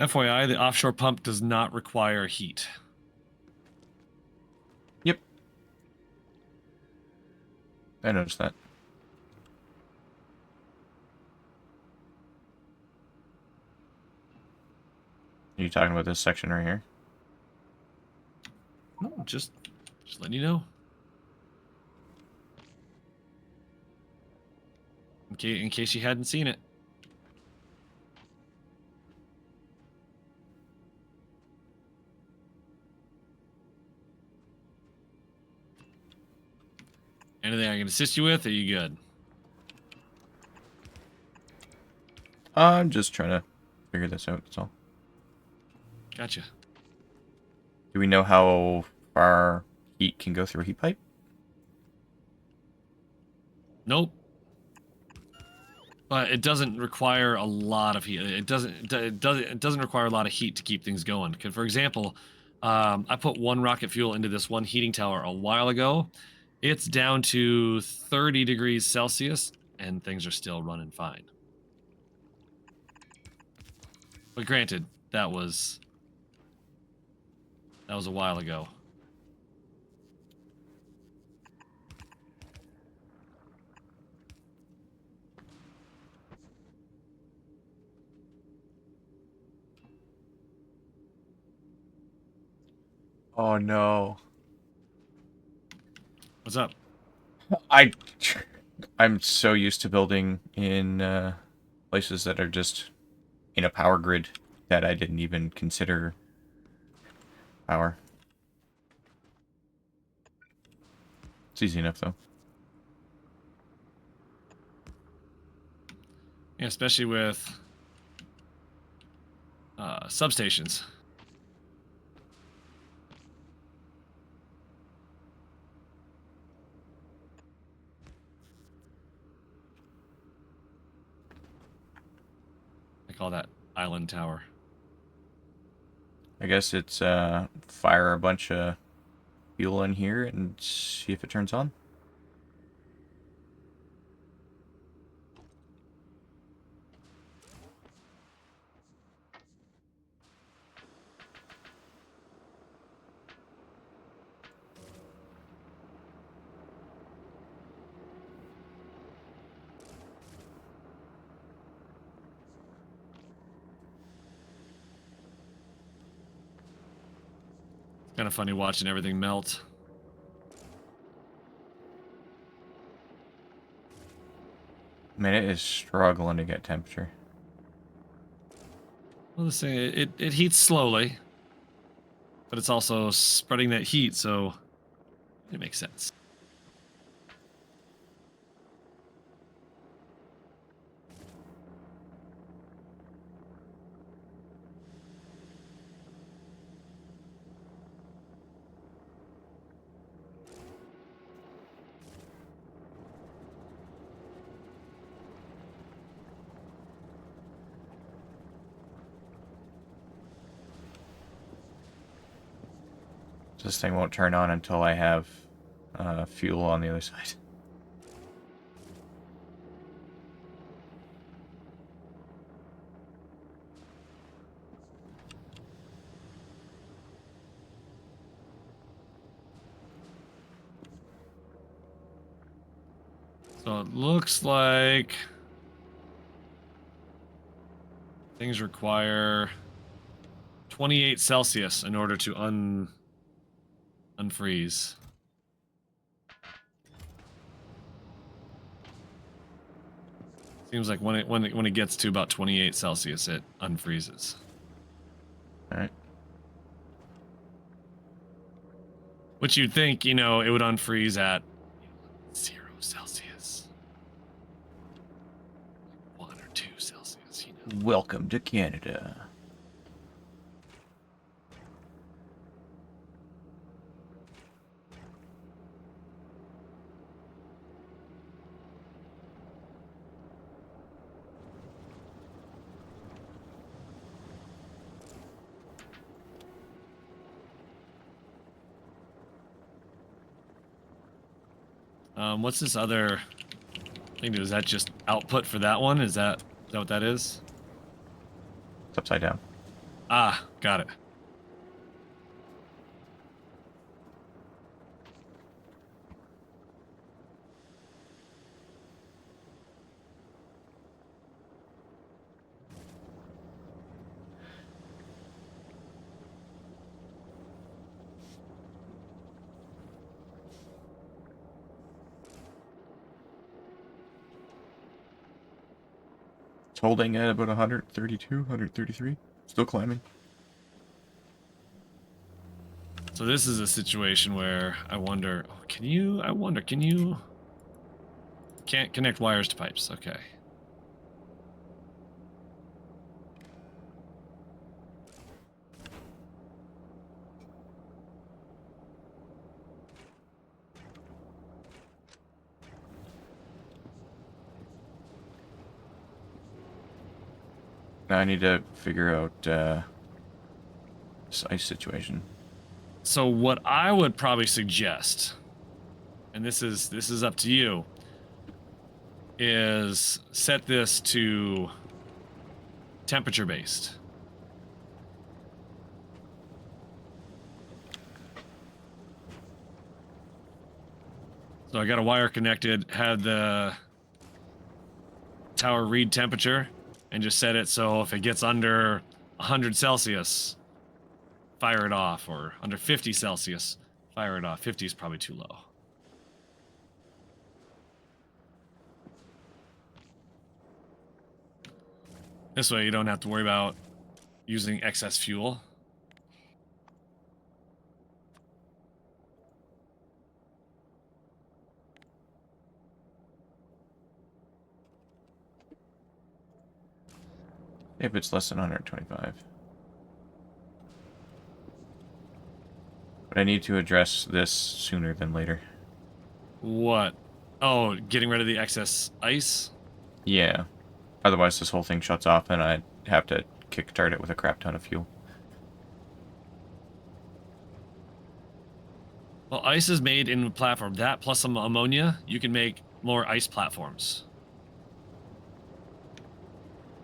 FYI, the offshore pump does not require heat. Yep. I noticed that. Are you talking about this section right here? No, just letting you know. In case you hadn't seen it. Anything I can assist you with? Are you good? I'm just trying to figure this out, that's all. Gotcha. Do we know how far heat can go through a heat pipe? Nope. But it doesn't require a lot of heat. It doesn't require a lot of heat to keep things going. Because, for example, I put one rocket fuel into this one heating tower a while ago. It's down to 30 degrees Celsius, and things are still running fine. But granted, that was a while ago. Oh no. What's up? I'm so used to building in places that are just in a power grid that I didn't even consider power. It's easy enough though. Yeah, especially with substations. I call that island tower. I guess it's fire a bunch of fuel in here and see if it turns on. Kind of funny watching everything melt. Man, it is struggling to get temperature. Well, this thing, it heats slowly, but it's also spreading that heat, so it makes sense. This thing won't turn on until I have fuel on the other side. So it looks like things require 28 Celsius in order to unfreeze. Seems like when it gets to about 28 Celsius, it unfreezes. All right. Which you'd think, you know, it would unfreeze at 0 Celsius. 1 or 2 Celsius, you know. Welcome to Canada. What's this other thing? Is that just output for that one? Is that what that is? It's upside down. Ah, got it. It's holding at about 132, 133. Still climbing. So this is a situation where I wonder, oh, can you, I wonder, can you, can't connect wires to pipes, okay. Now I need to figure out this ice situation. So what I would probably suggest, and this is up to you, is set this to temperature based. So I got a wire connected, had the tower read temperature, and just set it so if it gets under 100 Celsius, fire it off, or under 50 Celsius, fire it off. 50 is probably too low. This way you don't have to worry about using excess fuel. If it's less than 125. But I need to address this sooner than later. What? Oh, getting rid of the excess ice? Yeah. Otherwise this whole thing shuts off and I have to kickstart it with a crap ton of fuel. Well, ice is made in the platform. That plus some ammonia, you can make more ice platforms.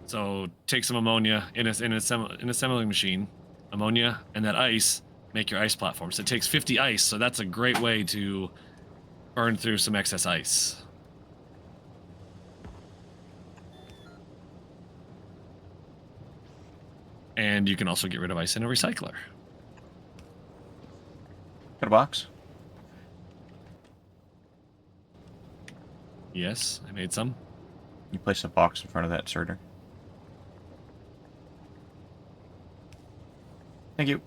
So take some ammonia in an assembling machine, ammonia, and that ice, make your ice platforms. It takes 50 ice, so that's a great way to burn through some excess ice. And you can also get rid of ice in a recycler. Got a box? Yes, I made some. You place a box in front of that inserter. Thank you.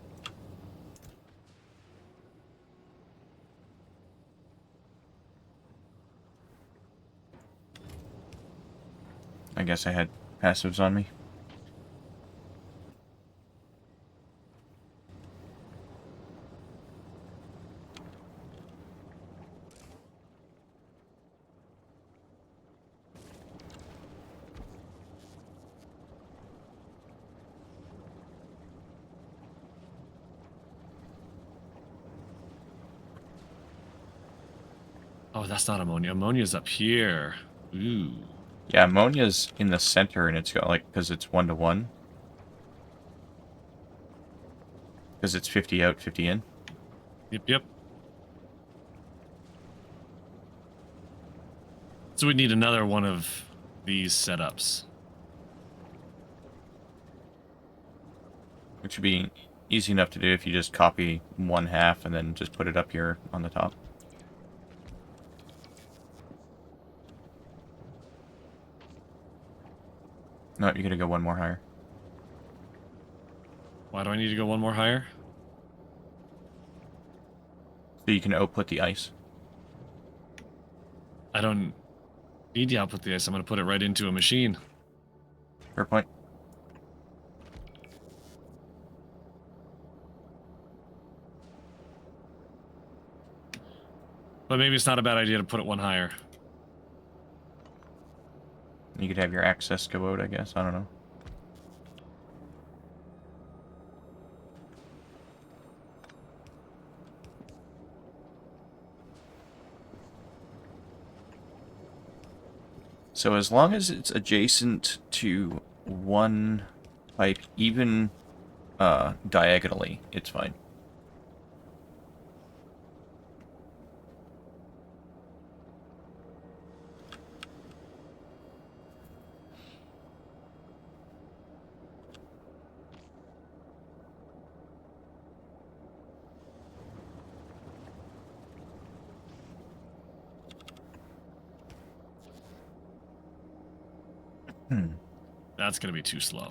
I guess I had passives on me. Oh, that's not ammonia. Ammonia's up here. Ooh. Yeah, ammonia's in the center and it's got like, because it's 1-to-1. Because it's 50 out, 50 in. Yep, yep. So we need another one of these setups. Which would be easy enough to do if you just copy 1/2 and then just put it up here on the top. No, you gotta go one more higher. Why do I need to go one more higher? So you can output the ice. I don't need to output the ice. I'm going to put it right into a machine. Fair point. But maybe it's not a bad idea to put it one higher. You could have your access go out, I guess. I don't know. So as long as it's adjacent to one pipe, even diagonally, it's fine. That's gonna be too slow.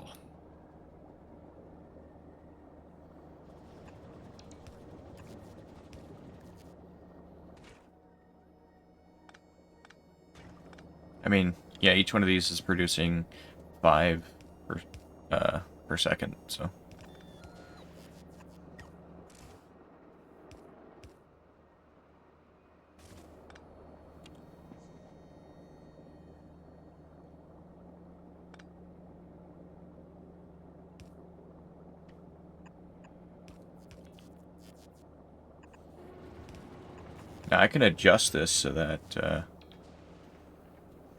I mean, yeah, each one of these is producing 5 per second, so. Now I can adjust this so that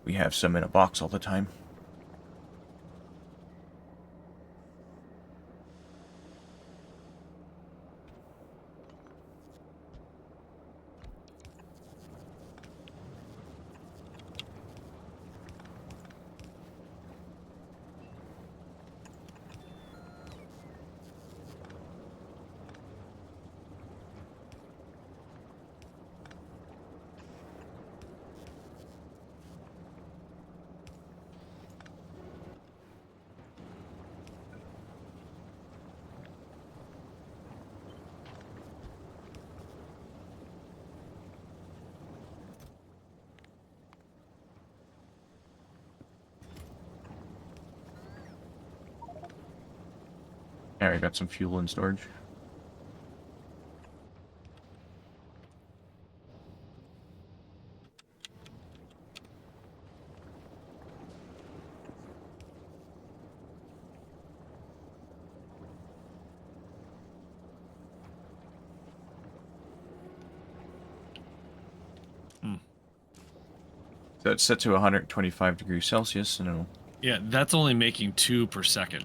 we have some in a box all the time. There, we got some fuel in storage. So it's set to 125 degrees Celsius, and it'll... Yeah, that's only making 2 per second.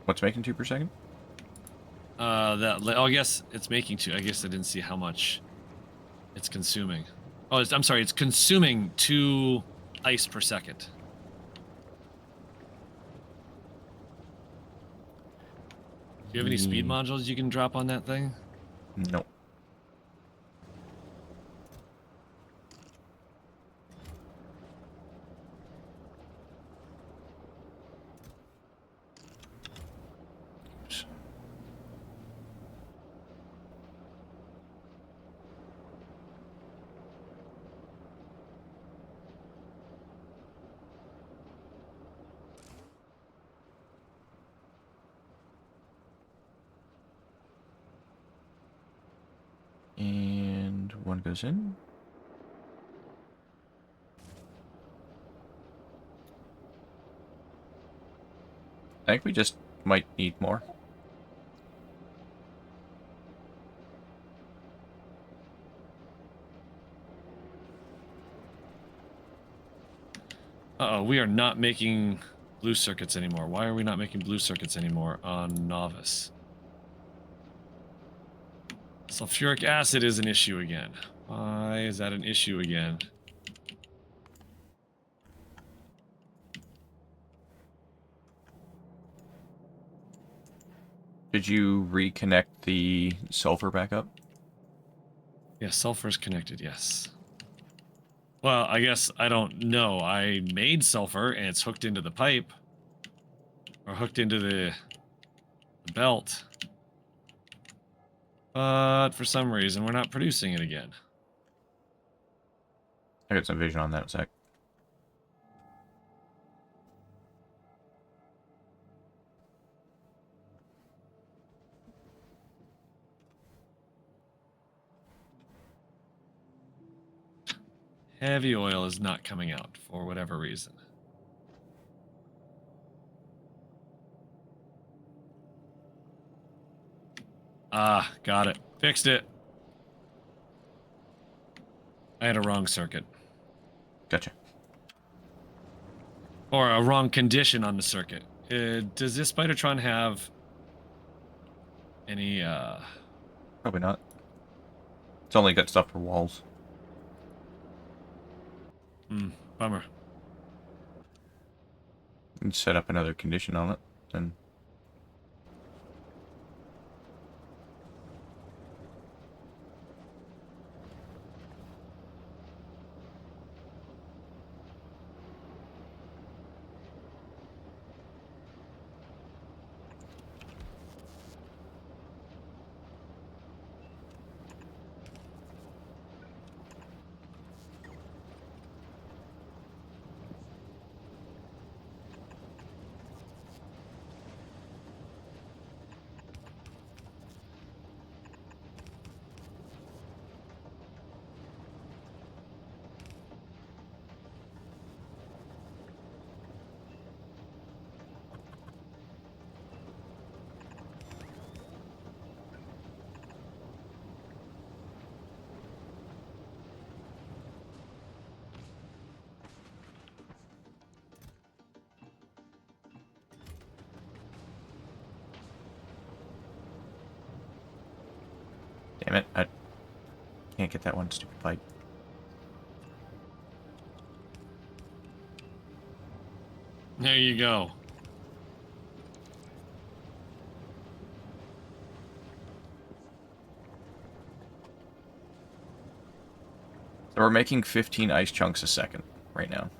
What's making 2 per second? I guess it's making 2. I guess I didn't see how much it's consuming. Oh, I'm sorry. It's consuming 2 ice per second. Do you have any speed modules you can drop on that thing? No. And one goes in. I think we just might need more. Uh-oh, we are not making blue circuits anymore. Why are we not making blue circuits anymore on Novice? Sulfuric acid is an issue again. Why is that an issue again? Did you reconnect the sulfur back up? Yeah, sulfur is connected, yes. Well, I guess I don't know. I made sulfur and it's hooked into the pipe. Or hooked into the belt. But for some reason, we're not producing it again. I got some vision on that in a sec. Heavy oil is not coming out for whatever reason. Ah, got it. Fixed it. I had a wrong circuit. Gotcha. Or a wrong condition on the circuit. Does this Spidertron have any, Probably not. It's only got stuff for walls. Bummer. You can set up another condition on it, and damn it, I can't get that one stupid pipe. There you go. So we're making 15 ice chunks a second right now.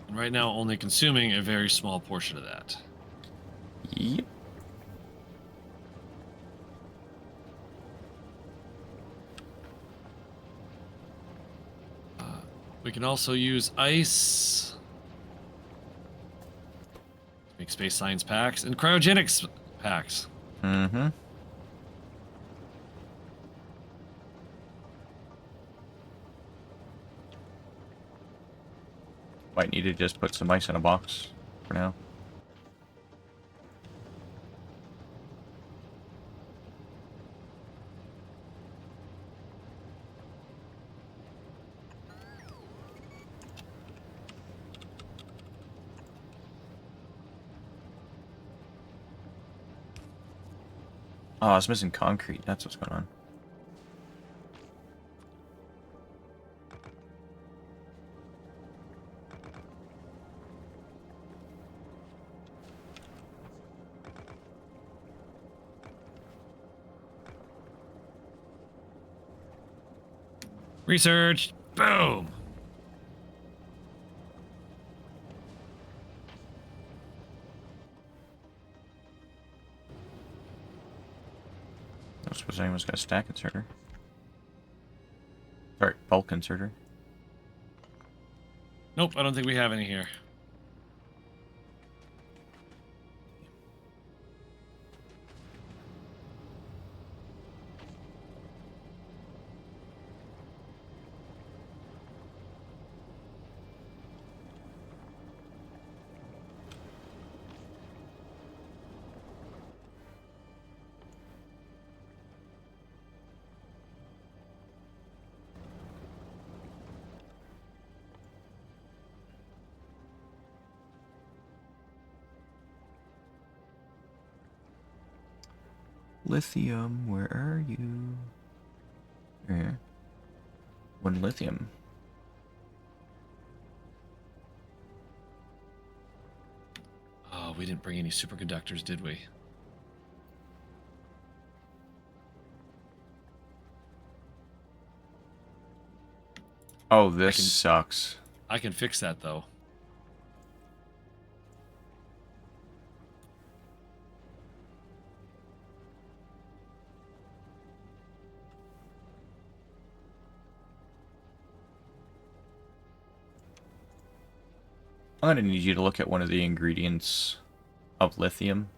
And right now, only consuming a very small portion of that. Yep. We can also use ice to make space science packs and cryogenics packs. Mm-hmm. Might need to just put some ice in a box for now. Oh, I was missing concrete. That's what's going on. Research. Boom. I don't suppose anyone's got a stack inserter. Sorry, bulk inserter. Nope, I don't think we have any here. Lithium, where are you? Yeah. One lithium. Oh, we didn't bring any superconductors, did we? Oh, this sucks. I can fix that, though. I'm gonna need you to look at one of the ingredients of lithium.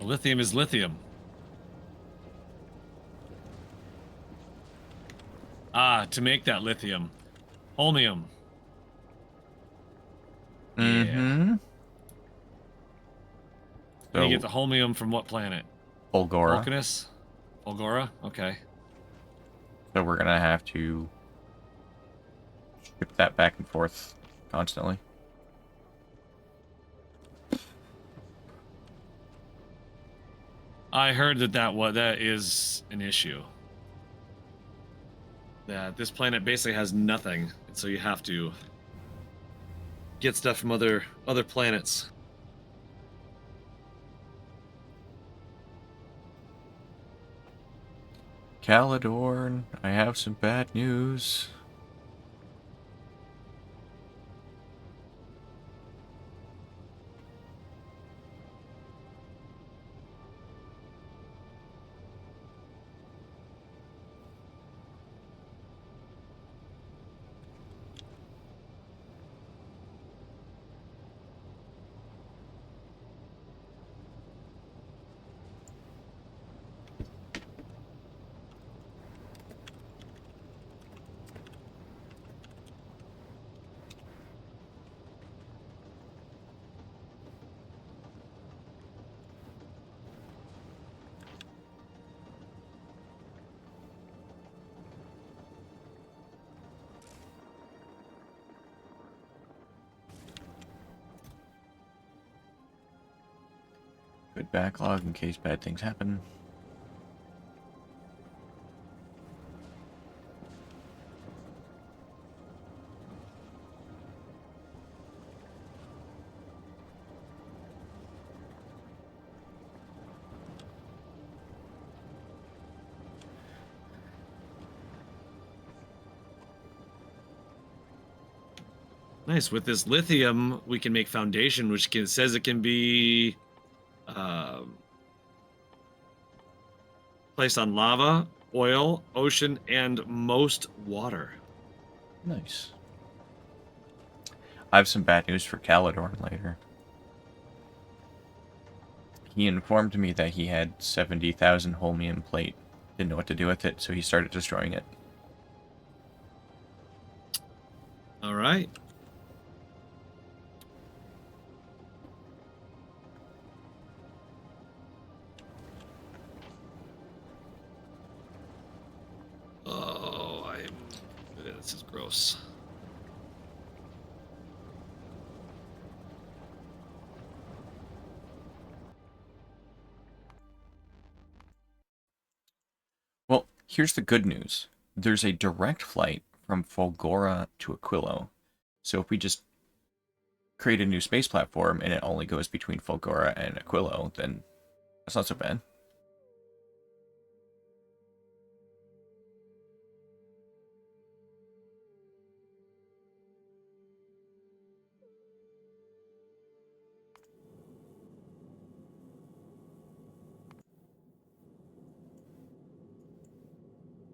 Lithium is lithium. Ah, to make that lithium. Holmium. Mm-hmm. Yeah. So, You get the holmium from what planet? Bulgora. Vulcanus? Bulgora? Okay. So we're gonna have to skip that back and forth constantly. I heard that is an issue. That this planet basically has nothing, and so you have to get stuff from other planets. Caledorn, I have some bad news. Good backlog in case bad things happen. Nice. With this lithium, we can make foundation, which says it can be placed on lava, oil, ocean, and most water. Nice. I have some bad news for Caledorn later. He informed me that he had 70,000 holmium plate. Didn't know what to do with it, so he started destroying it. All right. Oh, this is gross. Well, here's the good news. There's a direct flight from Folgora to Aquilo. So if we just create a new space platform and it only goes between Folgora and Aquilo, then that's not so bad.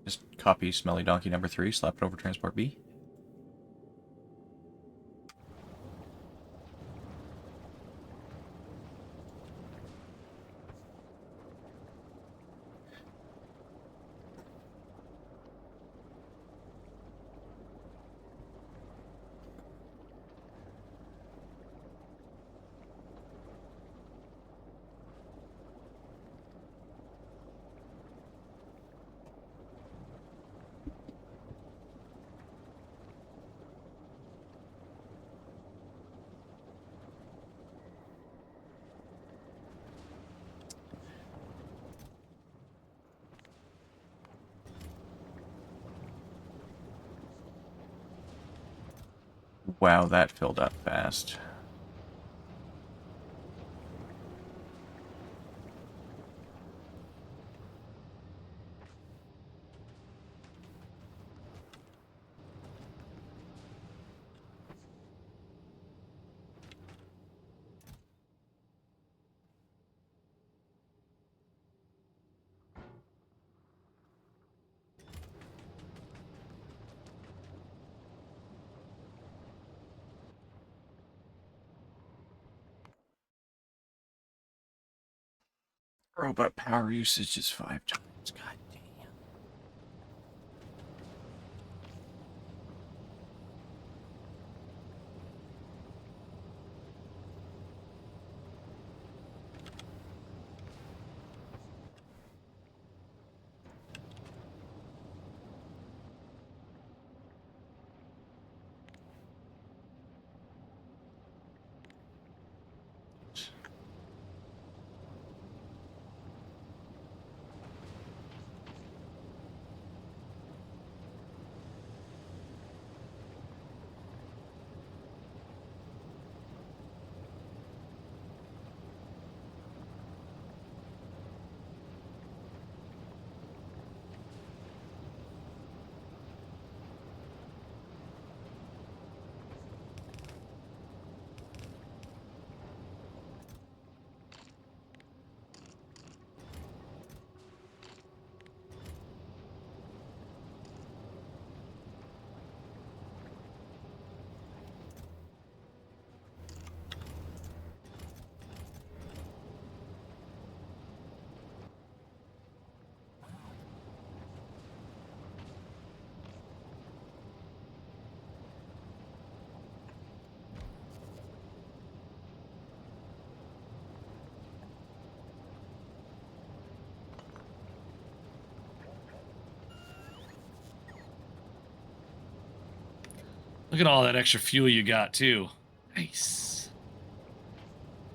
Just copy Smelly Donkey number 3, slap it over Transport B. Wow, that filled up fast. Robot power usage is 5 times. God damn. at all that extra fuel you got, too. Nice.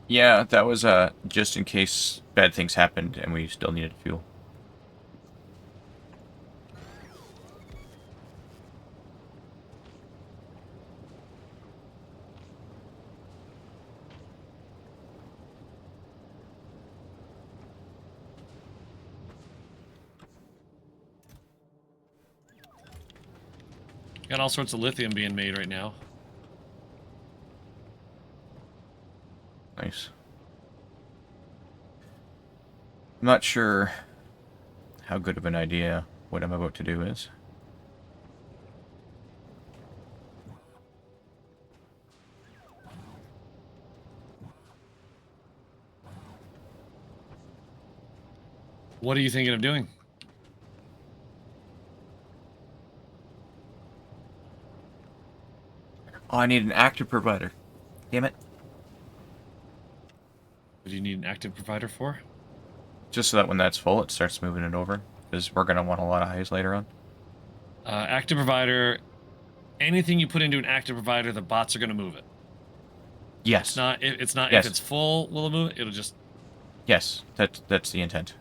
Yeah, that was just in case bad things happened and we still needed fuel. Got all sorts of lithium being made right now. Nice. I'm not sure how good of an idea what I'm about to do is. What are you thinking of doing? Oh, I need an active provider. Damn it. What do you need an active provider for? Just so that when that's full, it starts moving it over. Because we're going to want a lot of highs later on. Active provider. Anything you put into an active provider, the bots are going to move it. Yes. It's not. Yes. If it's full, will it move it? It'll just. Yes, that's the intent.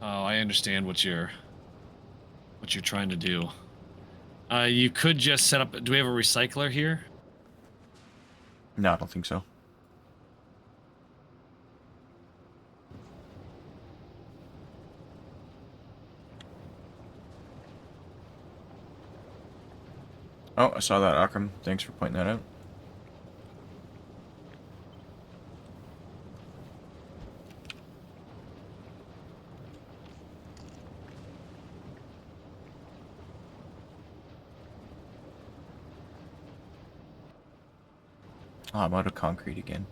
Oh, I understand what you're trying to do. You could just set up. Do we have a recycler here? No, I don't think so. Oh, I saw that, Akram. Thanks for pointing that out. Oh, I'm out of concrete again.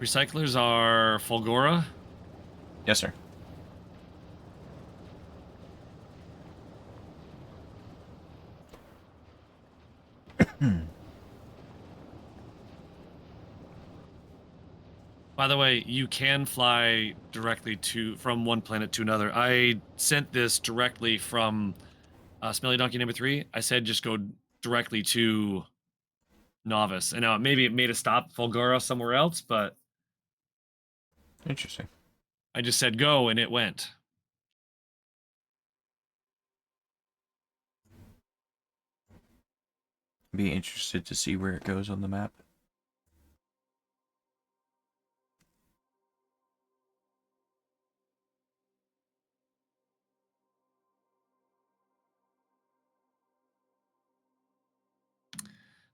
Recyclers are Fulgora. Yes, sir. By the way, you can fly directly from one planet to another. I sent this directly from Smelly Donkey number 3. I said just go directly to Novice. And now maybe it made a stop Fulgora somewhere else, but Interesting. I just said go and it went. Be interested to see where it goes on the map.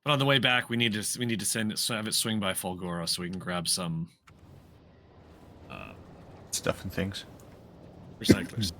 But on the way back, we need to have it swing by Fulgora so we can grab some Stuff and things. recyclers.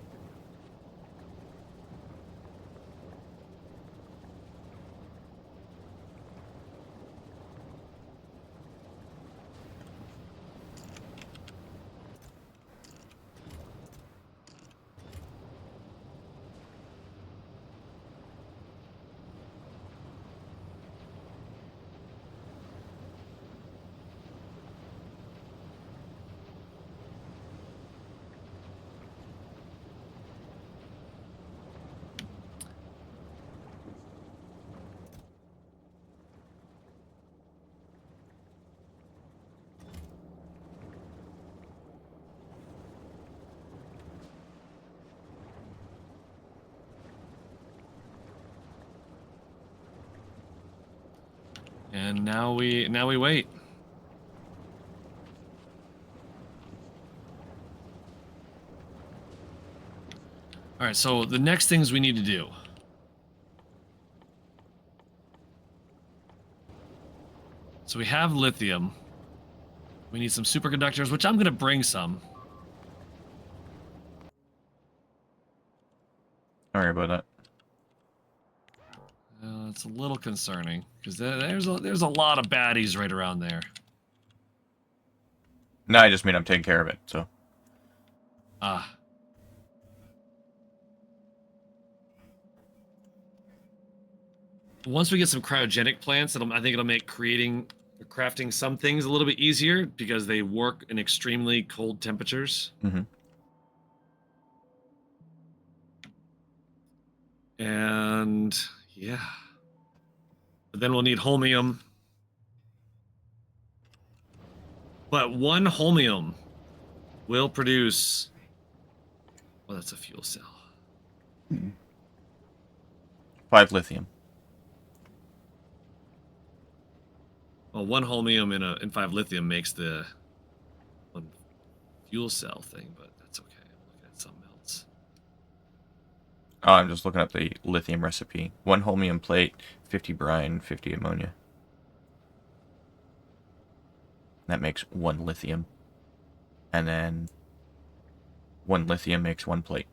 And now we wait. All right, so the next things we need to do. So we have lithium. We need some superconductors, which I'm going to bring some. Sorry about that. It's a little concerning because there's a lot of baddies right around there. No, I just mean I'm taking care of it, so. Ah. once we get some cryogenic plants, I think it'll make crafting some things a little bit easier because they work in extremely cold temperatures. Mm-hmm. And yeah, but then we'll need holmium. But one holmium will produce. Well, that's a fuel cell. 5 lithium. Well, one holmium in 5 lithium makes the one fuel cell thing, but that's okay. I'm looking at something else. Oh, I'm just looking up the lithium recipe. 1 holmium plate, 50 brine, 50 ammonia. That makes 1 lithium. And then 1 lithium makes 1 plate.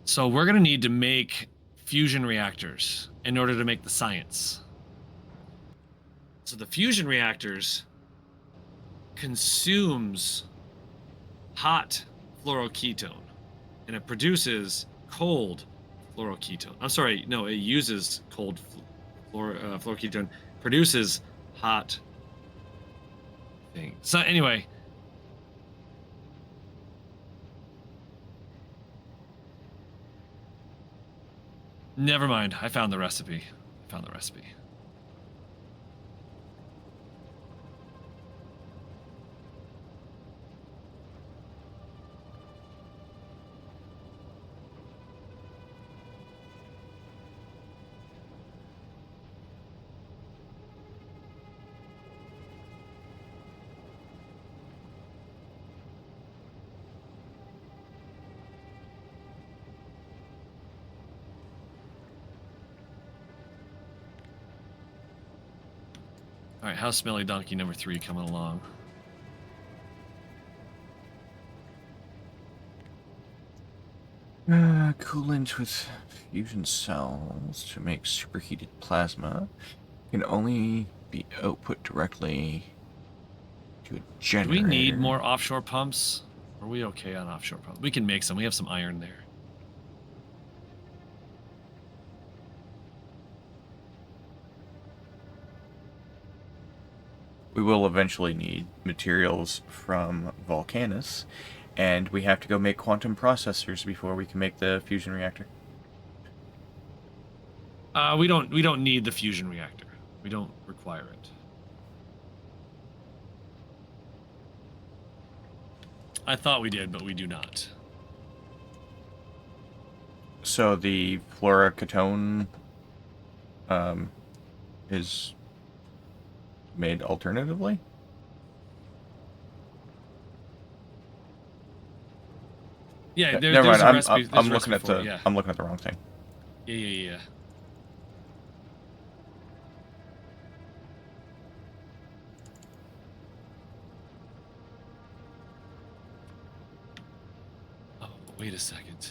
So we're going to need to make fusion reactors in order to make the science. So the fusion reactors consumes hot fluoroketone and it produces cold fluoroketone. I'm sorry, no, it uses cold fluoroketone, produces hot thing. So anyway, never mind. I found the recipe. All right, how's Smelly Donkey number 3 coming along? Coolant with fusion cells to make superheated plasma can only be output directly to a generator. Do we need more offshore pumps? Are we okay on offshore pumps? We can make some. We have some iron there. We will eventually need materials from Volcanus, and we have to go make quantum processors before we can make the fusion reactor. We don't need the fusion reactor. We don't require it. I thought we did, but we do not. So the fluoroketone is made alternatively? Yeah, never there's mind. a recipe. I'm looking at the yeah. I'm looking at the wrong thing. Yeah. Oh, wait a second.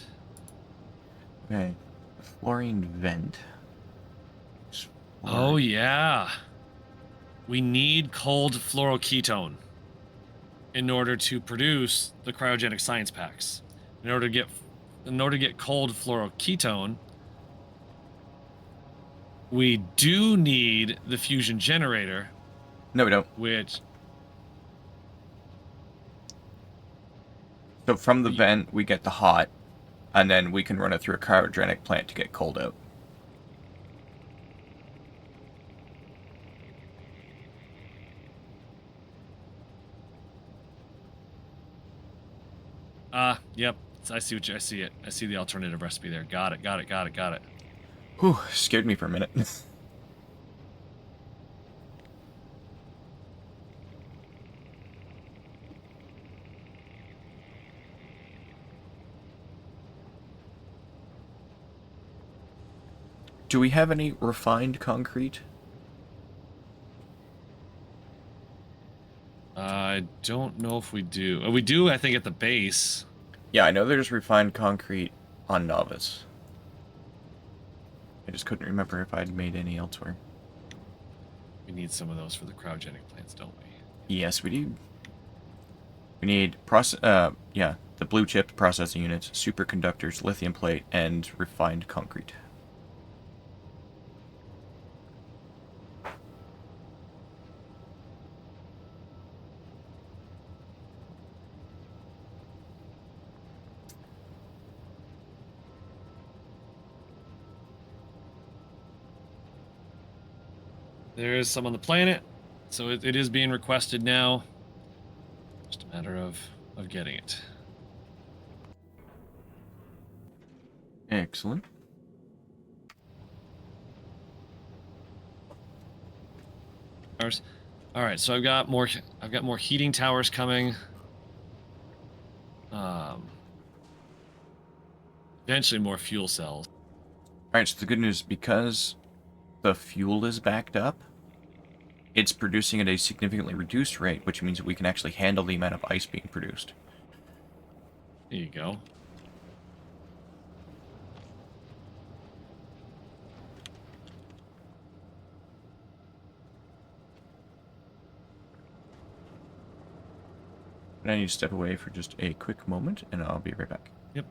Okay, fluorine vent. Oh yeah. We need cold fluoroketone in order to produce the cryogenic science packs. In order to get cold fluoroketone, we do need the fusion generator. No, we don't. So from the vent, we get the hot, and then we can run it through a cryogenic plant to get cold out. Yep. I see it. I see the alternative recipe there. Got it. Whew, scared me for a minute. Do we have any refined concrete? I don't know if we do. We do, I think, at the base. Yeah, I know there's refined concrete on Novice. I just couldn't remember if I'd made any elsewhere. We need some of those for the cryogenic plants, don't we? Yes, we do. We need the blue chip processing units, superconductors, lithium plate, and refined concrete. There is some on the planet, so it is being requested now. Just a matter of getting it. Excellent. All right, so I've got more heating towers coming. Eventually more fuel cells. Alright, so the good news, because the fuel is backed up, it's producing at a significantly reduced rate, which means we can actually handle the amount of ice being produced. There you go. And I need to step away for just a quick moment, and I'll be right back. Yep.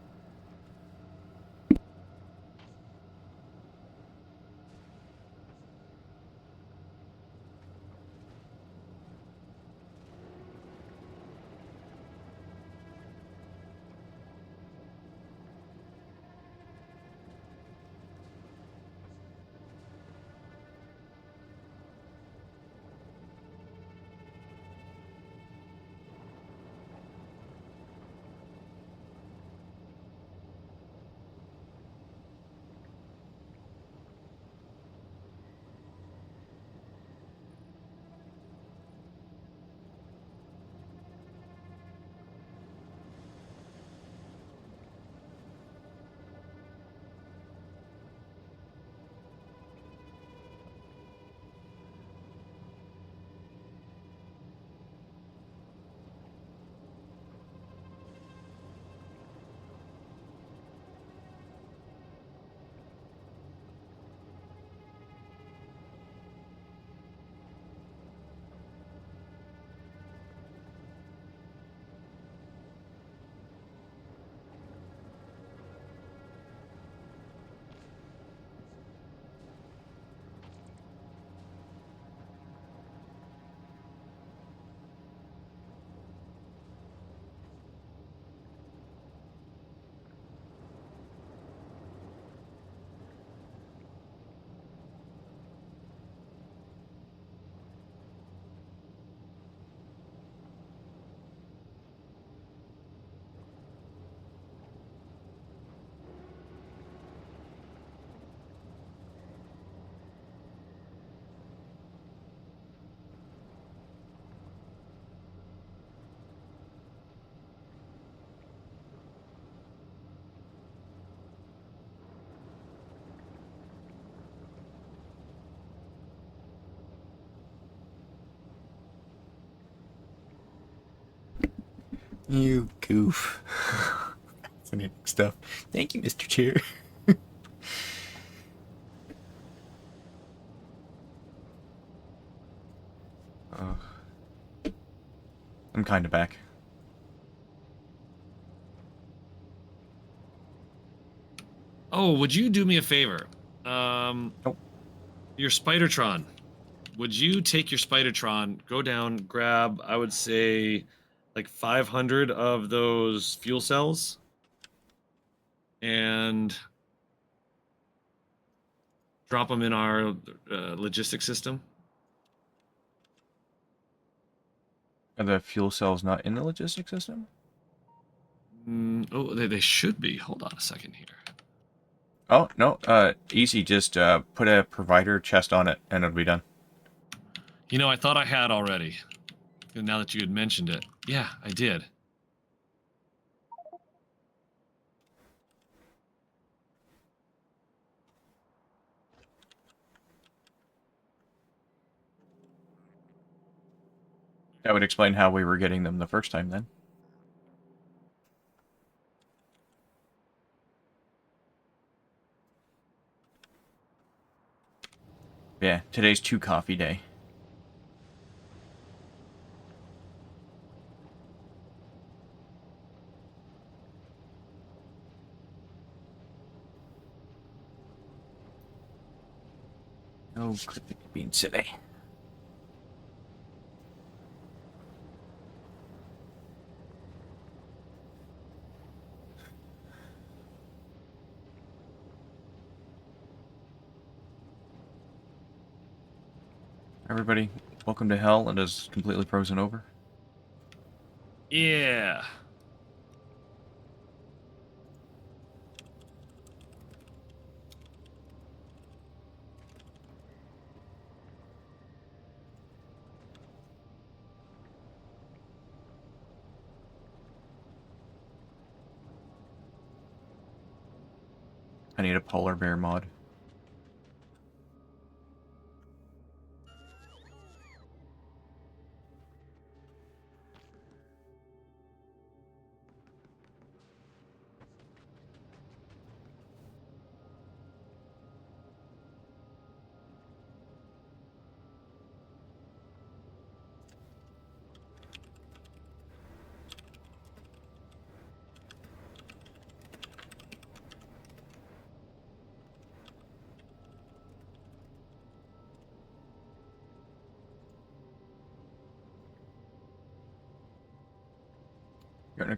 You goof. Fascinating stuff. Thank you, Mr. Chair. I'm kind of back. Oh, would you do me a favor? Nope. Your Spidertron. Would you take your Spidertron, go down, grab, I would say, like 500 of those fuel cells, and drop them in our logistics system? Are the fuel cells not in the logistics system? Oh, they should be. Hold on a second here. Oh, no. Easy. Just put a provider chest on it, and it'll be done. You know, I thought I had already. Now that you had mentioned it. Yeah, I did. That would explain how we were getting them the first time then. Yeah, today's 2 coffee day. No cryptic being silly. Everybody, welcome to hell. It is completely frozen over. Yeah. I need a polar bear mod.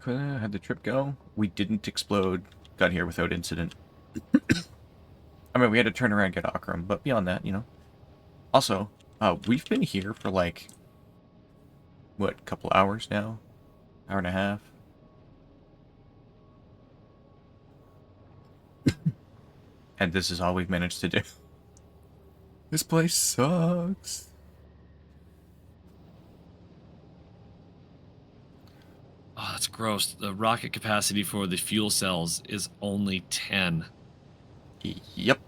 How'd the trip go? We didn't explode. Got here without incident. I mean, we had to turn around and get Akram, but beyond that, you know. Also, we've been here for like, what, a couple hours now? Hour and a half? And this is all we've managed to do. This place sucks. Oh, that's gross. The rocket capacity for the fuel cells is only 10. Yep.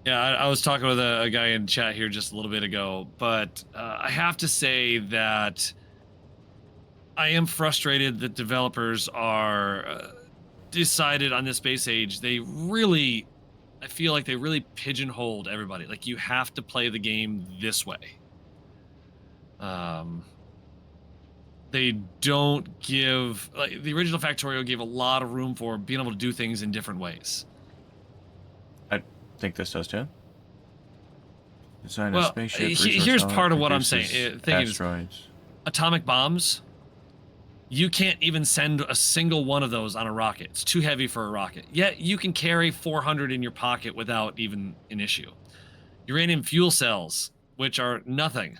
Yeah, I was talking with a guy in chat here just a little bit ago, but I have to say that I am frustrated that developers are decided on this space age. I feel like they really pigeonholed everybody. Like, you have to play the game this way. They don't give, like, the original Factorio gave a lot of room for being able to do things in different ways. I think this does too. Design a Well, spaceship, resource here's hog, part of what I'm produces saying. Thing is, asteroids. atomic bombs, you can't even send a single one of those on a rocket. It's too heavy for a rocket. Yet you can carry 400 in your pocket without even an issue. Uranium fuel cells, which are nothing,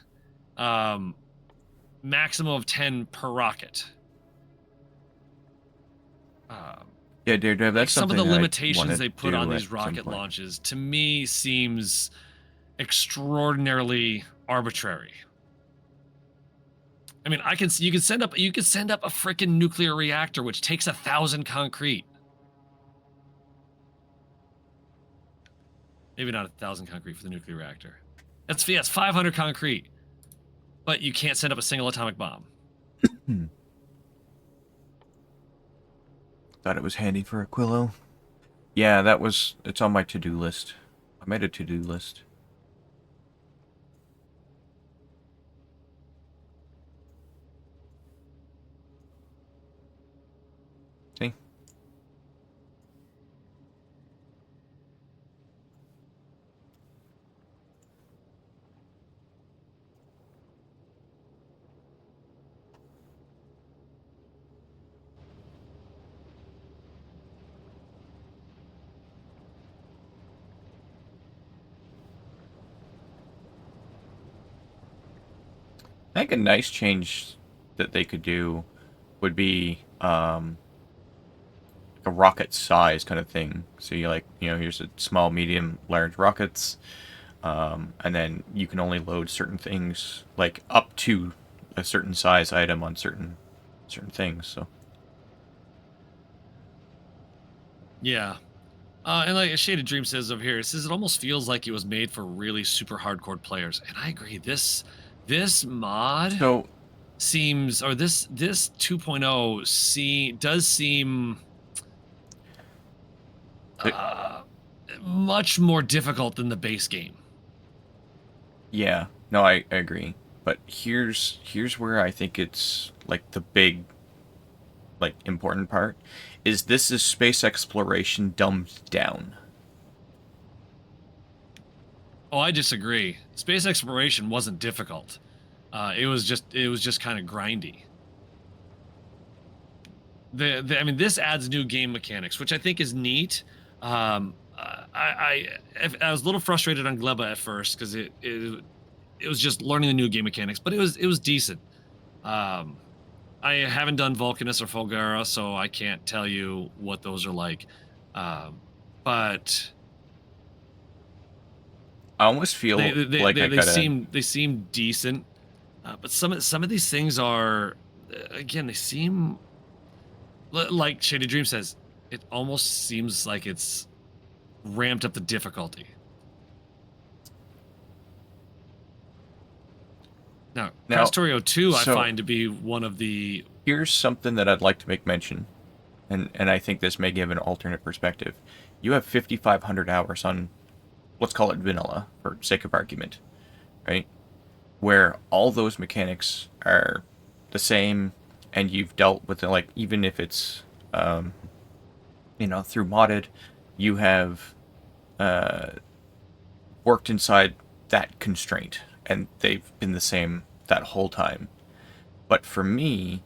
maximum of 10 per rocket. Yeah, Daredevil, Like, that's some of something the that I limitations want they to put on do at these some rocket point. launches, to me, seems extraordinarily arbitrary. I mean, you can send up a freaking nuclear reactor, which takes 1,000 concrete. Maybe not 1,000 concrete for the nuclear reactor. It's 500 concrete, but you can't send up a single atomic bomb. Thought it was handy for Aquilo. Yeah, it's on my to-do list. I made a to-do list. See? I think a nice change that they could do would be a rocket size kind of thing. So you here's a small, medium, large rockets, and then you can only load certain things like up to a certain size item on certain things. So Yeah. And like Shaded Dream says over here, it says it almost feels like it was made for really super hardcore players, and I agree. This mod So seems, or this 2.0 does seem th- uh, much more difficult than the base game. yeah, no, I agree. But here's where I think it's like the big like important part is this is space exploration dumbed down. Oh, I disagree. Space exploration wasn't difficult. It was just kind of grindy. I mean, this adds new game mechanics, which I think is neat. I was a little frustrated on Gleba at first because it was just learning the new game mechanics, but it was decent. Um, I haven't done Vulcanus or Fulgara, so I can't tell you what those are like. Um, but I almost they feel they, like they, I they gotta. seem decent. But some of these things are, again, they seem like Shady Dream says. It almost seems like it's ramped up the difficulty. Now, Now, Factorio 2, I so find to be one of the. here's something that I'd like to make mention, and I think this may give an alternate perspective. You have 5,500 hours on, let's call it vanilla for sake of argument, right? Where all those mechanics are the same, and you've dealt with it, like even if it's through modded, you have uh, worked inside that constraint, and they've been the same that whole time. But for me,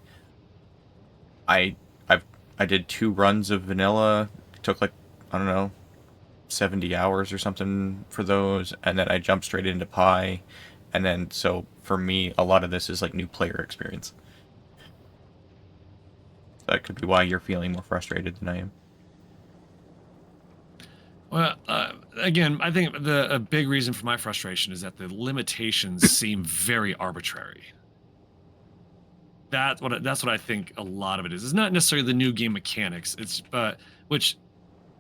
I I've I did 2 runs of vanilla. It took like, I don't know, 70 hours or something for those, and then I jumped straight into Pi, and then so for me, a lot of this is like new player experience. That could be why you're feeling more frustrated than I am. Well, again, I think a big reason for my frustration is that the limitations seem very arbitrary. That's what I think a lot of it is. It's not necessarily the new game mechanics. It's which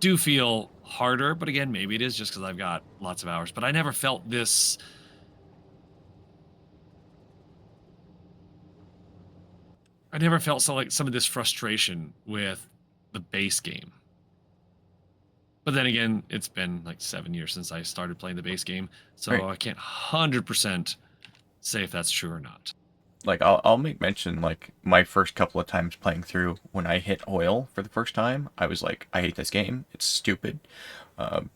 do feel harder, but again, maybe it is just because I've got lots of hours. But I never felt this. I never felt so like some of this frustration with the base game. But then again, it's been like 7 years since I started playing the base game, so Right. I can't 100% say if that's true or not. Like I'll make mention, like my first couple of times playing through, when I hit oil for the first time, I was like, I hate this game. It's stupid. Um,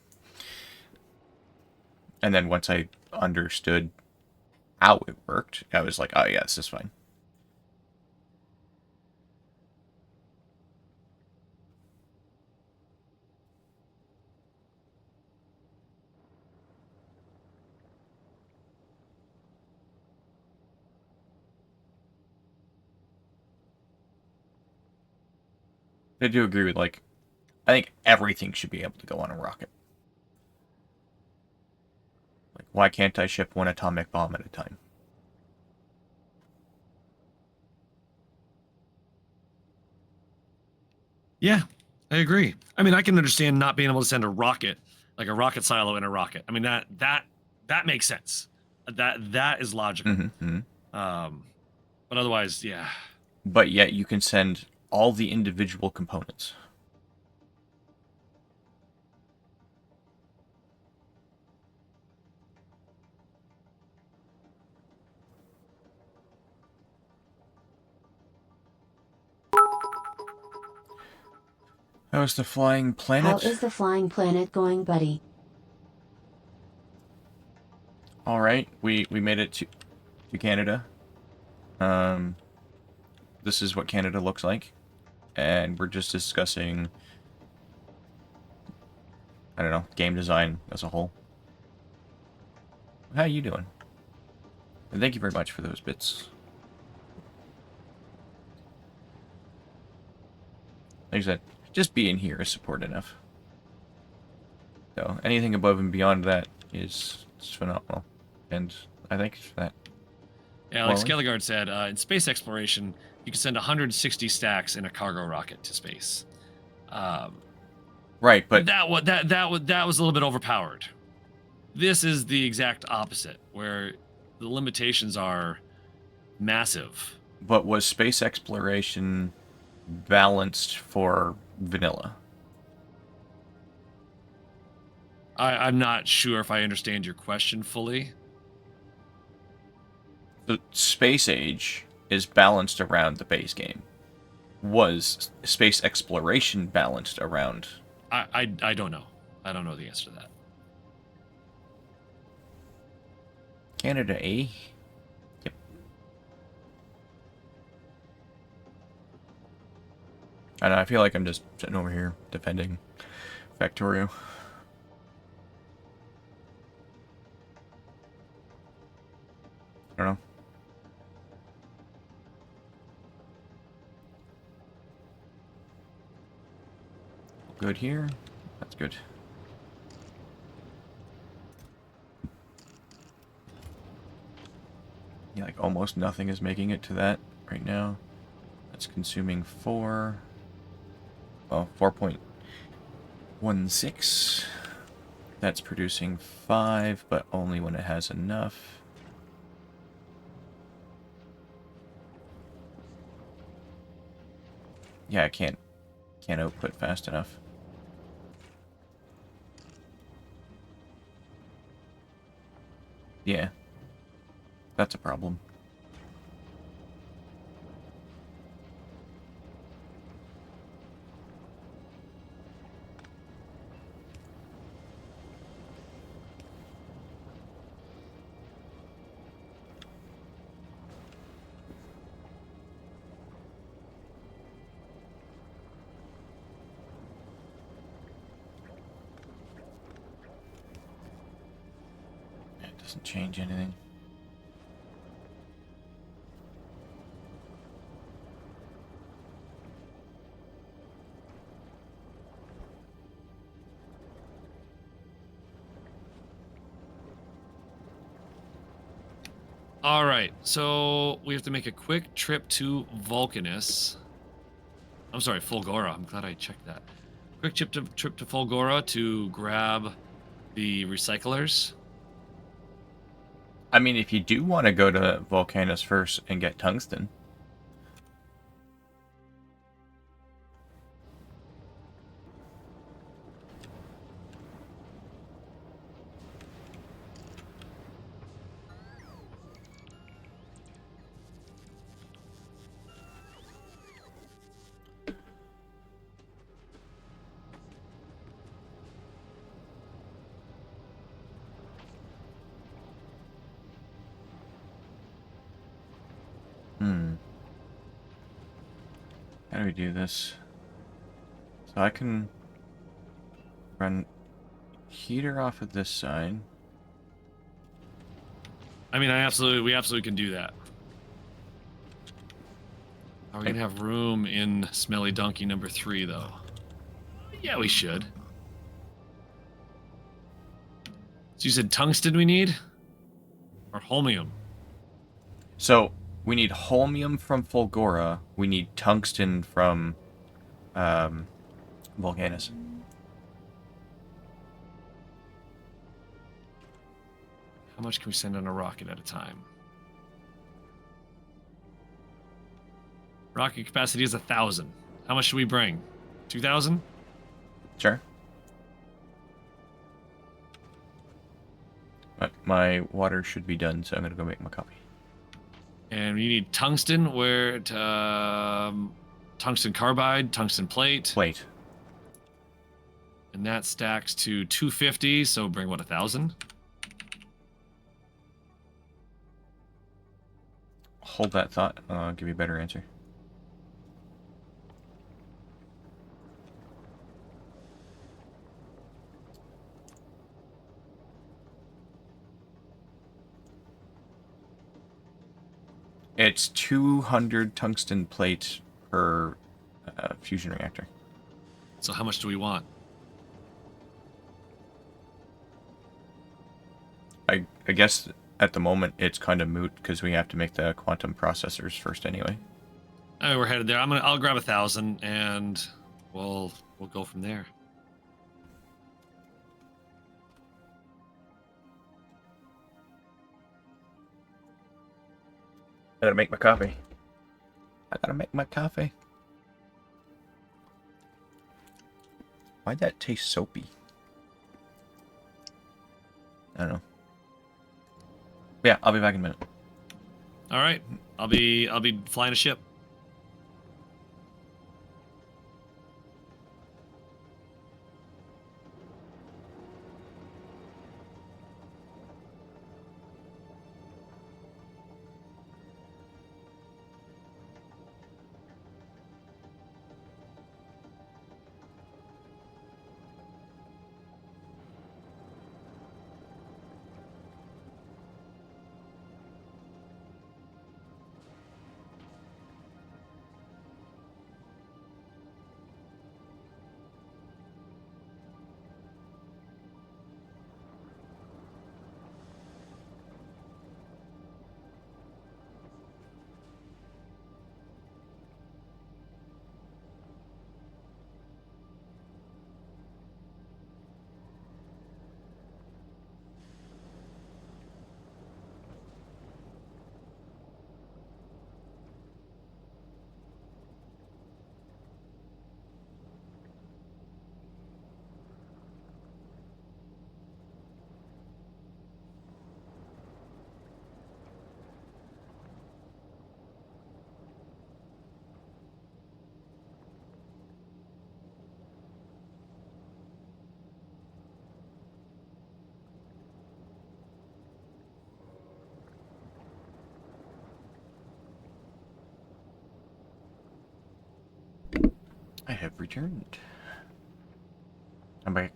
and then once I understood how it worked, I was like, oh yeah, this is fine. I do agree with, like, I think everything should be able to go on a rocket. Like, why can't I ship one atomic bomb at a time? Yeah, I agree. I mean, I can understand not being able to send a rocket, like a rocket silo in a rocket. I mean, that makes sense. That is logical. Mm-hmm. Um, but otherwise, yeah. But yet you can send all the individual components. How's the flying How planet? is the flying planet going, buddy? All right, we made it to Canada. Um, this is what Canada looks like, and we're just discussing, I don't know, game design as a whole. How you doing? And thank you very much for those bits. Like I said, just being here is support enough. So anything above and beyond that is phenomenal, and I thank you for that. Yeah, like Morley? Skelligard said, in space exploration, you can send 160 stacks in a cargo rocket to space. Um, Right, but that was a little bit overpowered. This is the exact opposite, where the limitations are massive. was space exploration balanced for vanilla? I'm not sure if I understand your question fully. The Space Age is balanced around the base game. Was space exploration balanced around? I don't know. I don't know the answer to that. Canada A? Yep. I know, I feel like I'm just sitting over here defending Factorio. I don't know. Good here. That's good. Yeah, like almost nothing is making it to that right now. That's consuming 4. Well, 4.16. That's producing 5, but only when it has enough. Yeah, I can't output fast enough. Yeah. That's a problem. It doesn't change anything. All right, so we have to make a quick trip to Vulcanus. I'm sorry, Fulgora. I'm glad I checked that. Quick trip to Fulgora to grab the recyclers. I mean, if you do want to go to Volcanus first and get tungsten. How do we do this? So I can run heater off of this side. I mean, we absolutely can do that. Are we gonna have room in Smelly Donkey number 3 though? Yeah, we should. So you said tungsten we need? Or holmium? So we need holmium from Fulgora. We need tungsten from Volcanus. How much can we send on a rocket at a time? Rocket capacity is 1,000. How much should we bring? 2,000? Sure. But my water should be done, so I'm gonna go make my coffee. And you need tungsten. Tungsten carbide, tungsten plate. Plate. And that stacks to 250, so bring what, 1,000? Hold that thought. I'll give you a better answer. It's 200 tungsten plate per fusion reactor. So how much do we want? I guess at the moment it's kind of moot because we have to make the quantum processors first anyway. All right, we're headed there. I'll grab 1,000 and we'll go from there. I gotta make my coffee. I gotta make my coffee. Why'd that taste soapy? I don't know. Yeah, I'll be back in a minute. All right, I'll be flying a ship. I have returned. I'm back.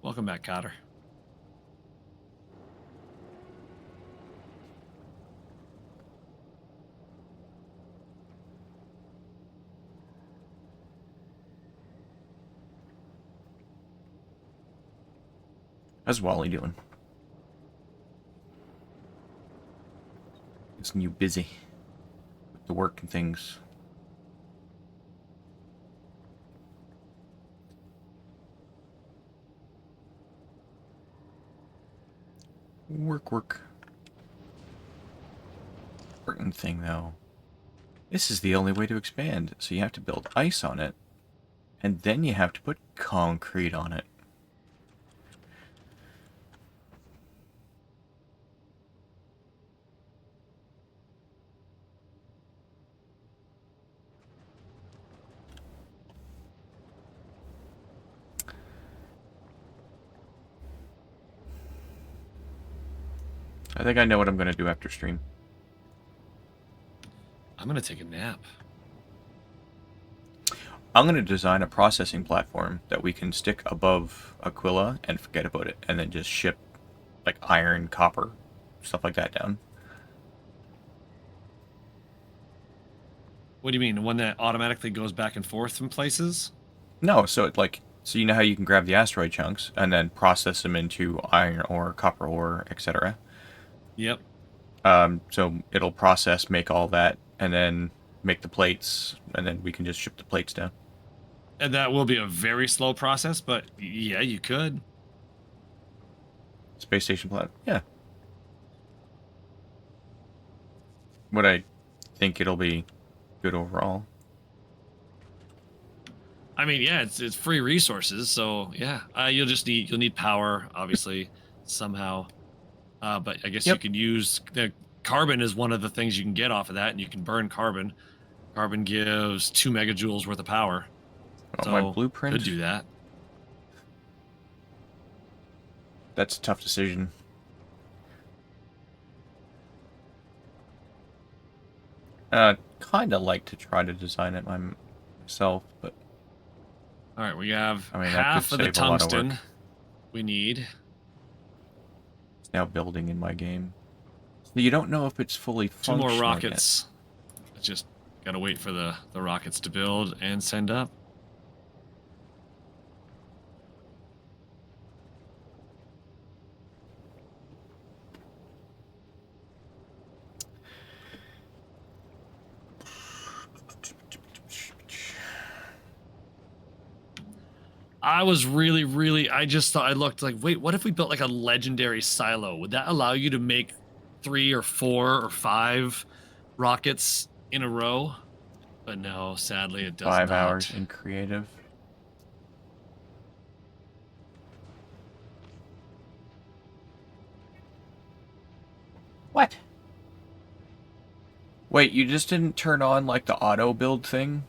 Welcome back, Cotter. How's Wally doing? Isn't you busy with the work and things? Work. Important thing, though. This is the only way to expand, so you have to build ice on it, and then you have to put concrete on it. I think I know what I'm going to do after stream. I'm gonna take a nap. I'm going to design a processing platform that we can stick above Aquila and forget about it, and then just ship like iron, copper, stuff like that down. What do you mean? One that automatically goes back and forth from places? No, so it like so you know how you can grab the asteroid chunks and then process them into iron ore, copper ore, etc. Yep. So it'll process, make all that, and then make the plates, and then we can just ship the plates down. And that will be a very slow process, but yeah, you could. Space station plat, yeah. Would I think it'll be good overall? I mean, yeah, it's free resources, so yeah. You'll need power, obviously, somehow. But I guess you Yep. can use the carbon is one of the things you can get off of that, and you can burn carbon. Carbon gives 2 megajoules worth of power. Oh, So my blueprint. could do that. That's a tough decision. Kind of like to try to design it myself, but All right, we have I mean, that half could of the save a lot of tungsten work. we need. It's now building in my game. So you don't know if it's fully 2 functional more yet. rockets. Just gotta wait for the rockets to build and send up. I was really, I just thought, I looked like, wait, what if we built like a legendary silo? Would that allow you to make 3 or 4 or 5 rockets in a row. But no, sadly, it does 5 not. hours in creative. What? Wait, you just didn't turn on like the auto build thing?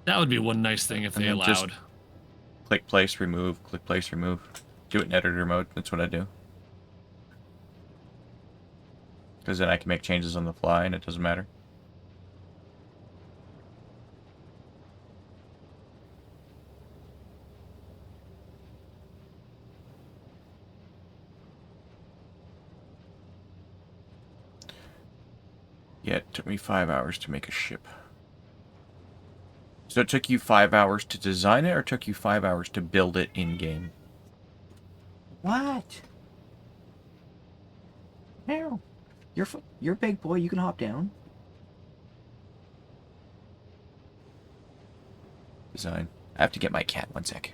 That would be one nice thing if And they then just allowed. click, place, remove, click, place, remove. Do it in editor mode. That's what I do. Because then I can make changes on the fly and it doesn't matter. Yeah, it took me 5 hours to make a ship. So it took you 5 hours to design it, or it took you 5 hours to build it in-game? What? No. You're a big boy. You can hop down. Design. I have to get my cat, 1 sec.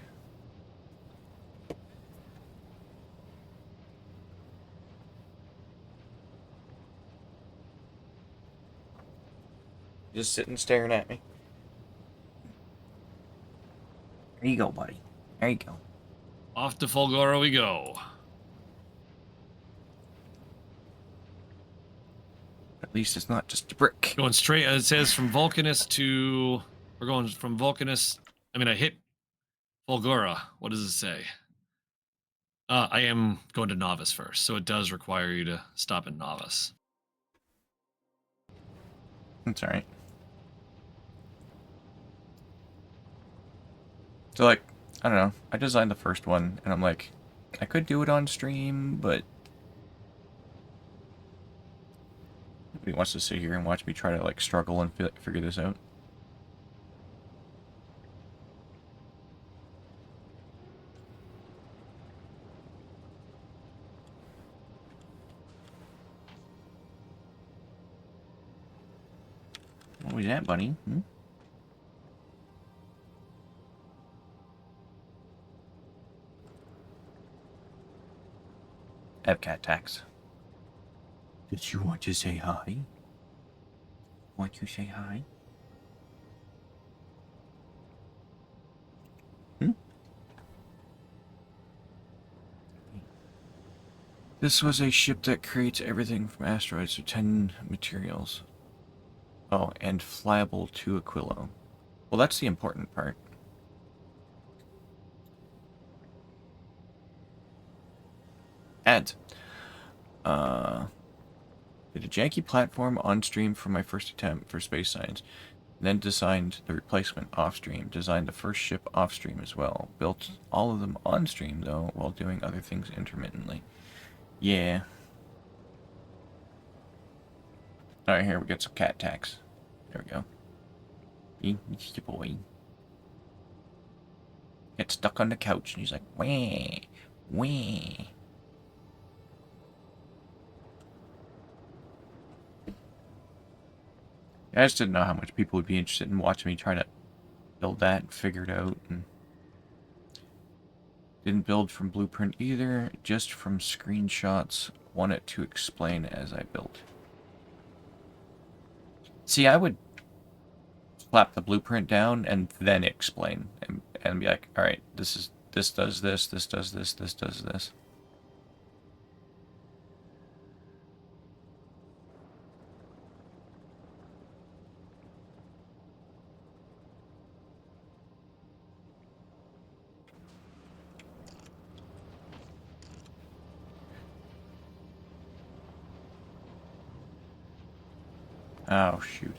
Just sitting staring at me. There you go, buddy. There you go. Off to Fulgora we go. At least it's not just a brick. Going straight, it says from Vulcanus to... We're going from Vulcanus... I mean, I hit Fulgora. What does it say? I am going to Novice first, so it does require you to stop at Novice. That's alright. So, like, I don't know. I designed the first one, and I'm like, I could do it on stream, but nobody wants to sit here and watch me try to, like, struggle and figure this out. What was that, buddy? Hmm? I have cat tax. Did you want to say hi? Want to say hi? This was a ship that creates everything from asteroids, so 10 materials. Oh, and flyable to Aquilo. Well, that's the important part. Ads. Did a janky platform on stream for my first attempt for space science. Then designed the replacement off stream. Designed the first ship off stream as well. Built all of them on stream though, while doing other things intermittently. Yeah. Alright, here we get some cat tax. There we go. It's your boy. Gets stuck on the couch and he's like, wah, wah. I just didn't know how much people would be interested in watching me try to build that and figure it out. And didn't build from blueprint either, just from screenshots. Wanted to explain as I built. See, I would slap the blueprint down and then explain and be like, all right, this does this, this does this, this does this. Oh, shoot.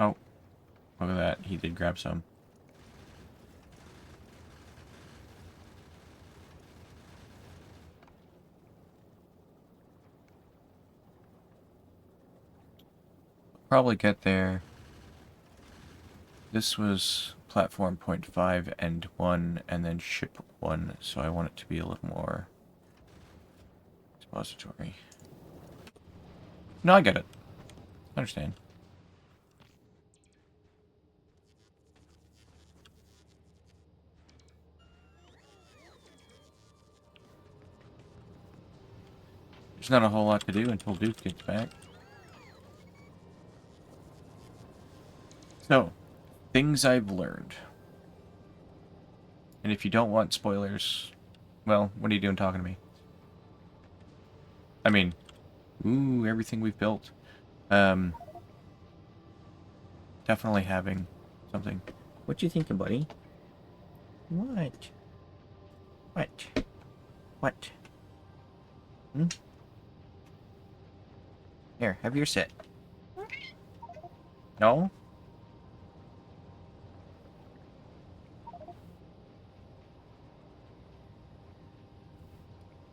Oh, look at that. He did grab some. Probably get there. This was platform 0.5 and 1, and then ship 1, so I want it to be a little more expository. No, I get it. I understand. There's not a whole lot to do until Duke gets back. So, things I've learned. And if you don't want spoilers, well, what are you doing talking to me? I mean, ooh, everything we've built. Definitely having something. What you thinking, buddy? What? What? What? Hmm? Here, have your sit. No?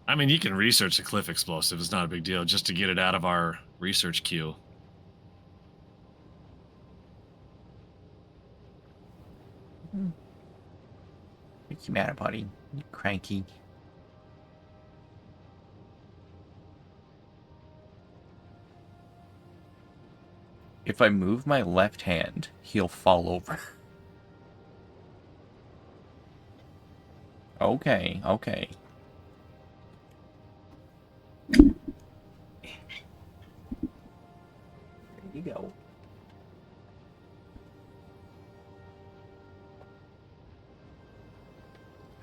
I mean, you can research the cliff explosive. It's not a big deal just to get it out of our research queue. What's the matter, buddy? You cranky. If I move my left hand, he'll fall over. Okay, okay. There you go.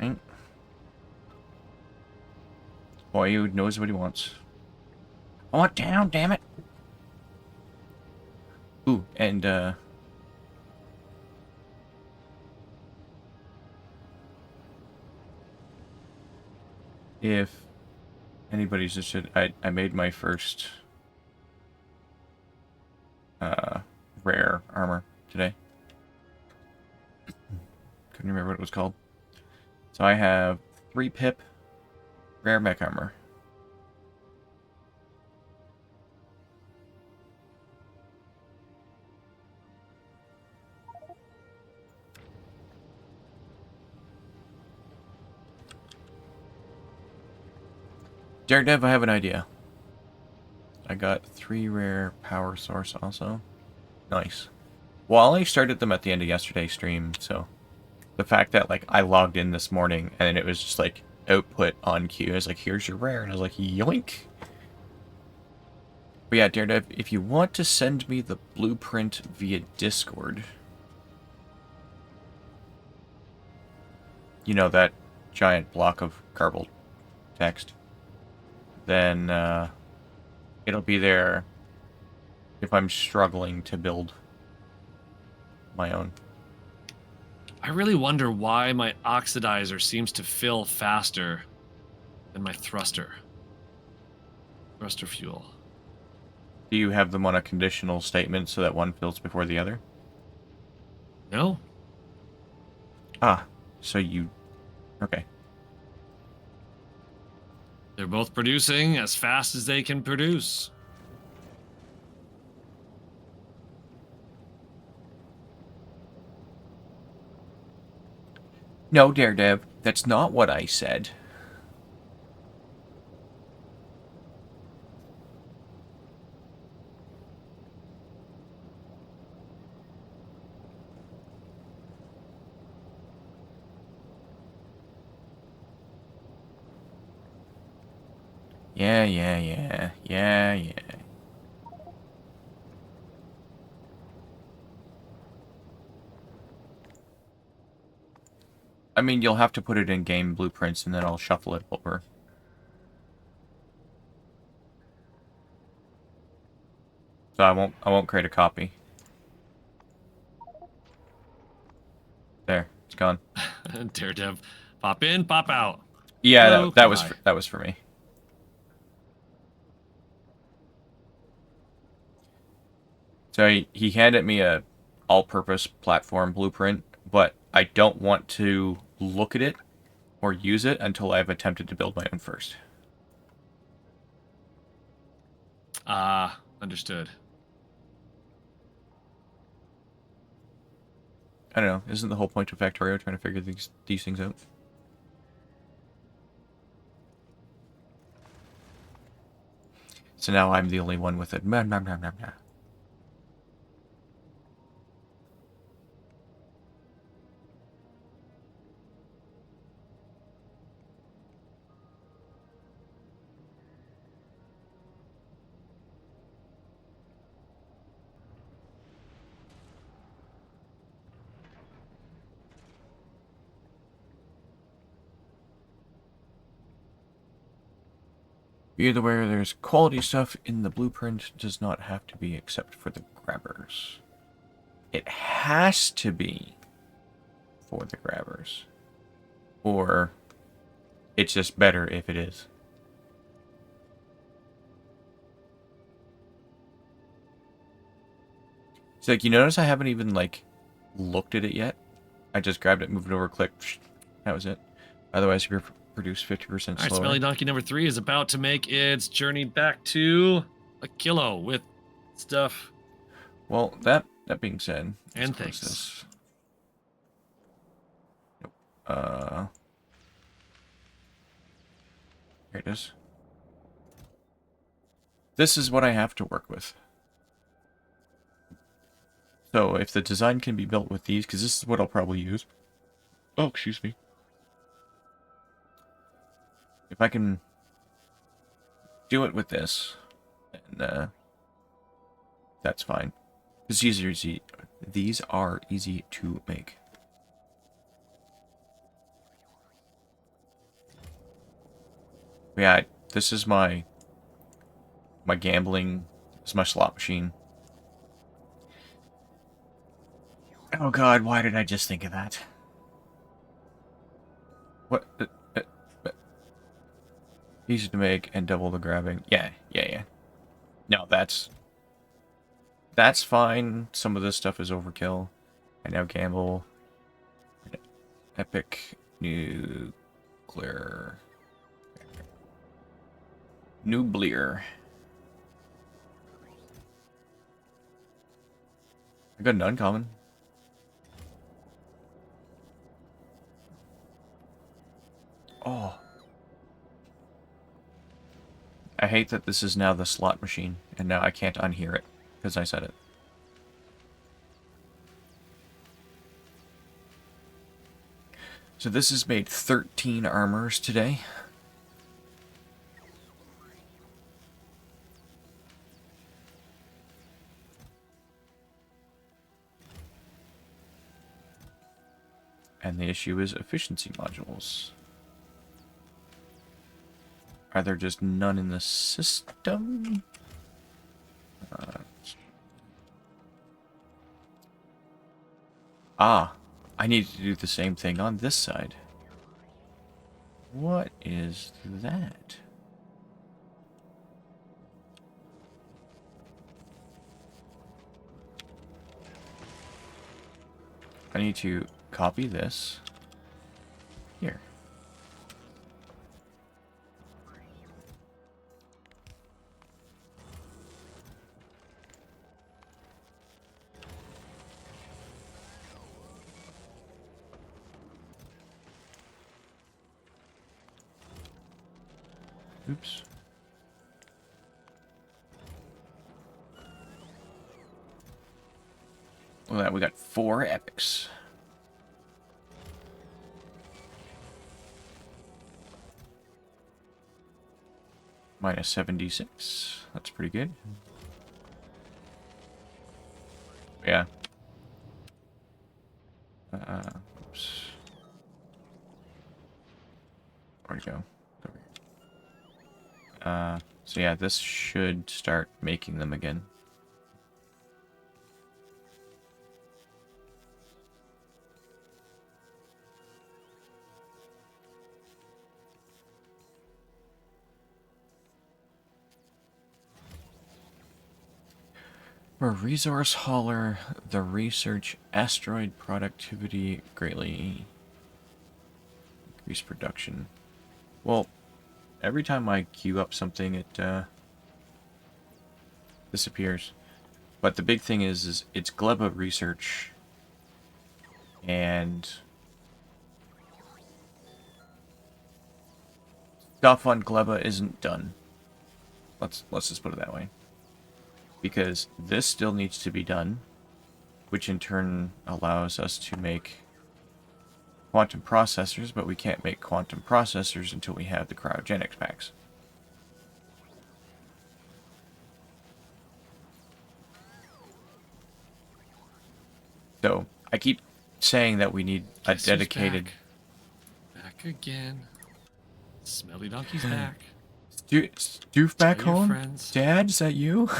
Right. Boy who knows what he wants. I want down, damn it. Ooh, and if anybody's interested, I made my first rare armor today. Couldn't remember what it was called. So I have 3 pip rare mech armor. Daredevil, I have an idea. I got 3 rare power source also. Nice. Well, I only started them at the end of yesterday's stream, so the fact that like I logged in this morning and it was just like output on queue, I was like, here's your rare, and I was like, yoink. But yeah, Daredevil, if you want to send me the blueprint via Discord, you know, that giant block of garbled text, then it'll be there if I'm struggling to build my own. I really wonder why my oxidizer seems to fill faster than my thruster. Thruster fuel. Do you have them on a conditional statement so that one fills before the other? No? Ah, so you... Okay. They're both producing as fast as they can produce. No, Daredevil, that's not what I said. Yeah. I mean, you'll have to put it in game blueprints and then I'll shuffle it over. So I won't create a copy. There, it's gone. Daredevil. Pop in, pop out. Yeah, Hello, that goodbye. that was for me. So he handed me a all-purpose platform blueprint, but I don't want to look at it or use it until I've attempted to build my own first. Ah, understood. I don't know. Isn't the whole point of Factorio trying to figure these things out? So now I'm the only one with it. Nah, nah, nah, nah, nah. Be aware there's quality stuff in the blueprint does not have to be except for the grabbers. It has to be for the grabbers. Or it's just better if it is. So like you notice I haven't even like looked at it yet. I just grabbed it, moved it over, clicked. That was it. Otherwise, you're produced 50% All right, slower. Smelly Donkey number 3 is about to make its journey back to a kilo with stuff. Well, that being said, let's And close things. this. Nope. Here it is. This is what I have to work with. So if the design can be built with these, because this is what I'll probably use. Oh, excuse me. If I can do it with this, then that's fine. Because these are easy to make. Yeah, this is my gambling. This is my slot machine. Oh god, why did I just think of that? What? Easy to make and double the grabbing. Yeah. No, that's fine. Some of this stuff is overkill. I now gamble. Epic nuclear. Nuclear. I got an uncommon. Oh. I hate that this is now the slot machine, and now I can't unhear it, because I said it. So this has made 13 armors today. And the issue is efficiency modules. Are there just none in the system? I need to do the same thing on this side. What is that? I need to copy this here. Oops. Look at that, we got 4 epics. Minus 76. That's pretty good. Yeah. Oops. Where'd it go? Over here. So yeah, this should start making them again. For resource hauler, the research asteroid productivity greatly increase production. Well, every time I queue up something, it disappears. But the big thing is it's Gleba research, and stuff on Gleba isn't done. Let's just put it that way. Because this still needs to be done, which in turn allows us to make quantum processors, but we can't make quantum processors until we have the cryogenics packs. So, I keep saying that we need a Guess who's dedicated... Back again. Smelly Donkey's back. Doof back Tell your home? friends. Dad, is that you?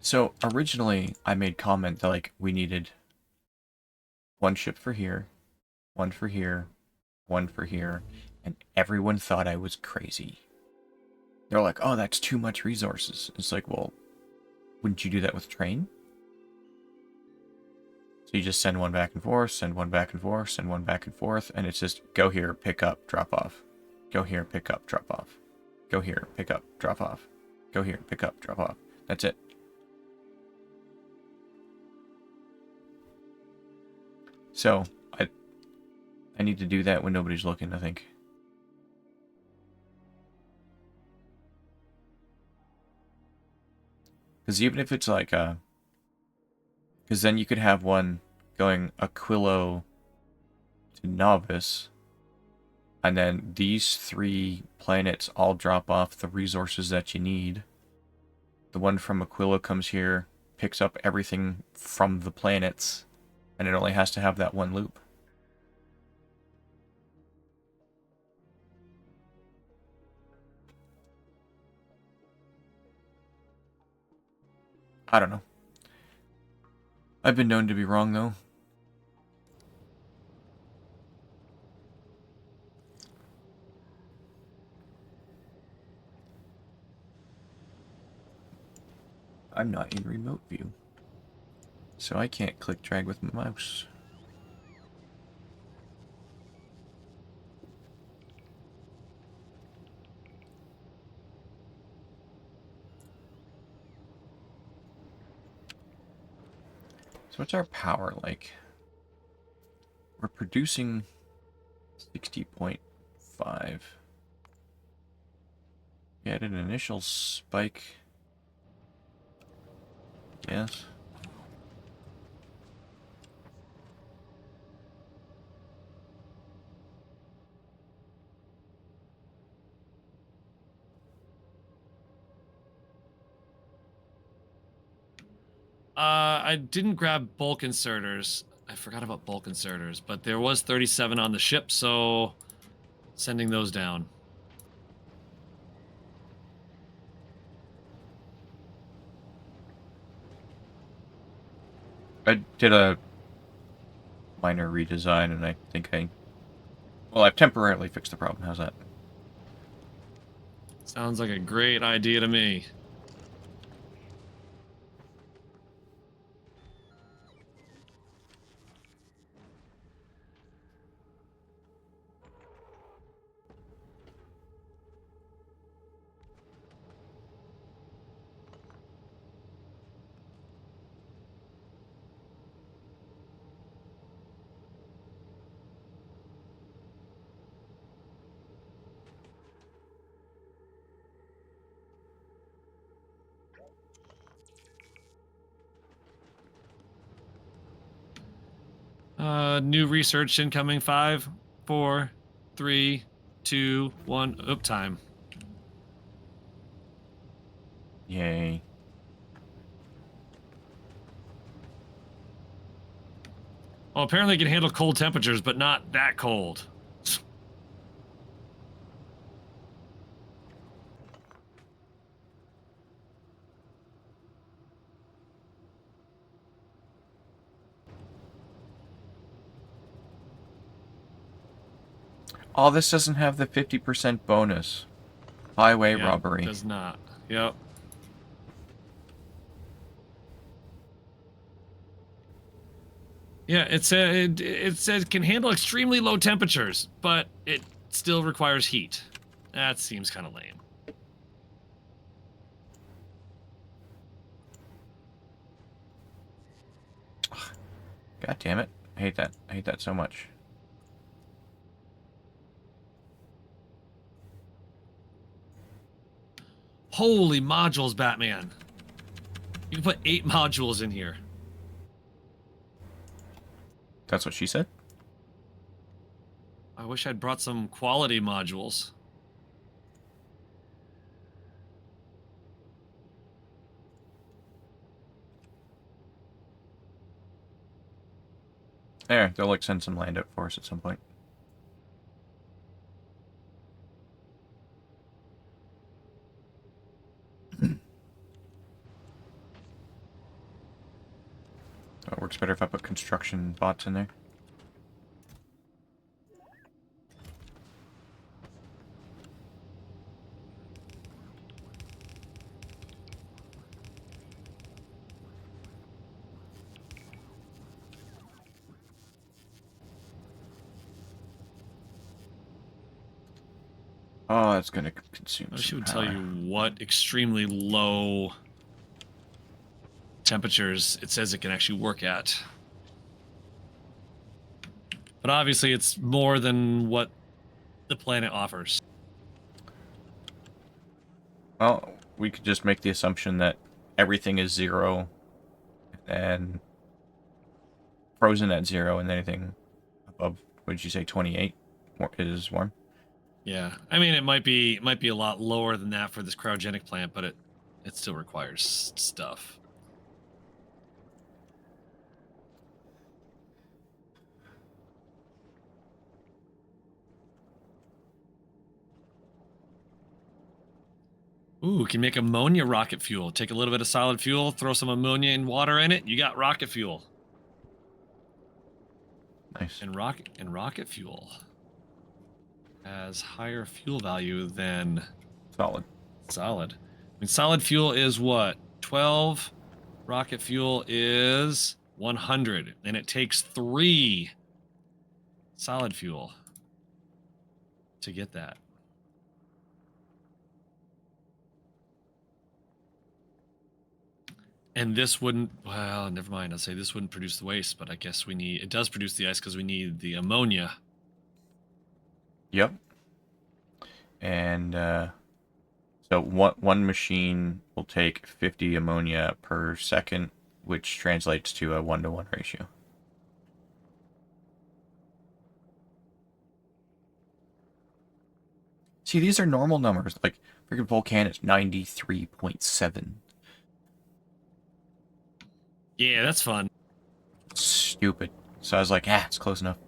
So, originally, I made comment that, like, we needed one ship for here, one for here, one for here, and everyone thought I was crazy. They're like, oh, that's too much resources. It's like, well, wouldn't you do that with train? So you just send one back and forth, send one back and forth, send one back and forth, and it's just go here, pick up, drop off. Go here, pick up, drop off. Go here, pick up, drop off. Go here, pick up, drop off. That's it. So, I need to do that when nobody's looking, I think. Because even if it's like because then you could have one going Aquilo to Novice, and then these 3 planets all drop off the resources that you need. The one from Aquilo comes here, picks up everything from the planets, and it only has to have that one loop. I don't know. I've been known to be wrong, though. I'm not in remote view, so I can't click drag with my mouse. So what's our power like? We're producing 60.5. We had an initial spike. Yes. I didn't grab bulk inserters. I forgot about bulk inserters, but there was 37 on the ship, so sending those down. I did a minor redesign, and I think well, I've temporarily fixed the problem. How's that? Sounds like a great idea to me. New research incoming. 5, 4, 3, 2, 1. Oop, time. Yay. Well, apparently it can handle cold temperatures, but not that cold. Oh, this doesn't have the 50% bonus. Highway Yeah, robbery. does not. Yep. Yeah, it said it can handle extremely low temperatures, but it still requires heat. That seems kind of lame. God damn it. I hate that. I hate that so much. Holy modules, Batman. You can put 8 modules in here. That's what she said? I wish I'd brought some quality modules. There, they'll like send some land out for us at some point. It works better if I put construction bots in there. Oh, that's gonna consume I some wish it would power. tell you what extremely low temperatures it says it can actually work at. But obviously it's more than what the planet offers. Well, we could just make the assumption that everything is 0 and frozen at 0, and anything above, what did you say, 28 is warm? Yeah, I mean it might be a lot lower than that for this cryogenic plant, but it still requires stuff. Ooh, can make ammonia rocket fuel. Take a little bit of solid fuel, throw some ammonia and water in it, you got rocket fuel. Nice. And rocket fuel has higher fuel value than Solid. solid. I mean, solid fuel is what? 12. Rocket fuel is 100, and it takes 3 solid fuel to get that. And this wouldn't, well, never mind. I'll say this wouldn't produce the waste, but I guess it does produce the ice because we need the ammonia. Yep. And so one machine will take 50 ammonia per second, which translates to a 1-to-1 ratio. See, these are normal numbers. Like, freaking Volcan is 93.7. Yeah, that's fun. Stupid. So I was like, it's close enough.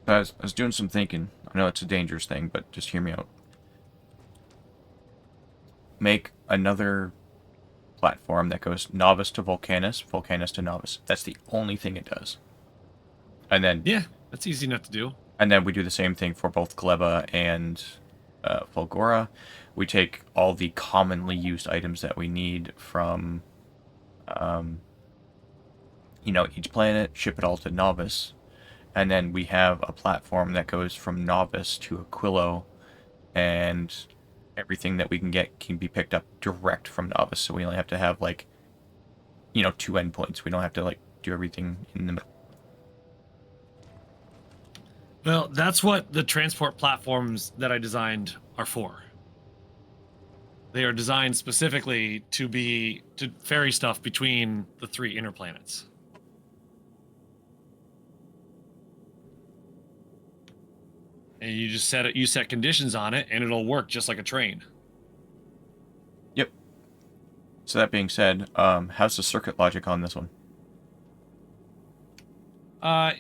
I was doing some thinking. I know it's a dangerous thing, but just hear me out. Make another platform that goes novice to volcanus, volcanus to novice. That's the only thing it does. And then Yeah, that's easy enough to do. And then we do the same thing for both Gleba and Fulgora. We take all the commonly used items that we need from, each planet, ship it all to Novice, and then we have a platform that goes from Novice to Aquilo, and everything that we can get can be picked up direct from Novice. So we only have to have 2 endpoints. We don't have to do everything in the middle. Well, that's what the transport platforms that I designed are for. They are designed specifically to ferry stuff between the 3 inner planets. And you just set conditions on it, and it'll work just like a train. Yep. So that being said, how's the circuit logic on this one? I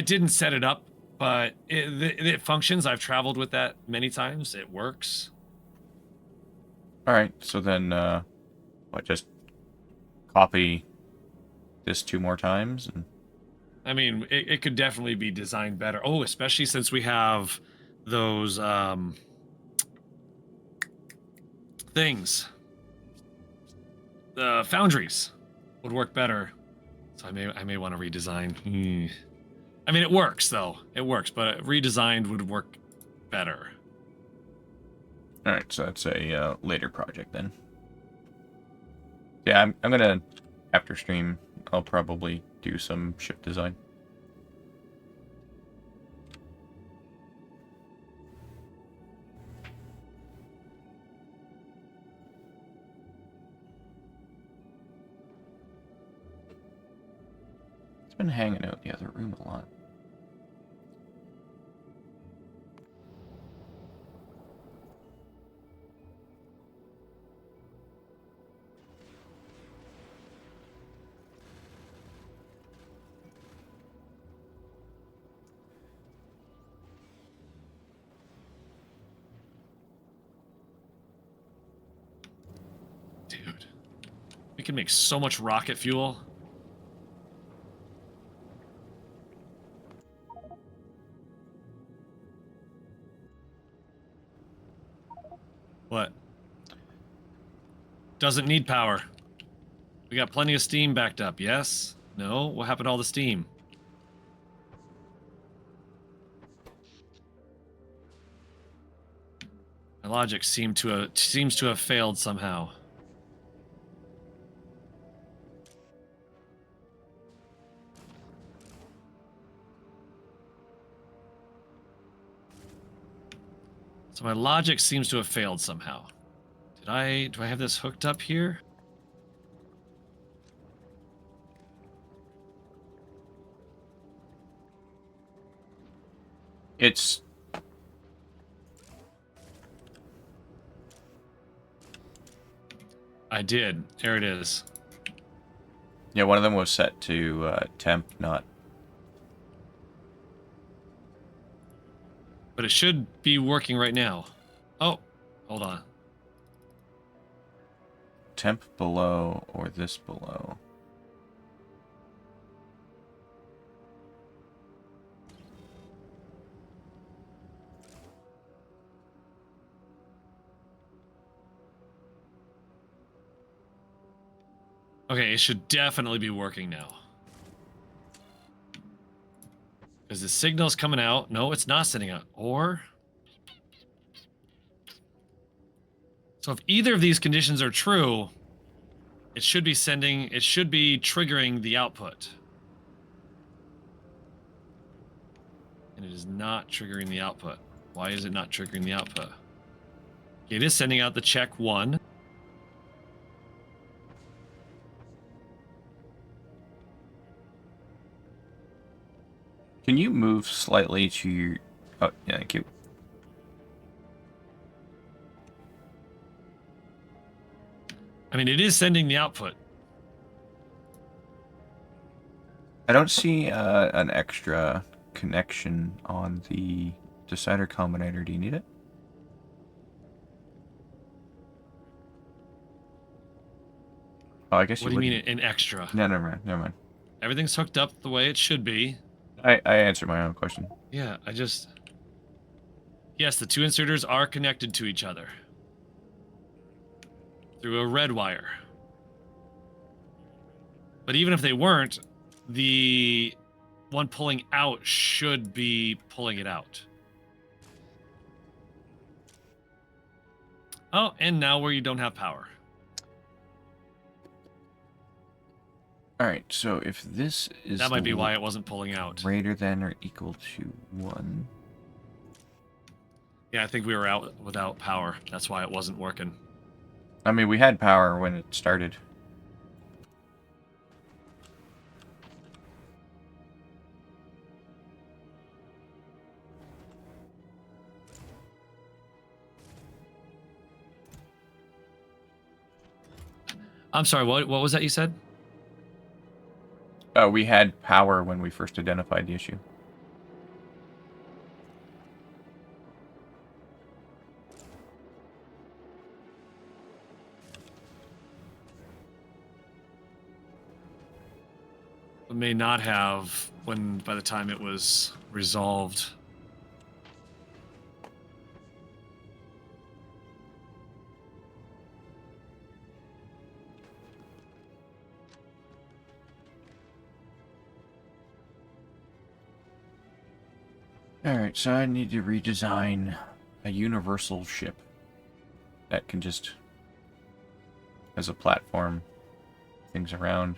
didn't set it up, but it functions. I've traveled with that many times. It works. All right, so then, just copy this 2 more times? And... I mean, it could definitely be designed better. Oh, especially since we have those things. the foundries would work better. So I may want to redesign. I mean, it works though. It works, but redesigned would work better. All right, so that's a later project then. Yeah, I'm gonna after stream. I'll probably do some ship design. It's been hanging out in the other room a lot. Dude, we can make so much rocket fuel. What? Doesn't need power. We got plenty of steam backed up. Yes? No? What happened to all the steam? My logic seems to have failed somehow. So my logic seems to have failed somehow. Do I have this hooked up here? It's I did. There it is. yeah, one of them was set to temp, not. But it should be working right now. Oh, hold on. Temp below or this below. Okay, it should definitely be working now. Because the signal's coming out. No, it's not sending out. Or... So if either of these conditions are true, it should be triggering the output. And it is not triggering the output. Why is it not triggering the output? It is sending out the check 1. Can you move slightly to your... Oh, yeah, thank you. I mean, it is sending the output. I don't see an extra connection on the decider combinator. Do you need it? Oh, I guess What you do you wouldn't. mean an extra? No, never mind. Never mind. Everything's hooked up the way it should be. I answered my own question. Yeah, Yes, the two inserters are connected to each other. Through a red wire. But even if they weren't, the one pulling out should be pulling it out. Oh, and now where you don't have power. Alright, so if this is That might be why it wasn't pulling out. greater than or equal to 1. Yeah, I think we were out without power. That's why it wasn't working. I mean, we had power when it started. I'm sorry, what was that you said? We had power when we first identified the issue. It may not have by the time it was resolved. Alright, so I need to redesign a universal ship that can just, as a platform, things around.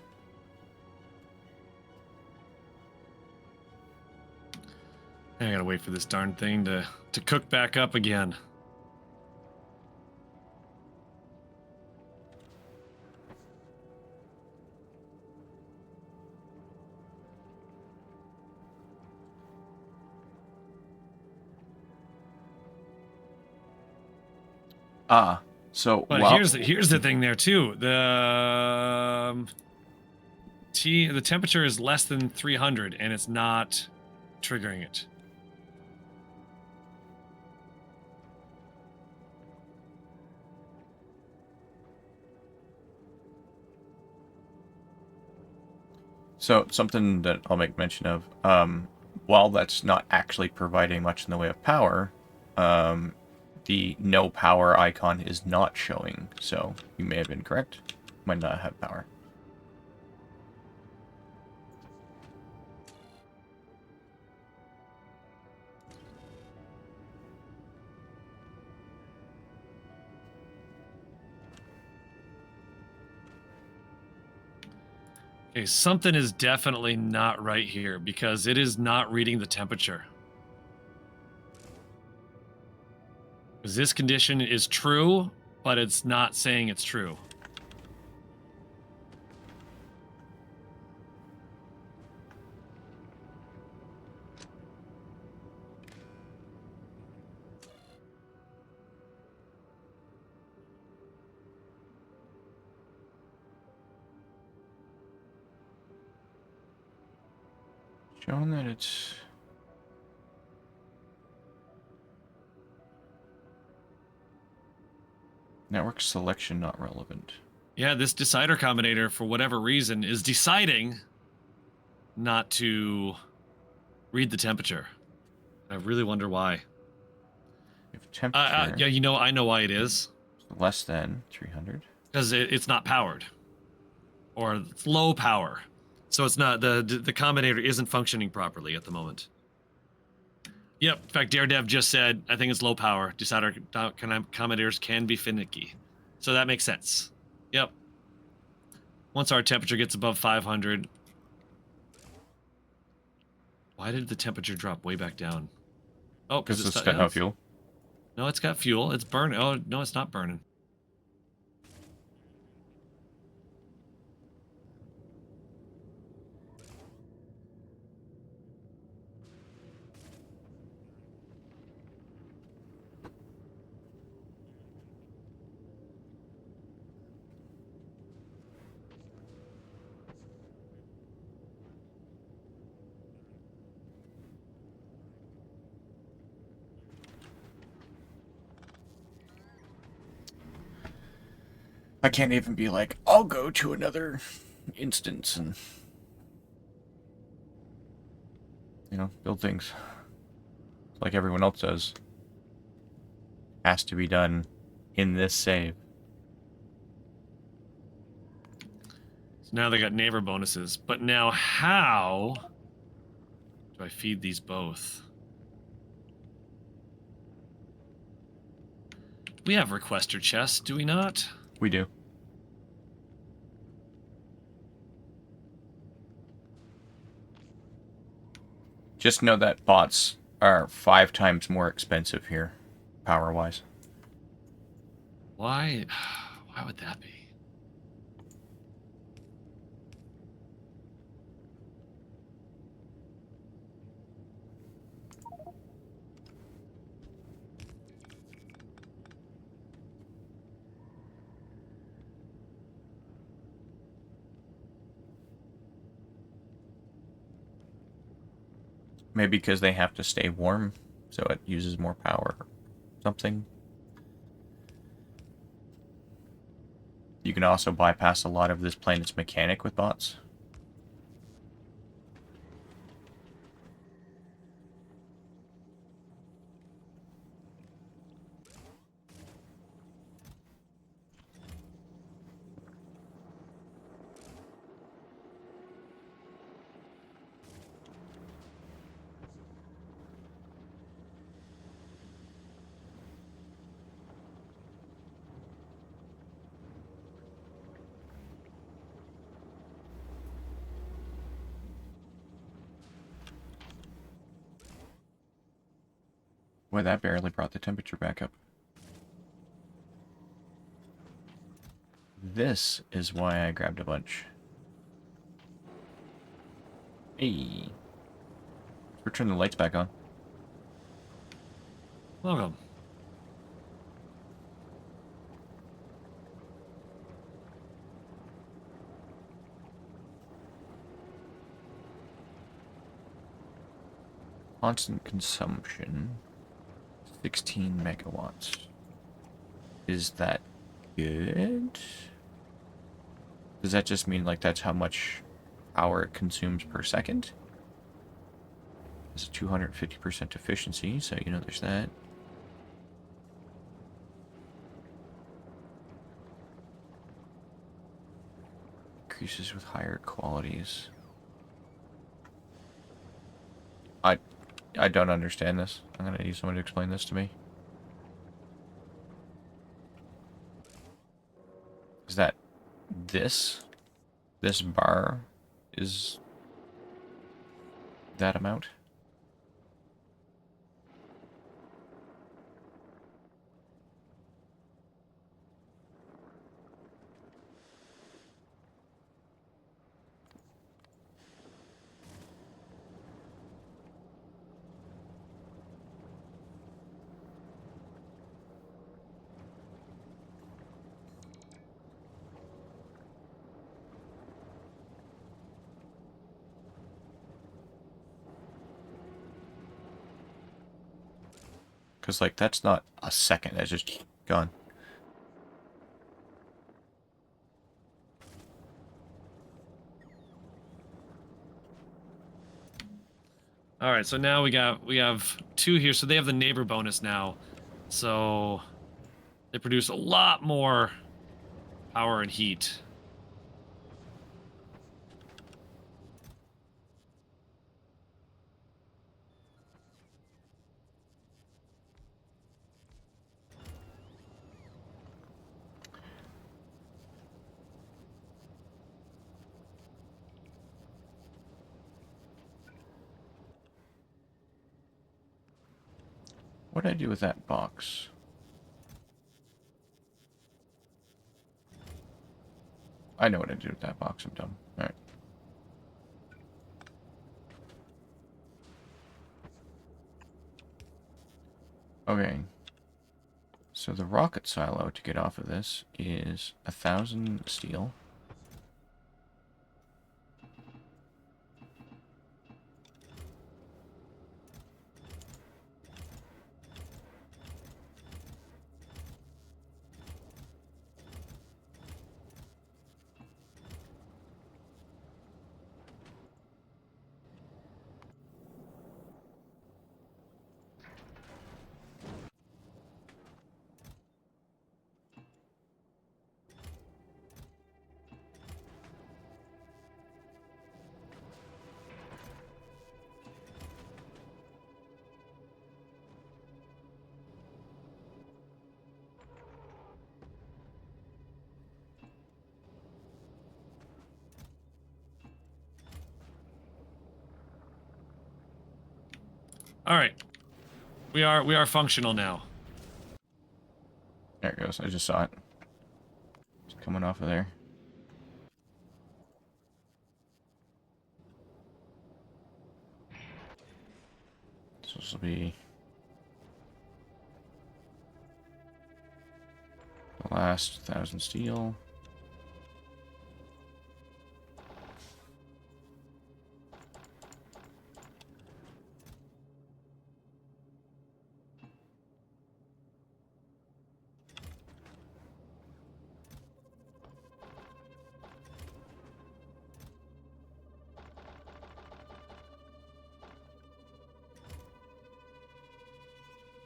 I gotta wait for this darn thing to cook back up again. So But while here's the thing there too. The temperature is less than 300 and it's not triggering it. So something that I'll make mention of, while that's not actually providing much in the way of power, the no power icon is not showing. So you may have been correct. Might not have power. Okay, something is definitely not right here because it is not reading the temperature. Because this condition is true, but it's not saying it's true. Showing that it's... Network selection not relevant. Yeah, this decider combinator, for whatever reason, is deciding not to read the temperature. I really wonder why. If temperature Yeah, I know why it is. less than 300. Because it's not powered. Or it's low power. So it's not, the combinator isn't functioning properly at the moment. Yep, in fact, Daredev just said, I think it's low power. Decider combinators can be finicky. So that makes sense. Yep. Once our temperature gets above 500... Why did the temperature drop way back down? Oh, Because it's yeah, got no fuel. No, it's got fuel. It's burning. Oh, no, it's not burning. I can't even be like, I'll go to another instance and, build things like everyone else does. Has to be done in this save. So now they got neighbor bonuses. But now how do I feed these both? We have requester chests, do we not? We do. Just know that bots are 5 times more expensive here, power-wise. Why? Why would that be? Maybe because they have to stay warm, so it uses more power or something. You can also bypass a lot of this planet's mechanic with bots. Boy, that barely brought the temperature back up. This is why I grabbed a bunch. Hey. Let's turn the lights back on. Welcome. Constant consumption. 16 megawatts. Is that good? Does that just mean like that's how much power it consumes per second? It's a 250% efficiency, so you know there's that. Increases with higher qualities. I don't understand this. I'm gonna need someone to explain this to me. Is that this bar is that amount? Because, like, that's not a second. That's just gone. All right, so now we have 2 here. So they have the neighbor bonus now. So they produce a lot more power and heat. What did I do with that box? I know what I did with that box. I'm dumb. Alright. Okay. So the rocket silo to get off of this is 1,000 steel. All right. We are functional now. There it goes. I just saw it. It's coming off of there. So this will be the last 1,000 steel.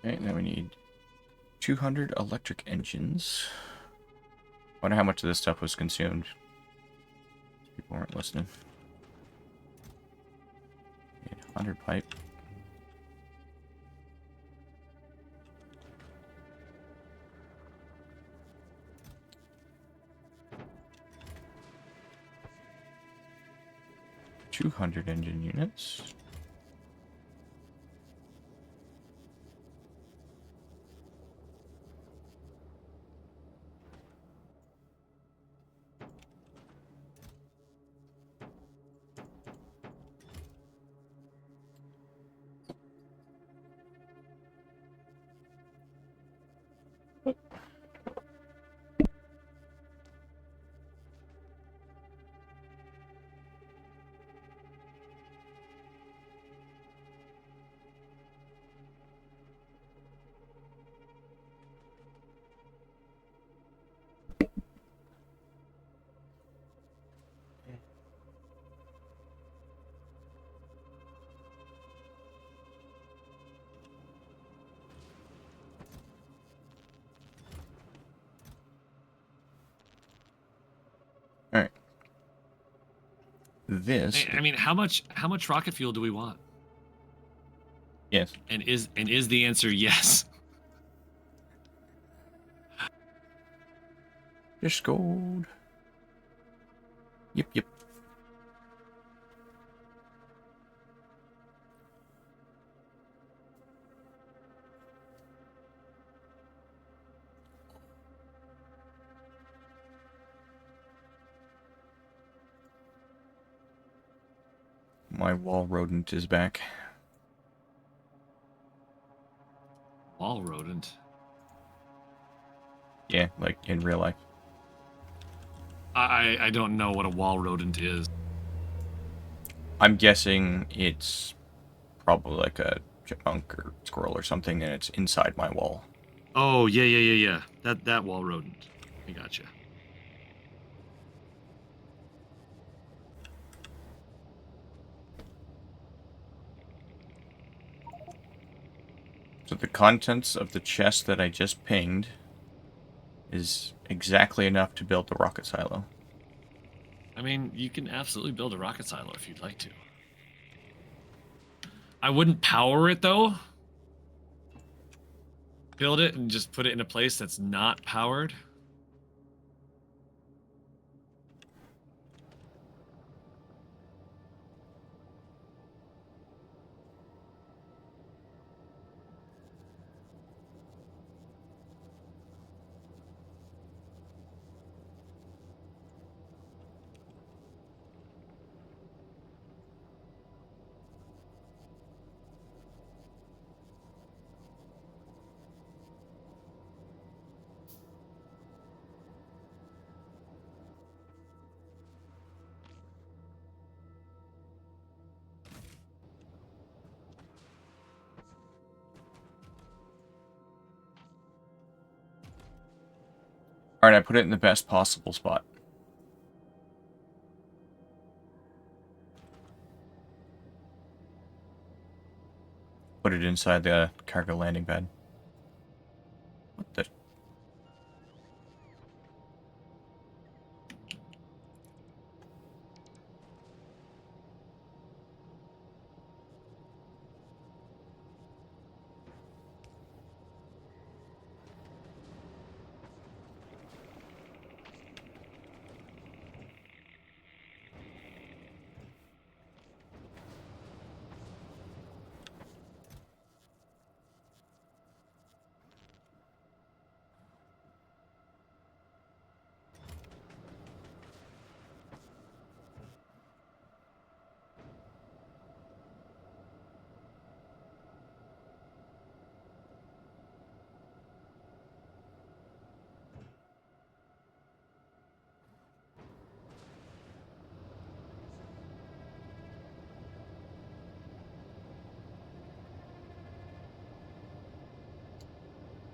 Okay, then we need 200 electric engines. Wonder how much of this stuff was consumed. People weren't listening. 100 pipe. $200 engine units. this. I mean, how much rocket fuel do we want? Yes. And is the answer yes? Just gold. Yep. My wall rodent is back. Wall rodent. Yeah, like in real life. I don't know what a wall rodent is. I'm guessing it's probably like a chipmunk or squirrel or something, and it's inside my wall. Oh yeah. That wall rodent. I gotcha. So the contents of the chest that I just pinged is exactly enough to build the rocket silo. I mean, you can absolutely build a rocket silo if you'd like to. I wouldn't power it though. Build it and just put it in a place that's not powered. Alright, I put it in the best possible spot. Put it inside the cargo landing pad. What the...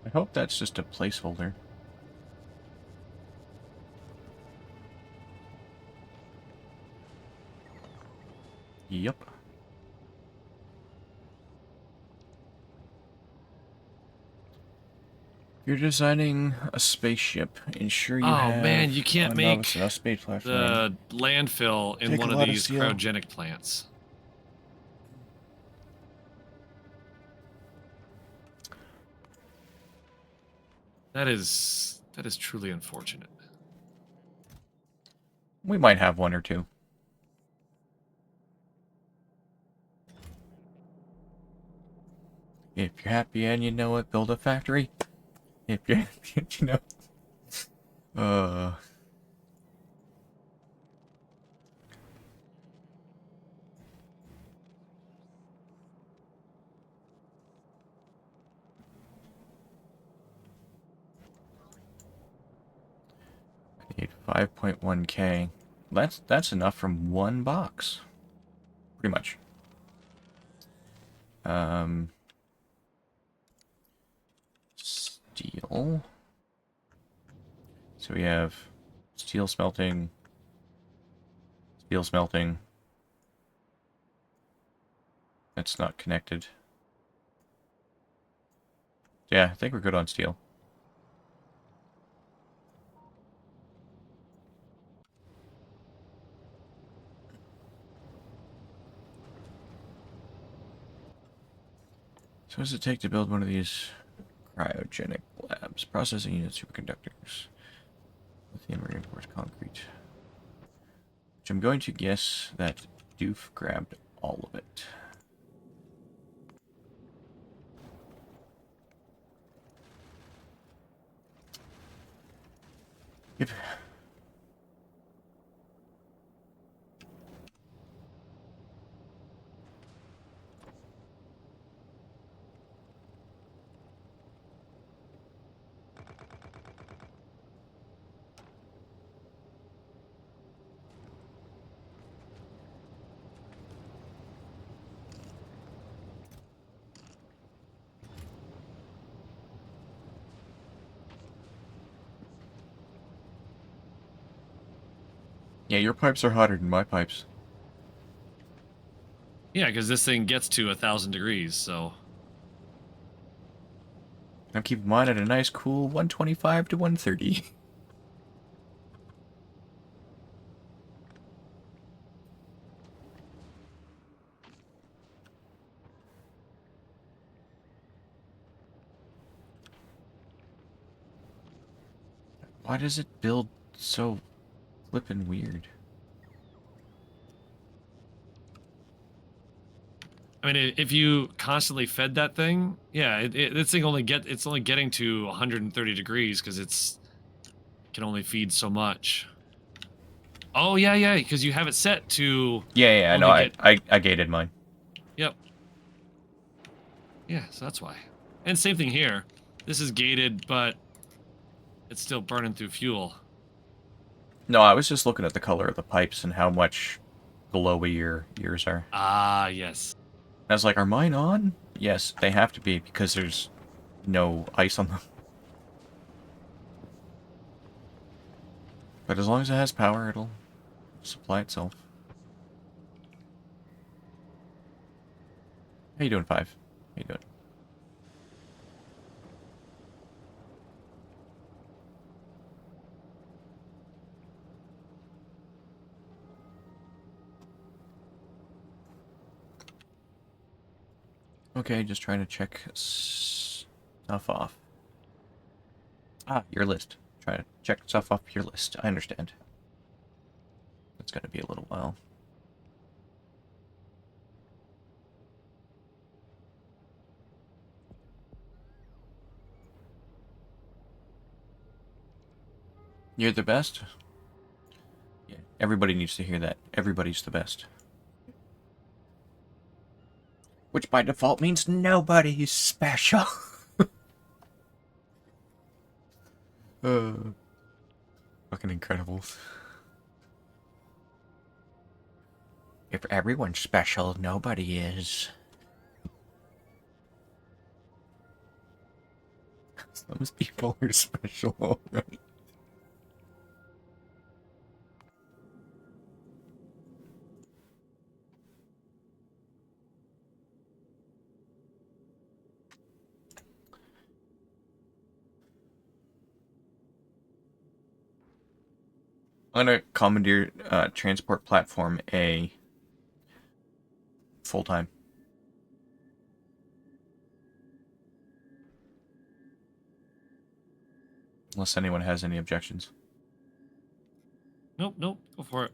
I hope that's just a placeholder. Yep. You're designing a spaceship. Ensure you Oh have man, you can't make enough space platform. the landfill in Take one a of lot of these steel. cryogenic plants. That is truly unfortunate. We might have one or two. If you're happy and you know it, build a factory. If you're happy and you know... I need 5.1k. That's enough from one box. Pretty much. Steel. So we have steel smelting, steel smelting. That's not connected. Yeah, I think we're good on steel. So what does it take to build one of these cryogenic labs? Processing units, superconductors, lithium reinforced concrete. Which I'm going to guess that Doof grabbed all of it. Yep. Yeah, your pipes are hotter than my pipes. Yeah, because this thing gets to 1,000 degrees, so... I'm keeping mine at a nice cool 125 to 130. Why does it build so flippin' weird? I mean, if you constantly fed that thing, yeah, this thing it's only getting to 130 degrees because can only feed so much. Oh yeah, because you have it set to Yeah, no, only get. I gated mine. Yep. Yeah, so that's why. And same thing here. This is gated, but it's still burning through fuel. No, I was just looking at the color of the pipes and how much glowy your ears are. Ah, yes. I was like, are mine on? Yes, they have to be because there's no ice on them. But as long as it has power, it'll supply itself. How you doing, Five? How you doing? Okay, just trying to check stuff off. Ah, your list. Try to check stuff off your list. I understand. It's gonna be a little while. You're the best? Yeah, everybody needs to hear that. Everybody's the best. Which by default means nobody's special. Fucking incredible. If everyone's special, nobody is. Some people are special already. I'm gonna commandeer transport platform A full time. Unless anyone has any objections. Nope, go for it.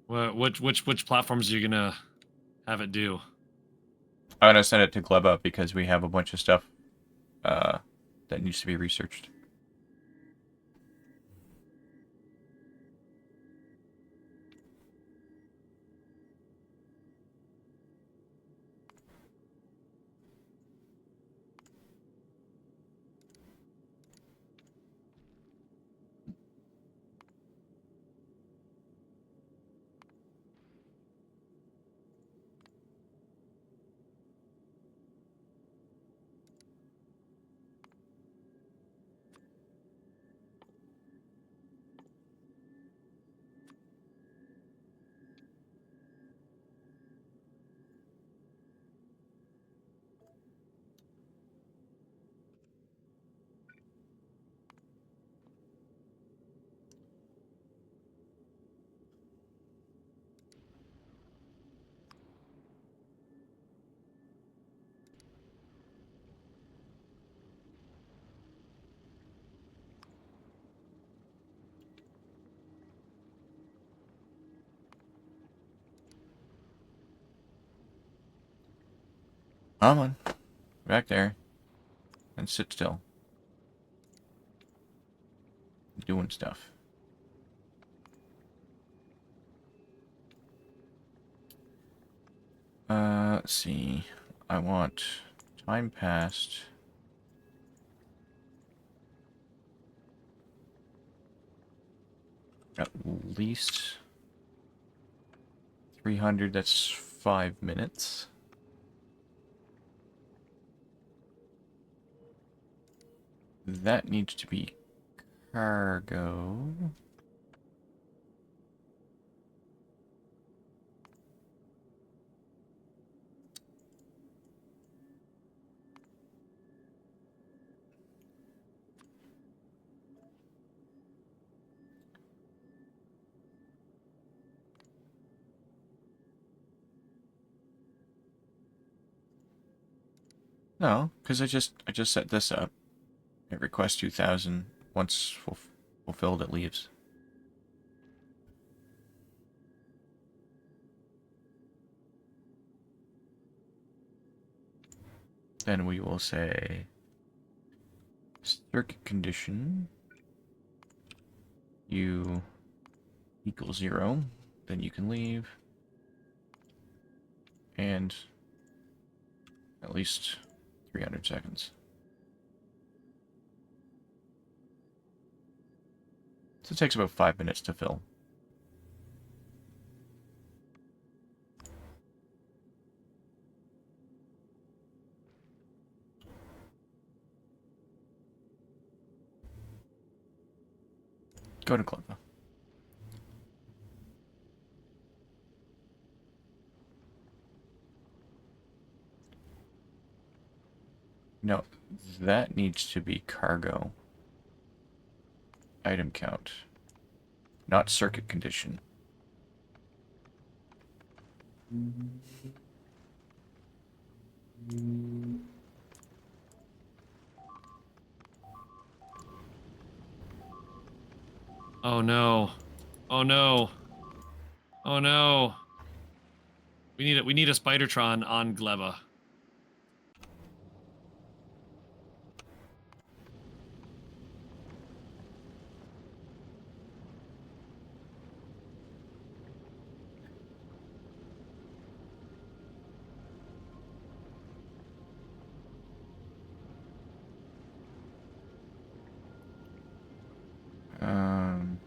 Which platforms are you gonna have it do? I'm gonna send it to Gleba because we have a bunch of stuff that needs to be researched. Come on. Back there. And sit still. Doing stuff. Let's see. I want time passed. At least 300, that's 5 minutes. That needs to be cargo. No, because I just set this up. It requests 2,000. Once fulfilled, it leaves. Then we will say circuit condition u equals 0. Then you can leave. And at least 300 seconds. So it takes about 5 minutes to fill. Go to Clever. No, that needs to be cargo. Item count. Not circuit condition. Oh no. Oh no. Oh no. We need a Spidertron on Gleva. Um,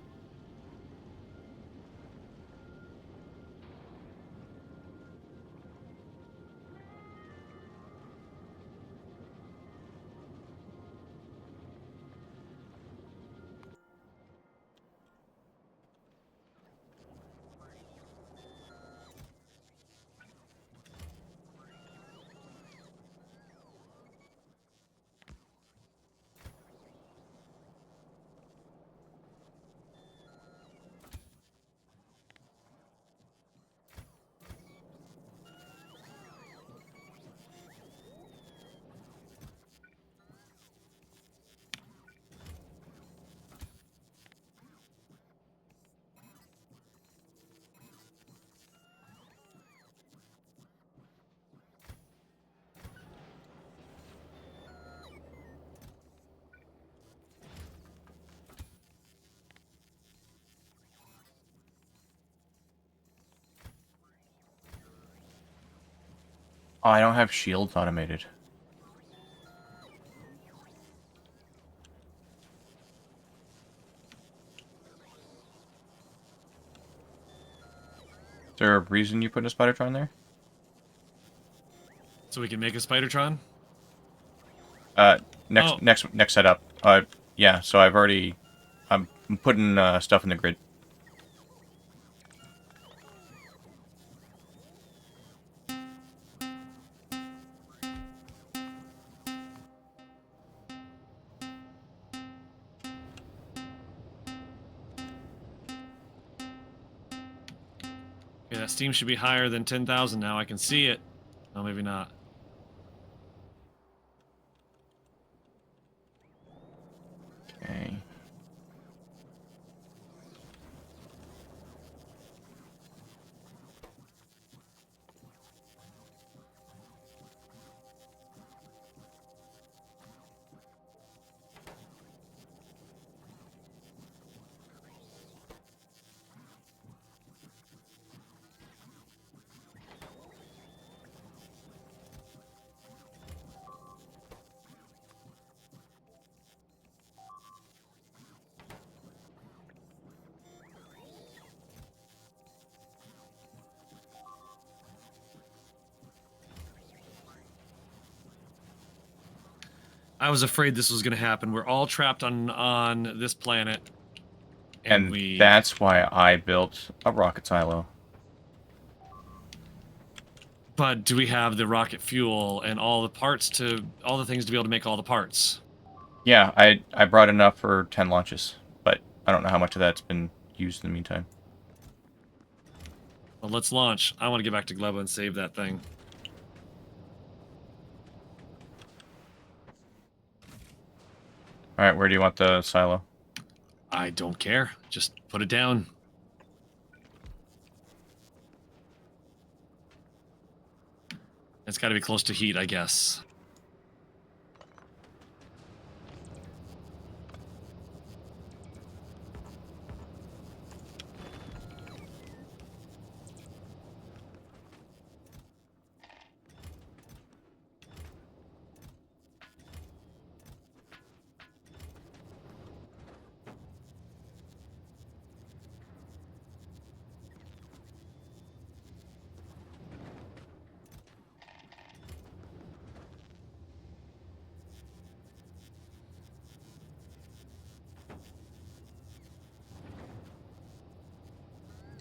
oh, I don't have shields automated. Is there a reason you put a Spidertron there? So we can make a Spidertron? Next Oh. next setup. Yeah, so I'm putting stuff in the grid. Okay, that steam should be higher than 10,000 now. I can see it. No, maybe not. Okay. I was afraid this was going to happen. We're all trapped on this planet, and that's why I built a rocket silo. But do we have the rocket fuel and all the things to be able to make all the parts? Yeah, I brought enough for 10 launches, but I don't know how much of that's been used in the meantime. Well, let's launch. I want to get back to Gleba and save that thing. All right, where do you want the silo? I don't care. Just put it down. It's got to be close to heat, I guess.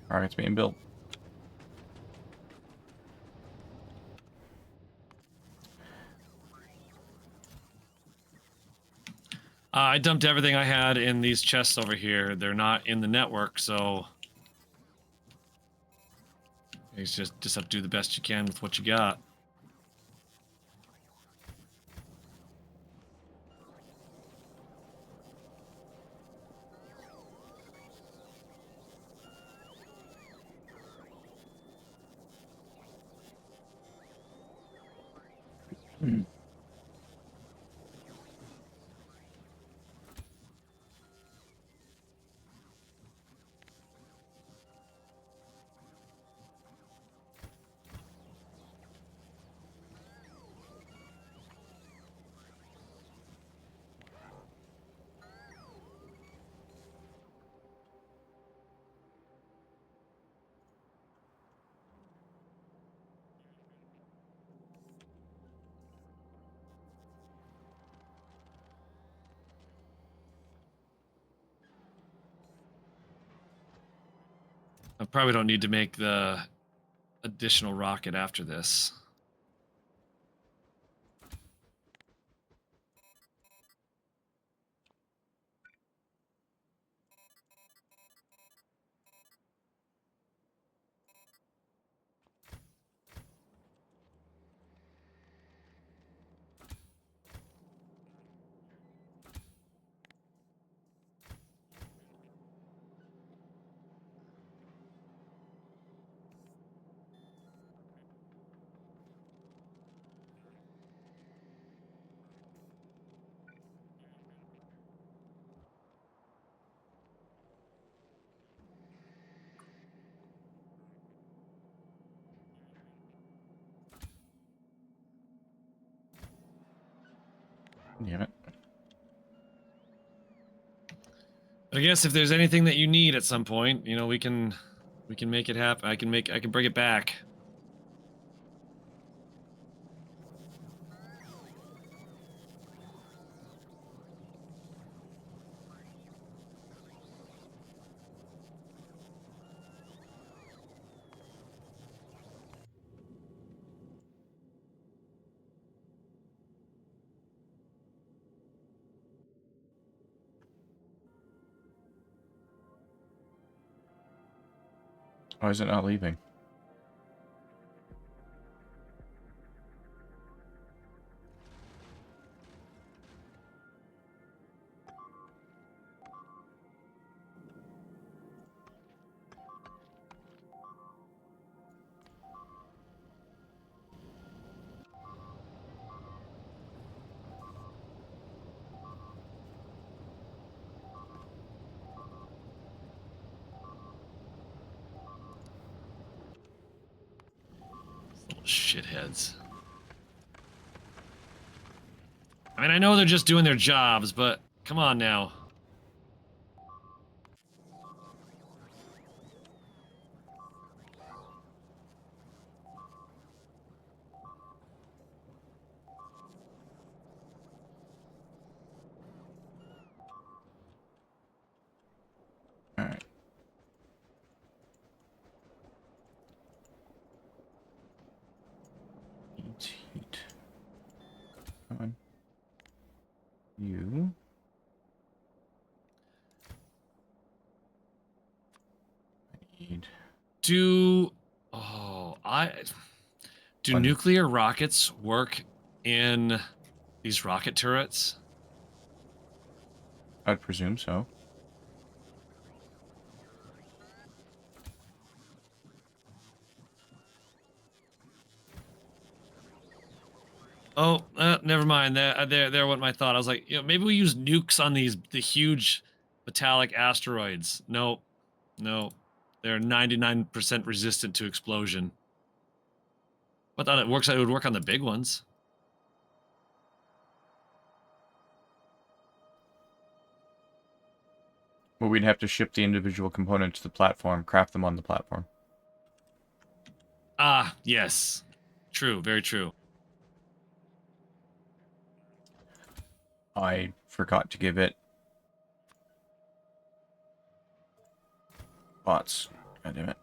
All right, it's being built. I dumped everything I had in these chests over here. They're not in the network, so you just have to do the best you can with what you got. I probably don't need to make the additional rocket after this. Damn it. But I guess if there's anything that you need at some point, you know, we can make it happen. I can bring it back. Why is it not leaving? Little shitheads. I mean, I know they're just doing their jobs, but come on now. You. I need. Do One. nuclear rockets work in these rocket turrets? I'd presume so. Oh, never mind. There went my thought. I was like, maybe we use nukes on the huge metallic asteroids. No, no, they're 99% resistant to explosion. I thought it would work on the big ones. Well, we'd have to ship the individual components to the platform, craft them on the platform. Ah, yes. True, very true. I forgot to give it bots. God damn it.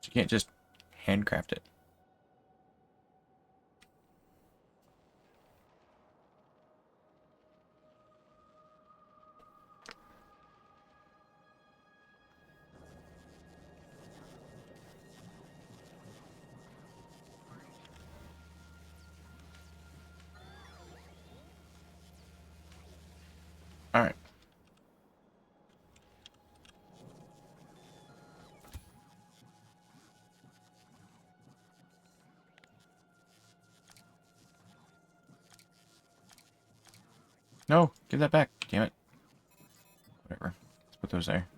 You can't just handcraft it. Alright. No, give that back. Damn it. Whatever. Let's put those there.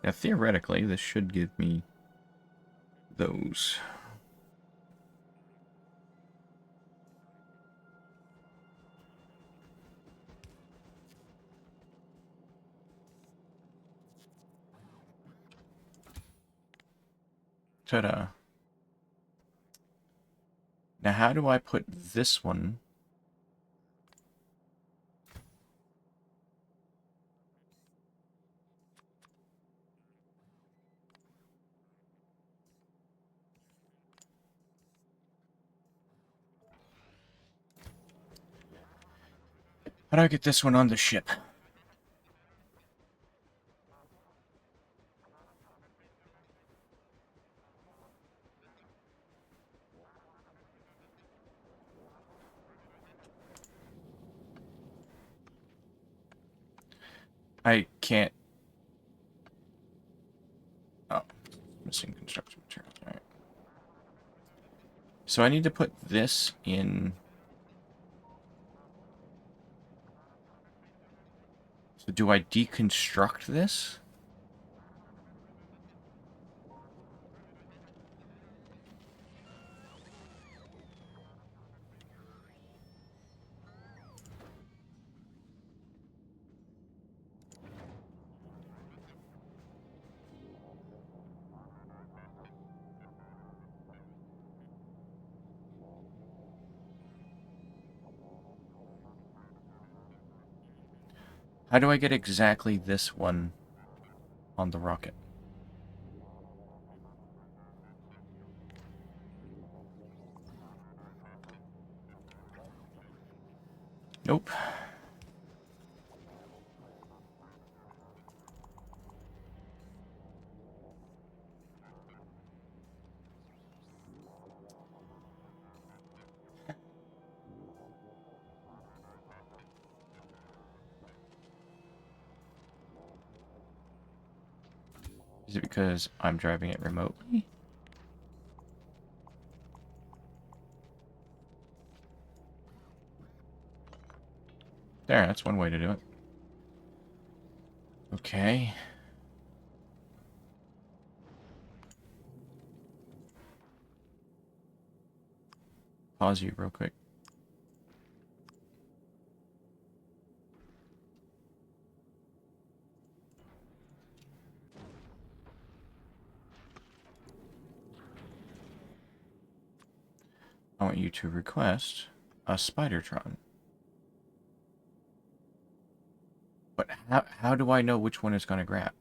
Now, theoretically, this should give me those. Ta-da. Now, how do I put this one? How do I get this one on the ship? I can't. Oh, missing construction materials. All right. So I need to put this in. So do I deconstruct this? How do I get exactly this one on the rocket? Nope. Is it because I'm driving it remotely? There, that's one way to do it. Okay. pause you real quick. I want you to request a Spidertron. But how do I know which one is going to grab?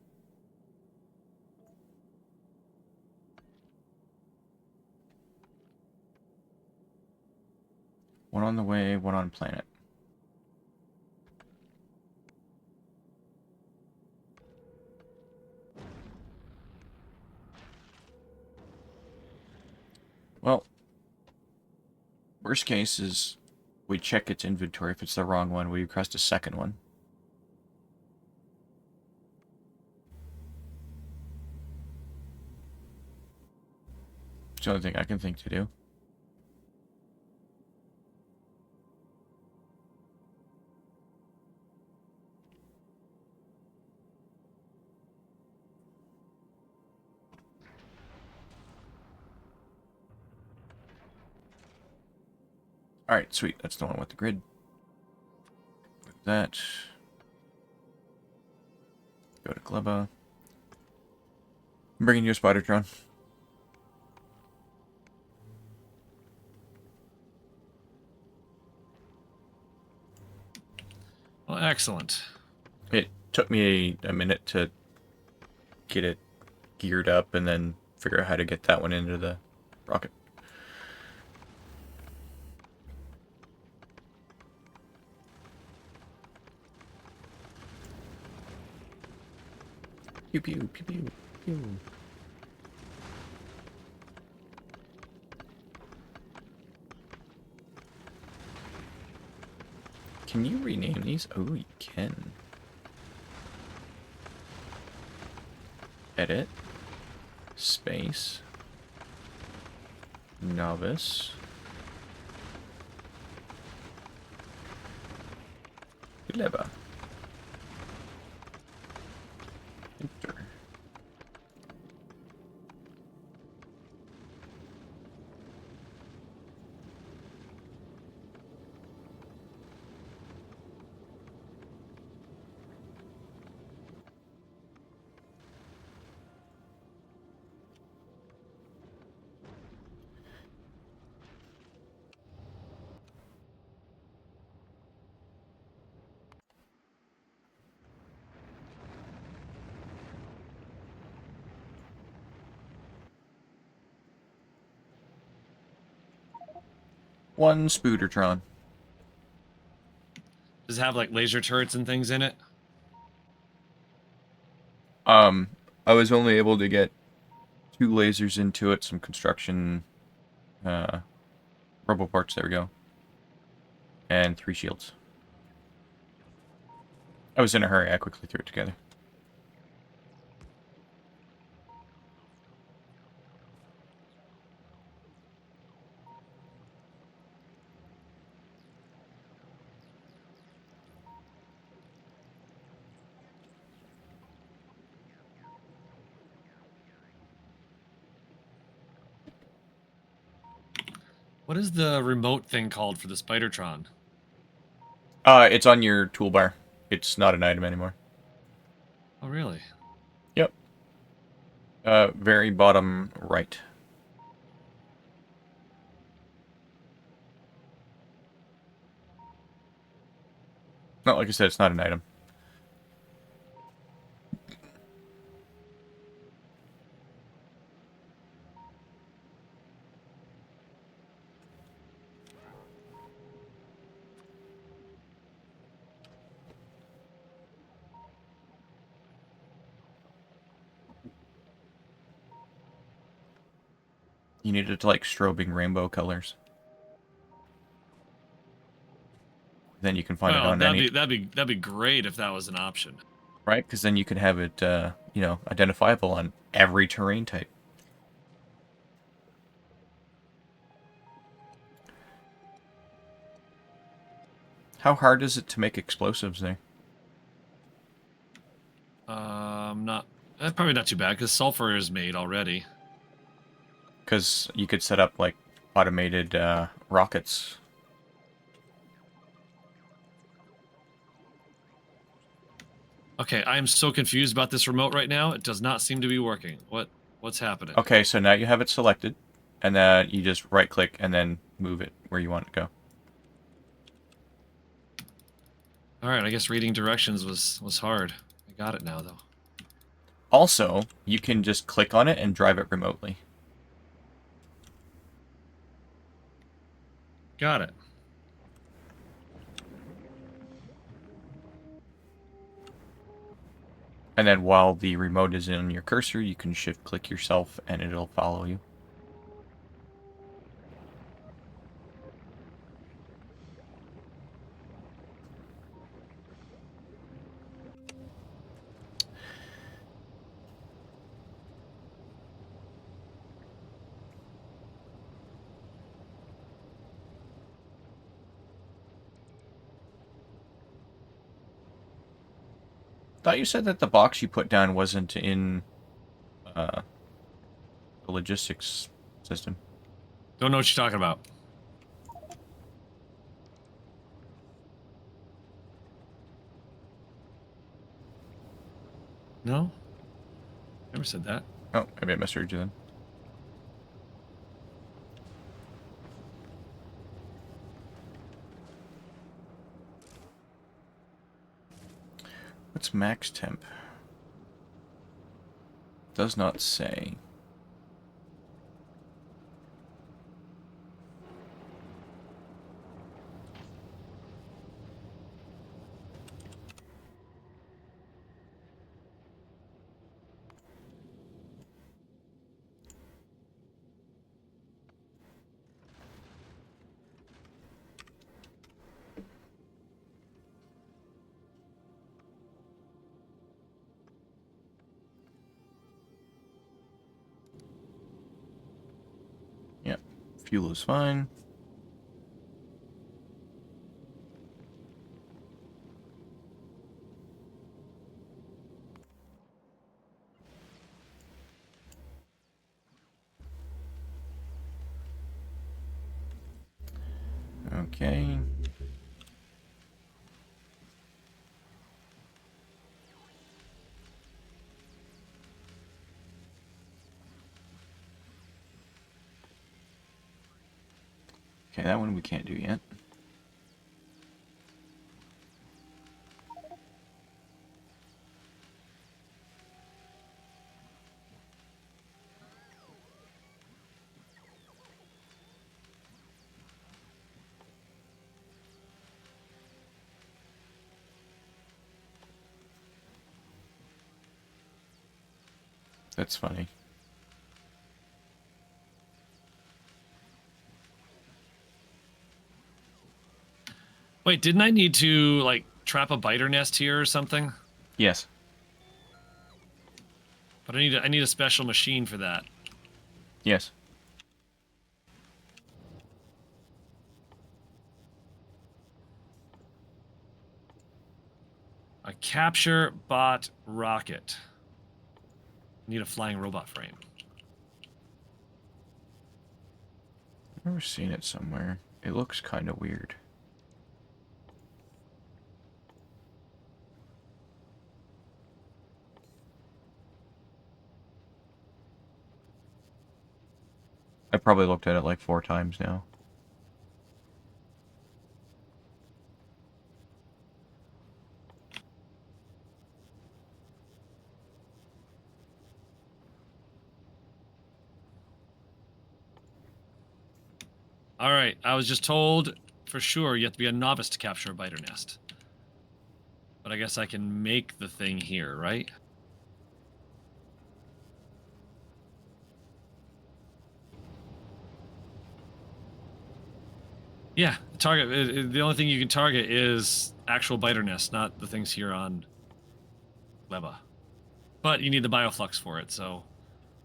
One on the way, one on planet. Well, worst case is we check its inventory. If it's the wrong one, we request a second one. It's the only thing I can think to do. Alright, sweet. That's the one with the grid. That. Go to Gleba. I'm bringing you a Spidertron. Well, excellent. It took me a minute to get it geared up and then figure out how to get that one into the rocket. Pew pew pew pew pew. Can you rename these? Oh, you can. Edit. Space. Novice. Gleba. Enter. One Spoodertron. Does it have like laser turrets and things in it? I was only able to get 2 lasers into it, some construction, robo parts, there we go, and 3 shields. I was in a hurry, I quickly threw it together. What is the remote thing called for the Spidertron? It's on your toolbar. It's not an item anymore. Oh, really? Yep. Very bottom right. No, like I said, it's not an item. You need it to like strobing rainbow colors. Then you can find it Well, on that'd be great if that was an option. right? Because then you can have it, you know, identifiable on every terrain type. How hard is it to make explosives there? Not. That's probably not too bad because sulfur is made already. Because you could set up like automated rockets. Okay, I am so confused about this remote right now. It does not seem to be working. What's happening? Okay, so now you have it selected, and then you just right-click and then move it where you want it to go. All right, I guess reading directions was hard. I got it now though. Also, you can just click on it and drive it remotely. Got it. And then while the remote is in your cursor, you can shift-click yourself and it'll follow you. Thought you said that the box you put down wasn't in the logistics system. Don't know what you're talking about. No? Never said that. Oh, maybe I misheard you then. What's max temp? Does not say. Yep, fuel is fine. Okay. Okay, that one we can't do yet. That's funny. Wait, didn't I need to like trap a biter nest here or something? Yes. But I need a special machine for that. Yes. A capture bot rocket. Need a flying robot frame. I've never seen it somewhere. It looks kind of weird. I probably looked at it like 4 times now. All right, I was just told for sure you have to be a novice to capture a biter nest. But I guess I can make the thing here, right? Yeah, target. The only thing you can target is actual biter nest, not the things here on Leba. But you need the bioflux for it, so.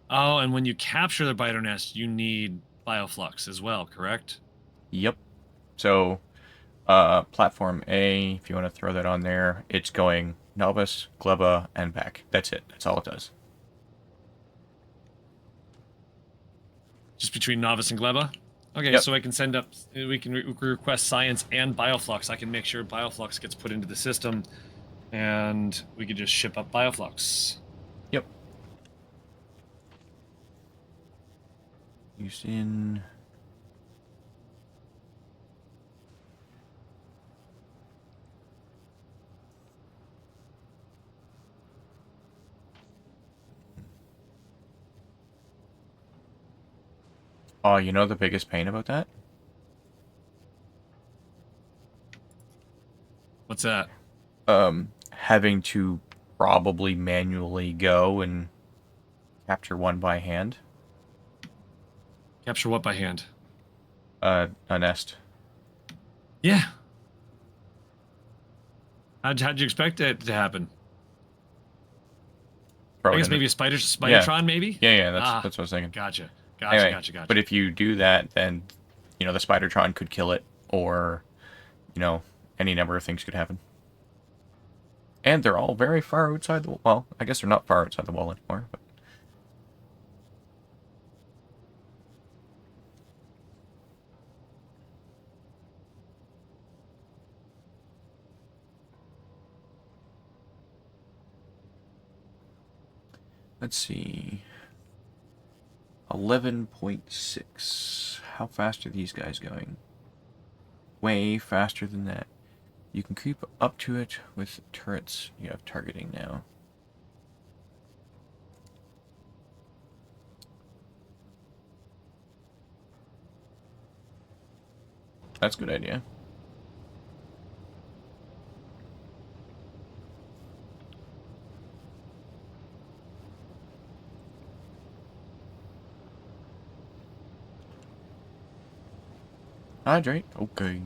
Oh, and when you capture the biter nest, you need bioflux as well, correct? Yep. So, platform A, if you want to throw that on there, it's going novice, gleba, and back. That's it. That's all it does. Just between novice and gleba? Okay, Yep. so I can send up. We can request science and bioflux. I can make sure bioflux gets put into the system, and we could just ship up bioflux. Yep. Used in. Oh, you know the biggest pain about that? What's that? Having to probably manually go and capture one by hand. Capture what by hand? A nest. Yeah. How'd you expect it to happen? I Probably guess gonna. maybe a Yeah. Spidertron, maybe. Yeah, that's Ah, what I was thinking. gotcha, gotcha, Anyway, gotcha, but gotcha. if you do that, then the Spidertron could kill it, or any number of things could happen. And they're all very far outside the well. I guess they're not far outside the wall anymore. But let's see. 11.6. How fast are these guys going? Way faster than that. You can creep up to it with turrets. You have targeting now. That's a good idea. Hydrate. Okay.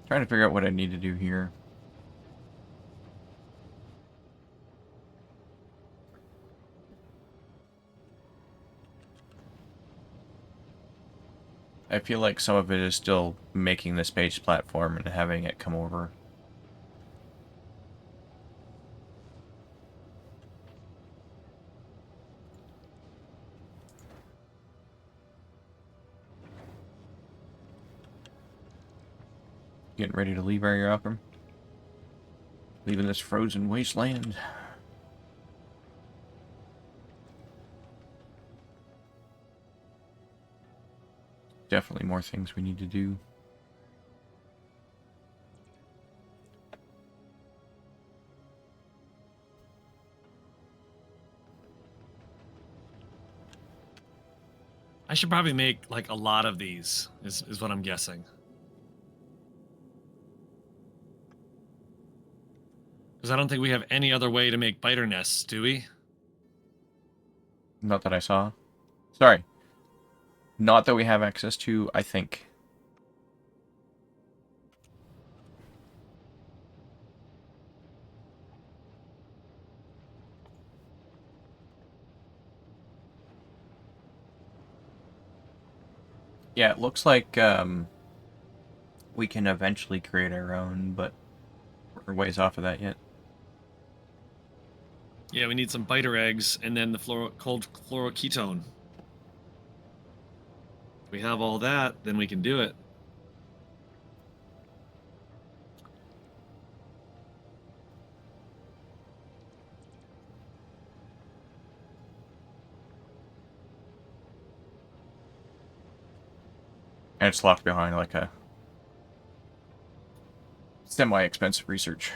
Trying to figure out what I need to do here. I feel like some of it is still making the space platform and having it come over. Getting ready to leave Area Upper. Leaving this frozen wasteland. Definitely more things we need to do. I should probably make like a lot of these. Is what I'm guessing. Because I don't think we have any other way to make biter nests, do we? Not that I saw. Sorry. Not that we have access to, I think. Yeah, it looks like we can eventually create our own, but we're ways off of that yet. Yeah, we need some biter eggs and then the cold fluoroketone. If we have all that, then we can do it. And it's locked behind like a semi-expensive research.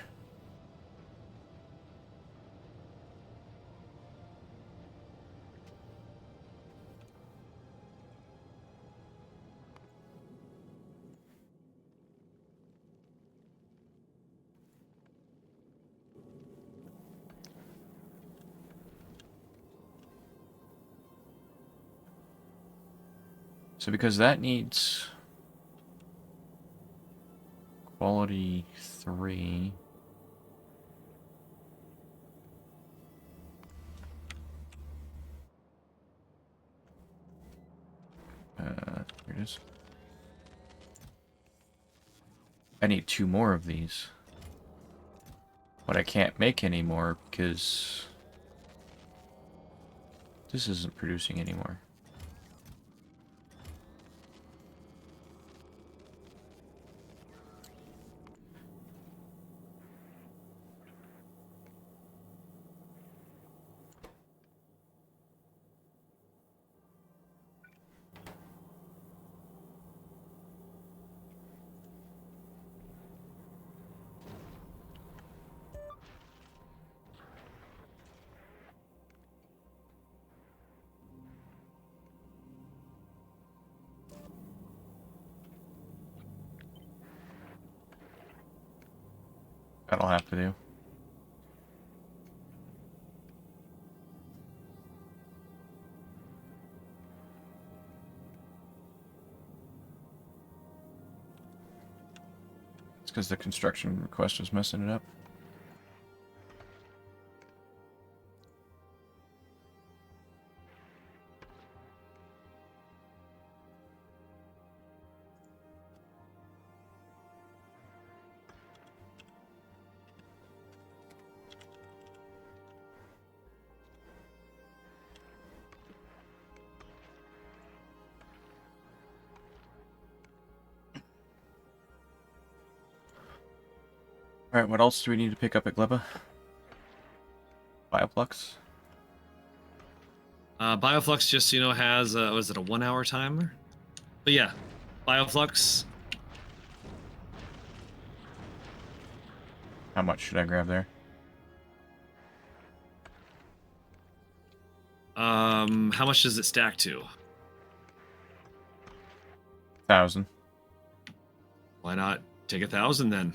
So because that needs quality 3. Here it is. I need 2 more of these. But I can't make any more because this isn't producing anymore. That'll have to do. It's because the construction request was messing it up. Alright, what else do we need to pick up at Gleba? Bioflux? Bioflux just, has, was it a 1 hour timer? But yeah, Bioflux. How much should I grab there? How much does it stack to? 1,000. Why not take 1,000 then?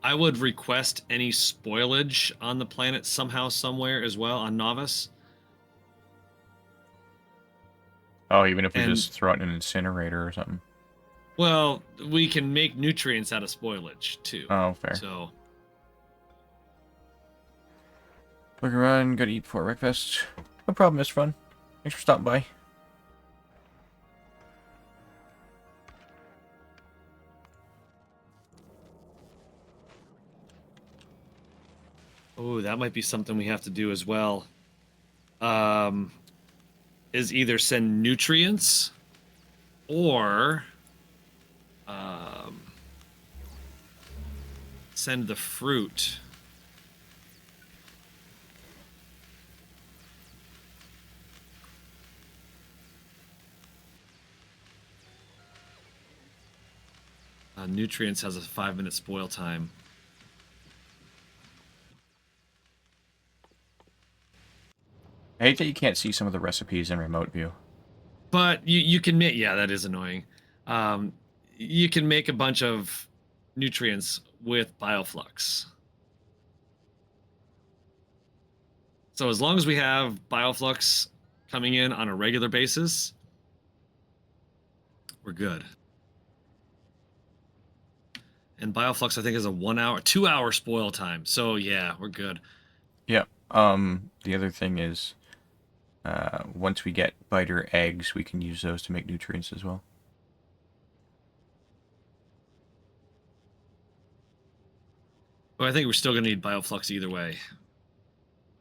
I would request any spoilage on the planet somehow, somewhere as well on Novice. Oh, even if we And- just throw it in an incinerator or something. Well, we can make nutrients out of spoilage too. Oh, fair. So Look around, gotta eat before breakfast. No problem, Mr. Fun. Thanks for stopping by. that might be something we have to do as well. Is either send nutrients or send the fruit. Nutrients has a 5-minute spoil time. I hate that you can't see some of the recipes in remote view. But you can make, yeah, that is annoying. You can make a bunch of nutrients with Bioflux. So as long as we have Bioflux coming in on a regular basis, we're good. And Bioflux, I think, is a 2-hour spoil time. So yeah, we're good. Yeah. The other thing is, once we get biter eggs, we can use those to make nutrients as well. But I think we're still going to need Bioflux either way.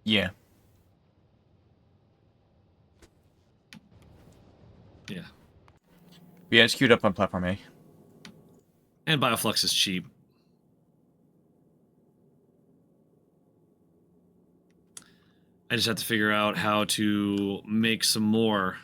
Yeah. Yeah. Yeah, it's queued up on platform A. And Bioflux is cheap. I just have to figure out how to make some more.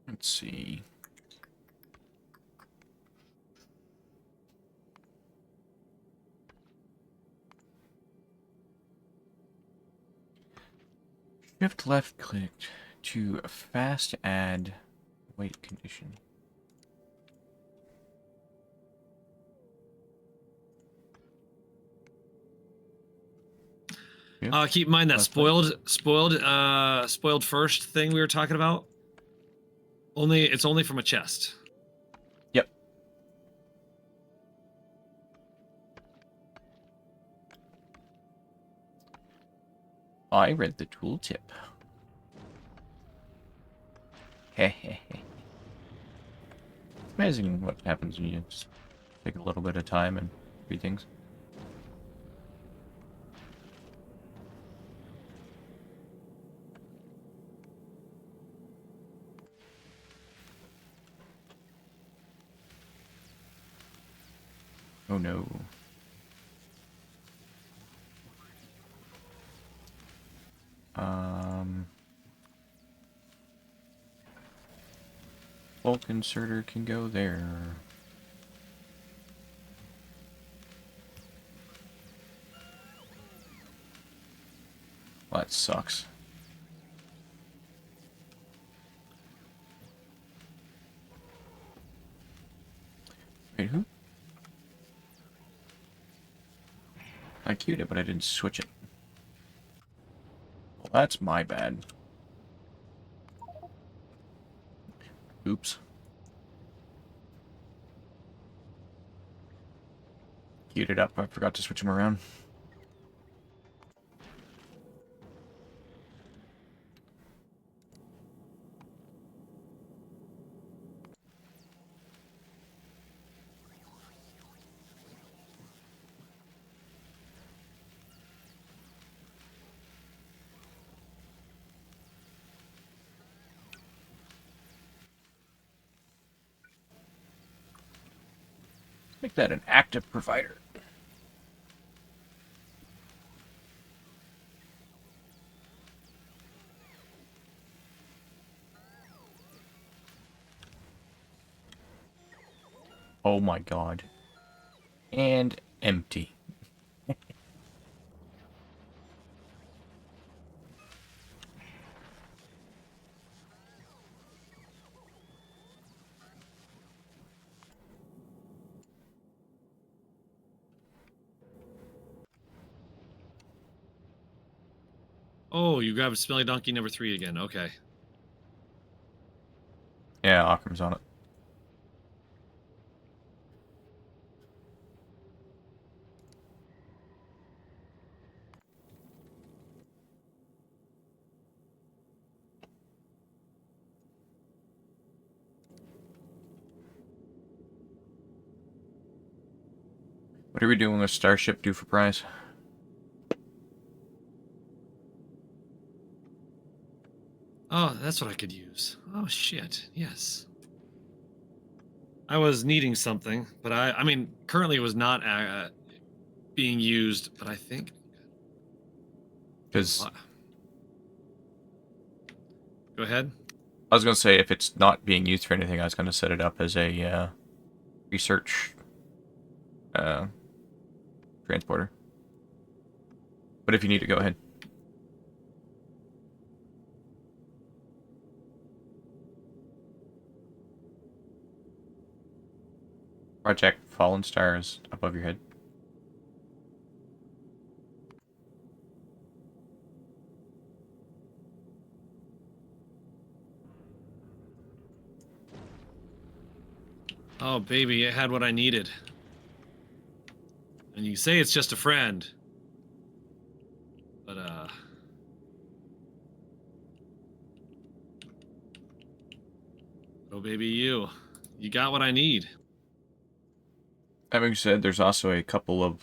Let's see. Shift left clicked to fast add weight condition. Keep in mind that Last place. spoiled first thing we were talking about. It's only from a chest. Yep. I read the tooltip. Hehehe. Amazing what happens when you just take a little bit of time and read things. Oh no. Bulk inserter can go there. Well, that sucks. Wait, who? I queued it, but I didn't switch it. Well, that's my bad. Oops. Queued it up, I forgot to switch them around. Make that an active provider. Oh my god. And empty. Oh, you grabbed Smelly Donkey number 3 again. Okay. Yeah, Occam's on it. What are we doing with Starship due for prize? Oh, that's what I could use. Oh, shit. Yes. I was needing something, but I mean, currently it was not being used, but I think... Because Go ahead. I was going to say, if it's not being used for anything, I was going to set it up as a research transporter. But if you need to, go ahead. Project Fallen Stars above your head. Oh, baby, it had what I needed. And you say it's just a friend. But, oh, baby, you got what I need. Having said, there's also a couple of...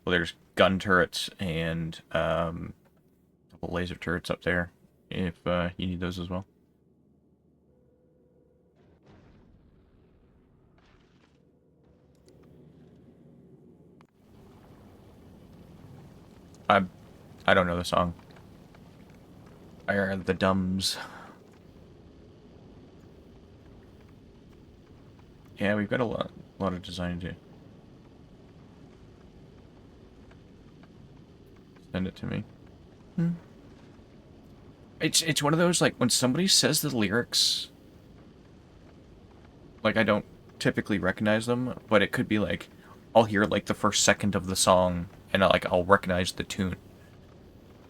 Well, there's gun turrets and a couple laser turrets up there, if you need those as well. I don't know the song. I are the Dumbs. Yeah, we've got a lot of design to do. Send it to me. It's one of those, like, when somebody says the lyrics, like, I don't typically recognize them, but it could be like, I'll hear like the first second of the song and I'll recognize the tune.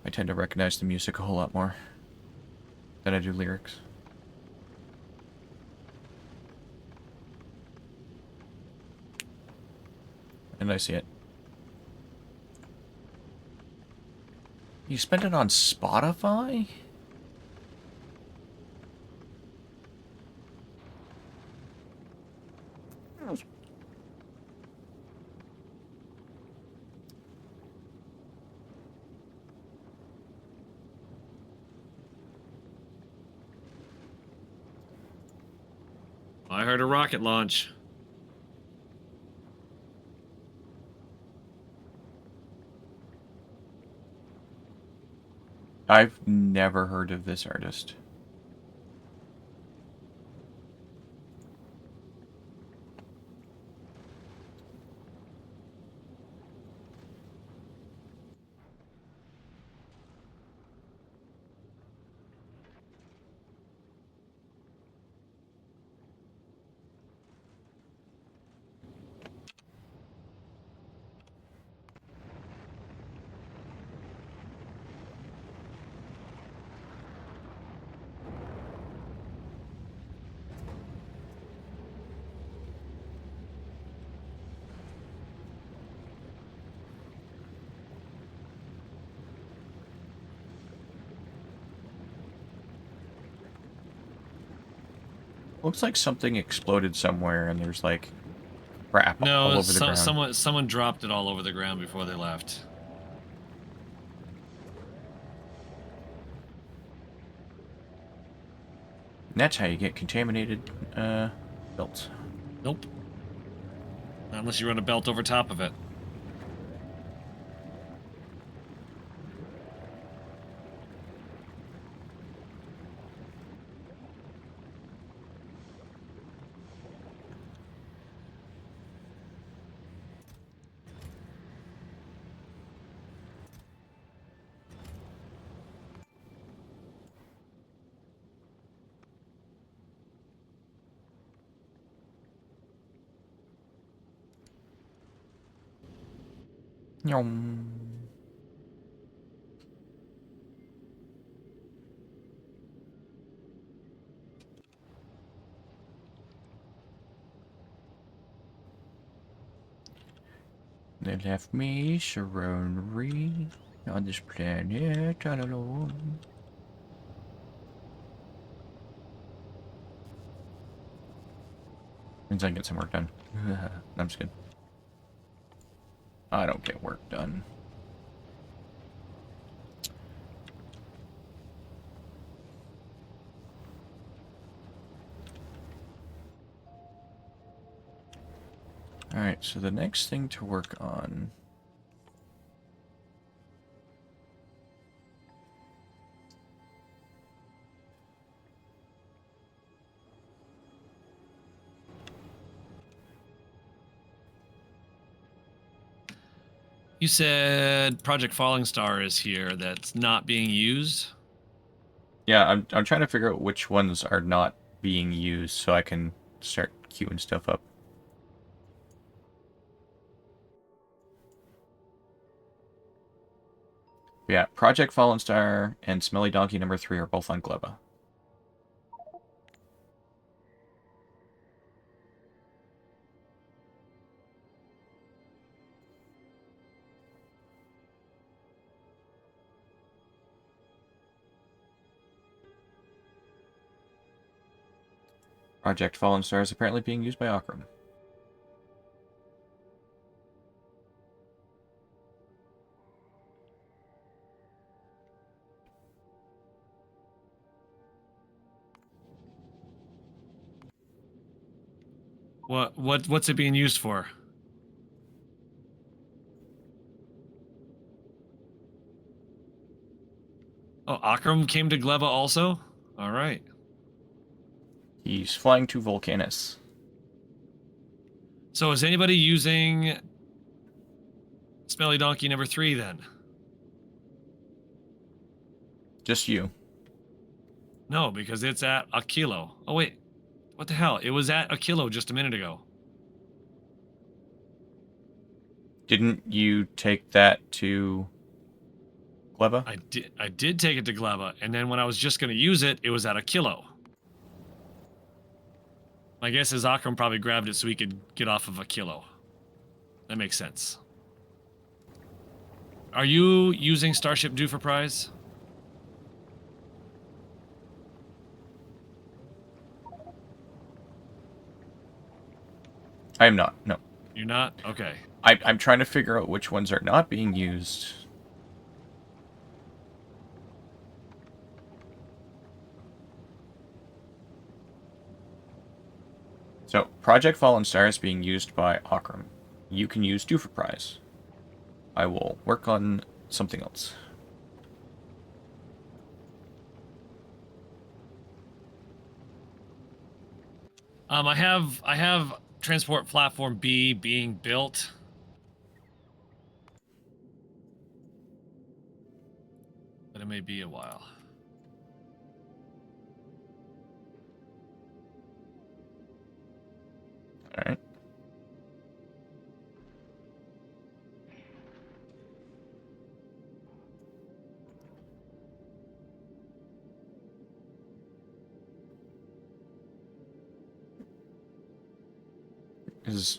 I tend to recognize the music a whole lot more than I do lyrics. And I see it. You spent it on Spotify? I heard a rocket launch. I've never heard of this artist. Looks like something exploded somewhere and there's like crap all No, over the ground. someone dropped it all over the ground before they left. And that's how you get contaminated belts. Nope. Not unless you run a belt over top of it. Yum. They left me surrounded on this planet all alone. Means I can get some work done. I'm just kidding. I don't get work done. Alright, so the next thing to work on... You said Project Falling Star is here that's not being used. Yeah, I'm trying to figure out which ones are not being used so I can start queuing stuff up. Yeah, Project Fallen Star and Smelly Donkey number 3 are both on Gleba. Project Fallen Star is apparently being used by Akram. What's it being used for? Oh, Akram came to Gleba also? All right. He's flying to Volcanus. So is anybody using Smelly Donkey number 3 then? Just you. No, because it's at a kilo. Oh wait, what the hell? It was at a kilo just a minute ago. Didn't you take that to Gleba? I did take it to Gleba, and then when I was just going to use it, it was at a kilo. My guess is Akram probably grabbed it so he could get off of a kilo. That makes sense. Are you using Starship Due for Prize? I am not, no. You're not? Okay. I'm trying to figure out which ones are not being used. So, Project Fallen Star is being used by Akram. You can use Due for Prize. I will work on something else. I have Transport Platform B being built. But it may be a while. Alright.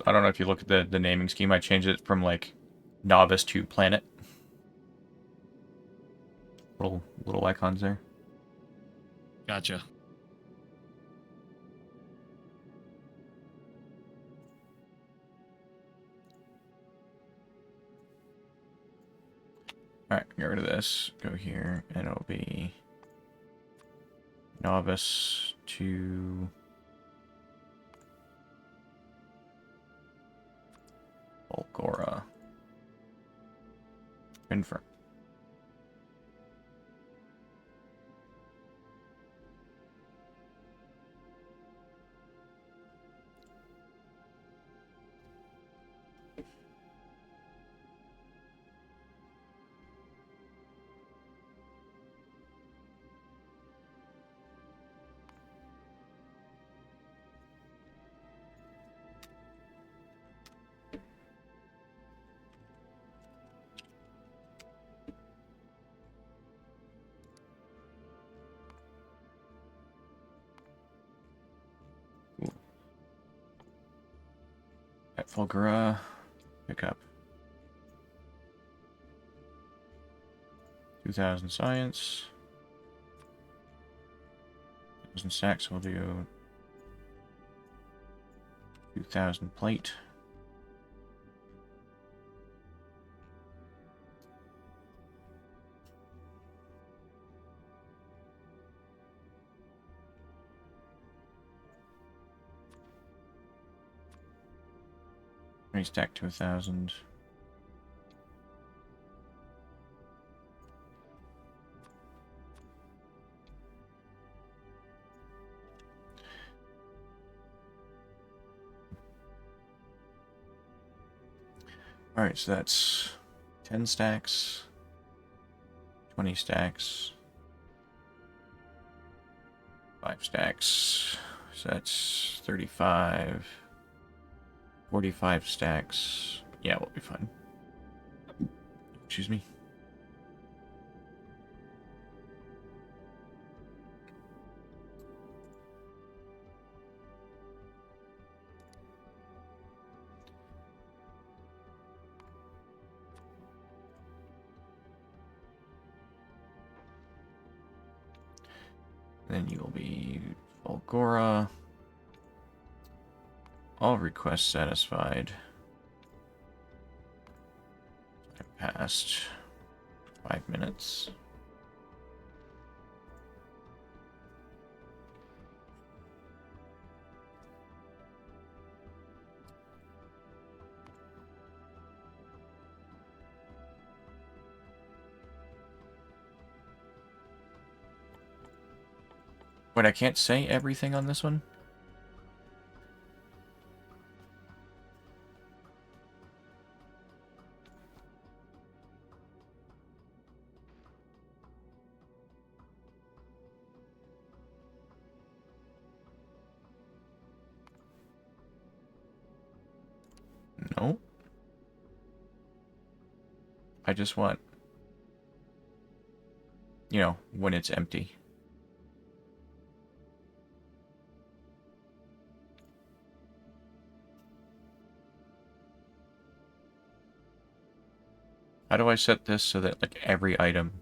I don't know if you look at the naming scheme, I changed it from like novice to planet. Little icons there. Gotcha. Alright, get rid of this. Go here, and it'll be novice to Volgora. Confirm. At Volgora, pick up 2,000 science. 1,000 stacks, we'll do 2,000 plate. Stack to 1,000. Alright, so that's 10 stacks, 20 stacks, 5 stacks, so that's 35, 45 stacks. Yeah, we'll be fine. Excuse me. Then you'll be Volgora. All requests satisfied. I passed 5 minutes. Wait, I can't say everything on this one? No. I just want You know, when it's empty. How do I set this so that, like, every item...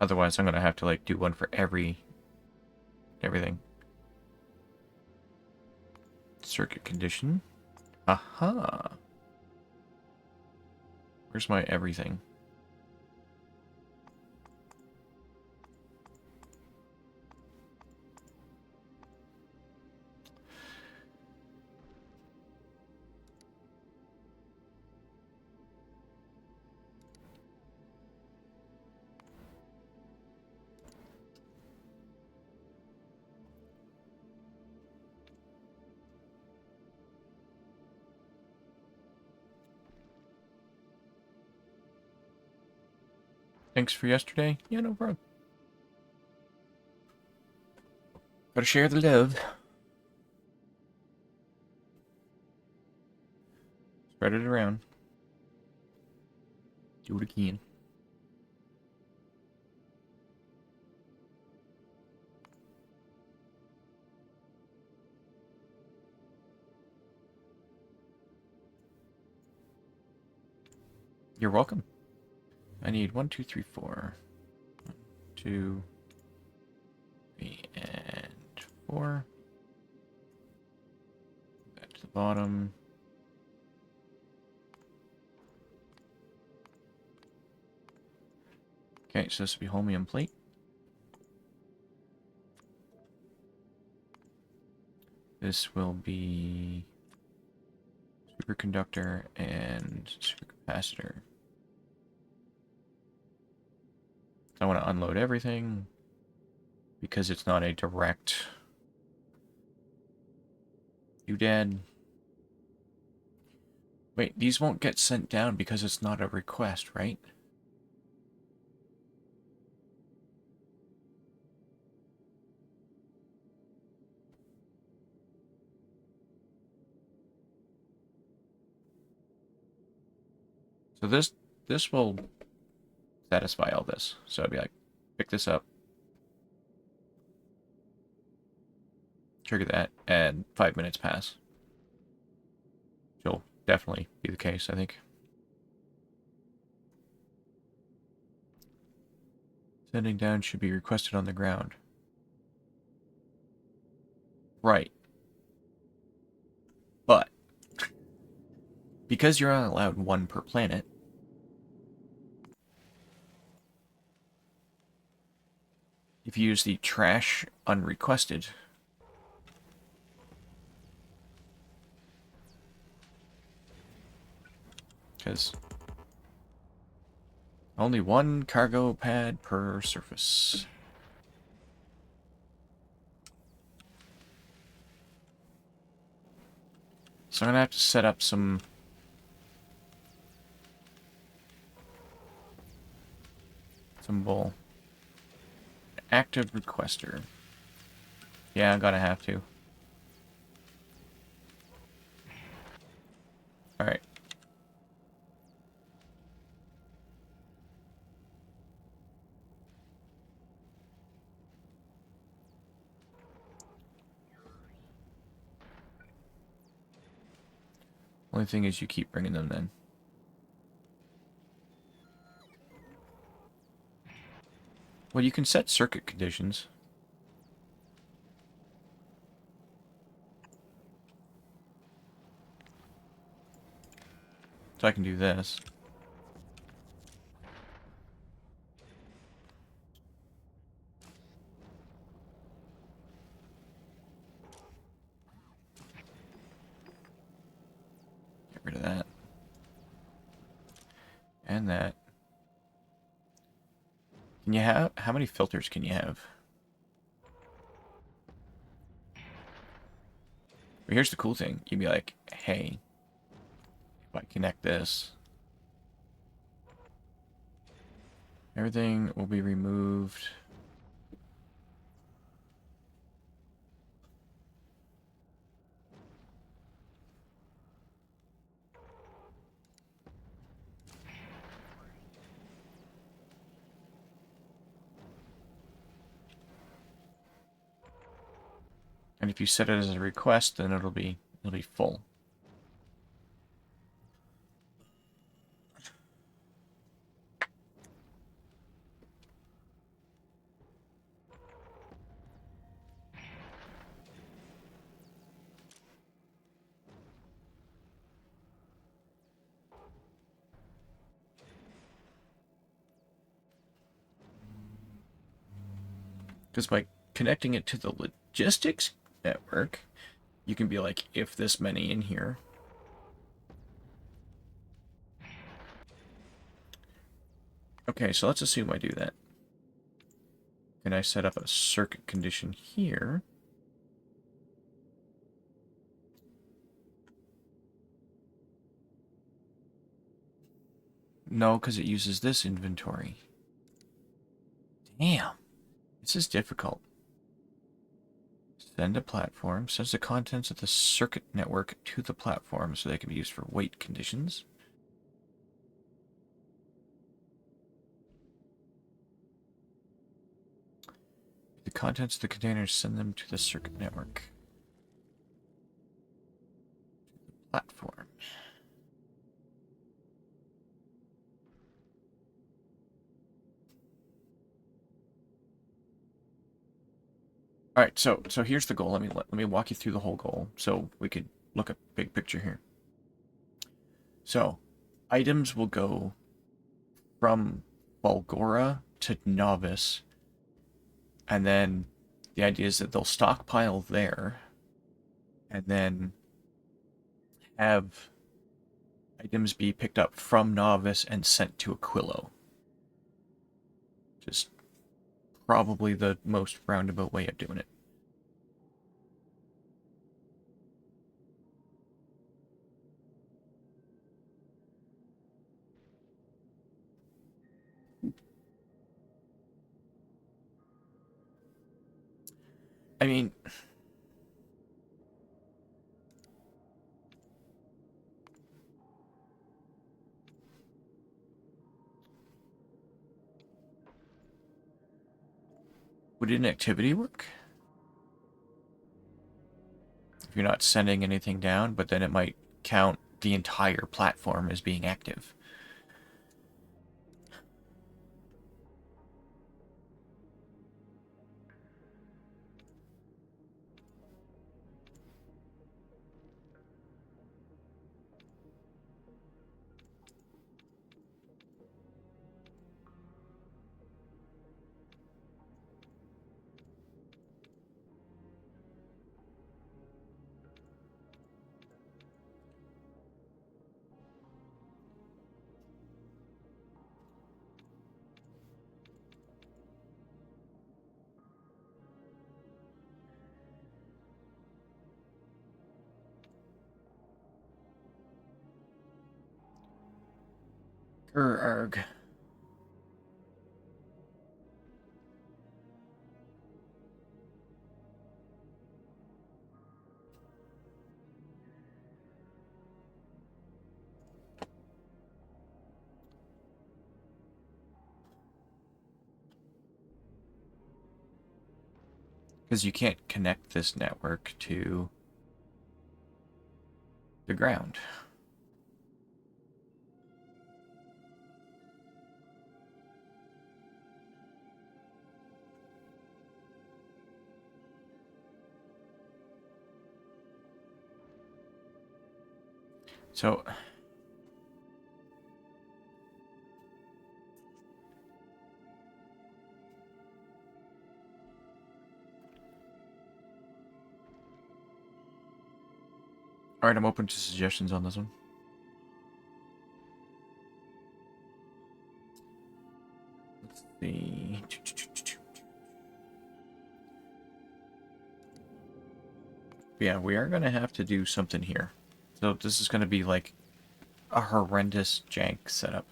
Otherwise, I'm going to have to, like, do one for everything. Circuit condition. Aha! Where's my everything? Thanks for yesterday? Yeah, no problem. Gotta share the love. Spread it around. Do it again. You're welcome. I need 1, 2, 3, 4. 1, 2, 3, and 4. Back to the bottom. Okay, so this will be holmium plate. This will be superconductor and supercapacitor. I want to unload everything because it's not a direct doodad. Wait, these won't get sent down because it's not a request, right? So this will satisfy all this. So I'd be like, pick this up, trigger that, and 5 minutes pass. Which will definitely be the case, I think. Sending down should be requested on the ground. Right. But because you're only allowed one per planet, if you use the trash unrequested, because only one cargo pad per surface. So I'm gonna have to set up some symbol. Active requester. Yeah, I'm gonna have to. Alright. Only thing is you keep bringing them then. Well, you can set circuit conditions. So I can do this. Get rid of that. And that. Can you have... How many filters can you have? But here's the cool thing. You'd be like, hey, if I connect this, everything will be removed. And if you set it as a request, then it'll be full. Because by connecting it to the logistics network, you can be like, if this many in here. Okay, so let's assume I do that. And I set up a circuit condition here. No, because it uses this inventory. Damn. This is difficult. Send a platform. Sends the contents of the circuit network to the platform so they can be used for weight conditions. The contents of the containers, send them to the circuit network. Platform. All right, so here's the goal. Let me walk you through the whole goal so we could look at big picture here. So, items will go from Bulgora to Novice, and then the idea is that they'll stockpile there, and then have items be picked up from Novice and sent to Aquilo. Just probably the most roundabout way of doing it. I mean, would inactivity work? If you're not sending anything down, but then it might count the entire platform as being active. Arg. Because you can't connect this network to the ground. So all right, I'm open to suggestions on this one. Let's see. Yeah, we are going to have to do something here. So this is going to be like a horrendous jank setup.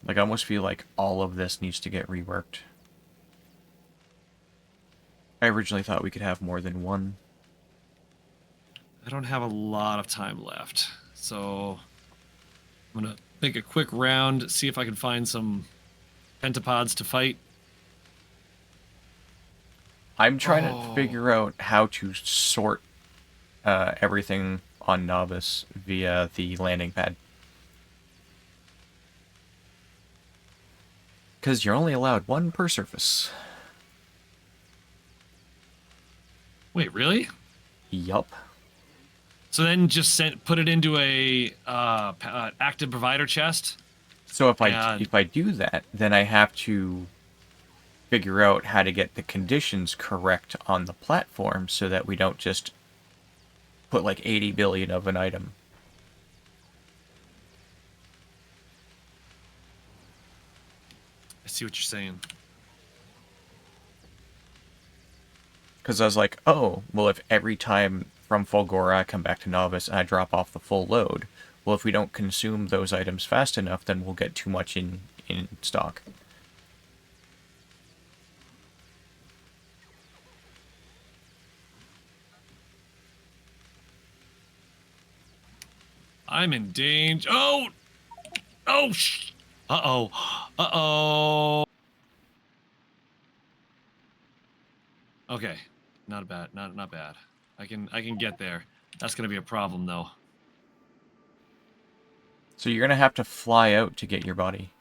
Like, I almost feel like all of this needs to get reworked. I originally thought we could have more than one. I don't have a lot of time left, so I'm gonna make a quick round, see if I can find some pentapods to fight. I'm trying to figure out how to sort everything on Novice via the landing pad. Because you're only allowed one per surface. Wait, really? Yup. So then just put it into a active provider chest. So if And- I do that, then I have to figure out how to get the conditions correct on the platform so that we don't just put like 80 billion of an item. I see what you're saying. Because I was like, oh, well, if every time from Fulgora I come back to Novice and I drop off the full load, well, if we don't consume those items fast enough, then we'll get too much in stock. I'm in danger. Oh! Oh, Uh-oh. Uh-oh. Okay. Not bad. Not bad. I can get there. That's going to be a problem, though. So you're going to have to fly out to get your body.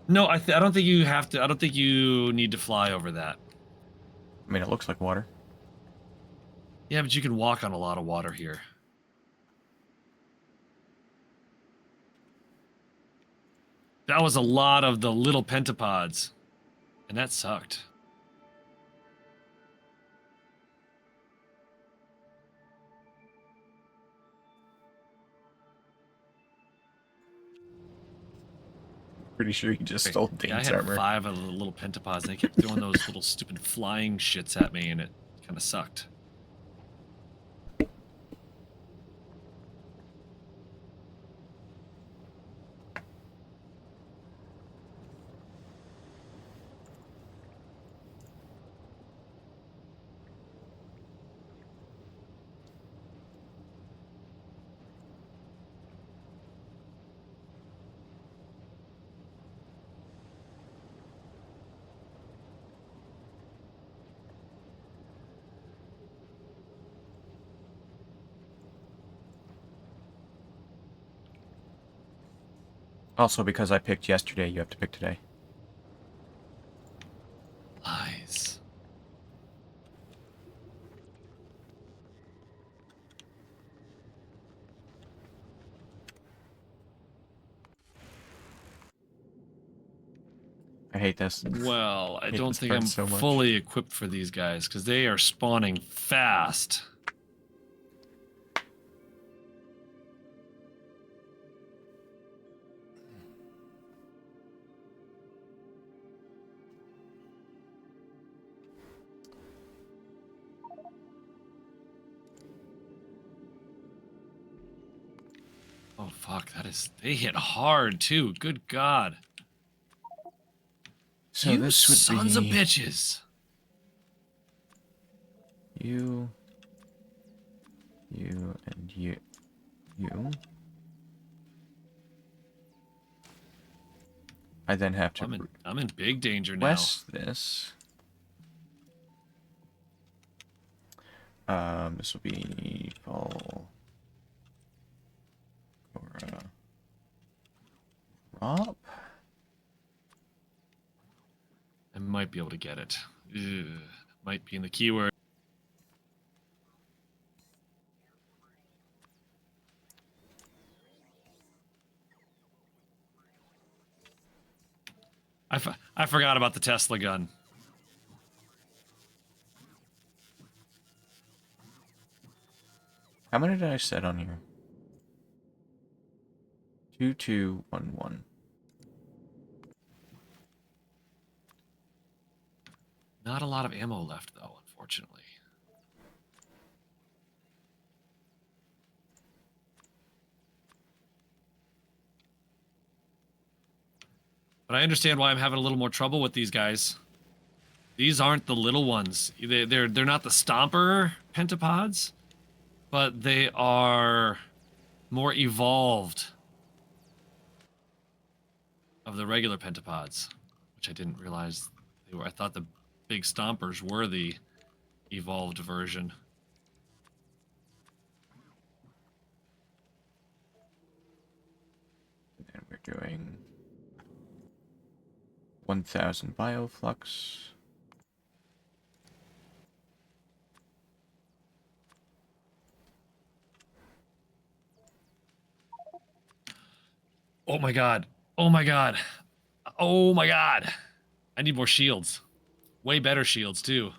No, I don't think you have to. I don't think you need to fly over that. I mean, it looks like water. Yeah, but you can walk on a lot of water here. That was a lot of the little pentapods. And that sucked. Pretty sure you just stole Yeah, I Dane's had armor. 5 of the little pentapods, and they kept throwing those little stupid flying shits at me, and it kind of sucked. Also, because I picked yesterday, you have to pick today. Lies. I hate this. Well, I Hate don't this think part I'm so much. fully equipped for these guys, because they are spawning fast. Oh, fuck, they hit hard, too. Good God. So you this would sons of be bitches. you, and you. I then have to I'm in big danger now. request this. This will be full. Drop. I might be able to get it. Ugh, might be in the keyword. I forgot about the Tesla gun. How many did I set on here? 2211. Not a lot of ammo left, though, unfortunately. But I understand why I'm having a little more trouble with these guys. These aren't the little ones. They're not the stomper pentapods, but they are more evolved of the regular pentapods, which I didn't realize they were. I thought the big stompers were the evolved version. And we're doing 1,000 bioflux. Oh my god. Oh my god. Oh my god. I need more shields. Way better shields too.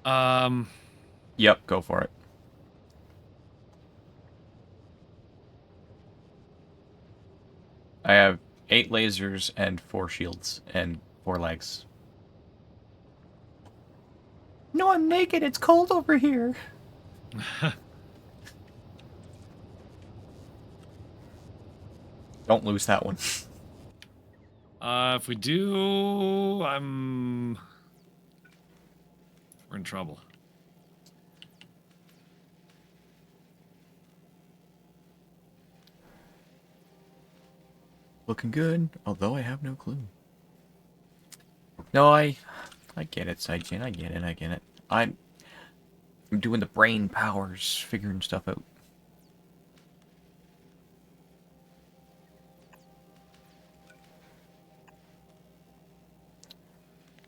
Um Yep, go for it. I have 8 lasers and 4 shields and 4 legs. No, I'm naked. It's cold over here. Don't lose that one. if we do, we're in trouble. Looking good, although I have no clue. No, I get it, Sidechin. I get it. I'm doing the brain powers, figuring stuff out.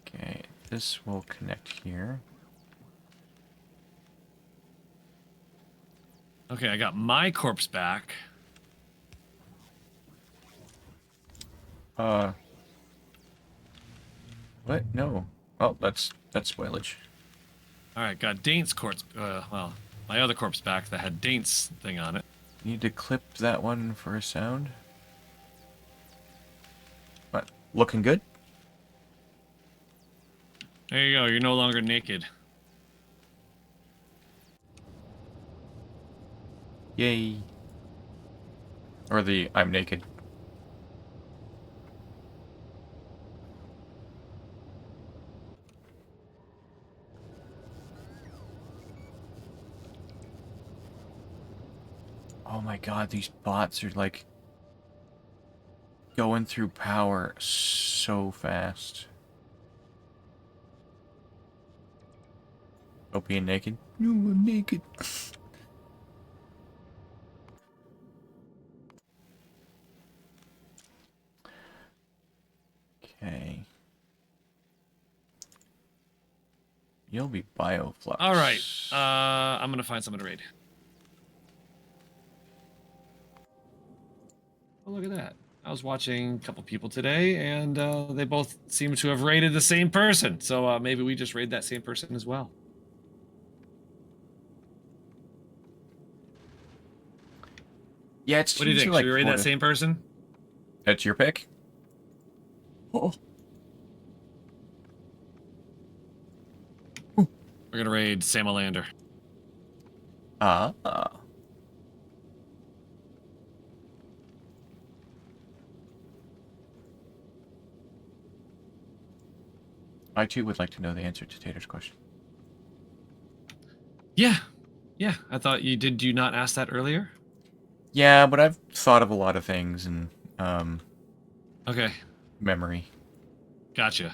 Okay, this will connect here. Okay, I got my corpse back. What? No. Oh, that's spoilage. Alright, got Daint's corpse. Well, my other corpse back that had Daint's thing on it. Need to clip that one for a sound. What? Looking good? There you go, you're no longer naked. Yay. Or the I'm naked. Oh my god, these bots are like going through power so fast. Oh, being naked? No, I'm naked. Okay. You'll be bioflux. Alright, I'm gonna find someone to raid. Oh, look at that. I was watching a couple people today, and they both seem to have raided the same person. So maybe we just raid that same person as well. Yeah, it's What do you think? like Should we raid that same person? That's your pick? Oh. We're gonna raid Samalander. Ah. I too would like to know the answer to Tater's question. Yeah. Yeah, I thought you did. You not ask that earlier? Yeah, but I've thought of a lot of things and Okay, memory. gotcha.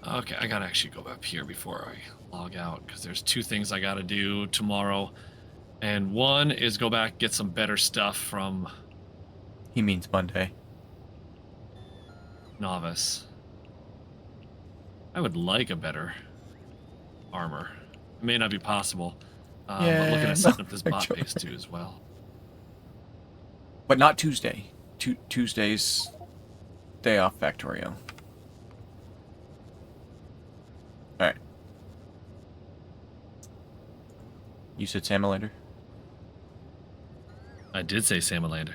Okay, I gotta actually go up here before I log out, because there's 2 things I gotta do tomorrow. And one is go back, get some better stuff from He means Monday. Novice. I would like a better armor. It may not be possible, but looking at setting up this bot base too as well. But not Tuesday. Tuesday's day off Factorio. Alright. You said Samalander? I did say Samalander.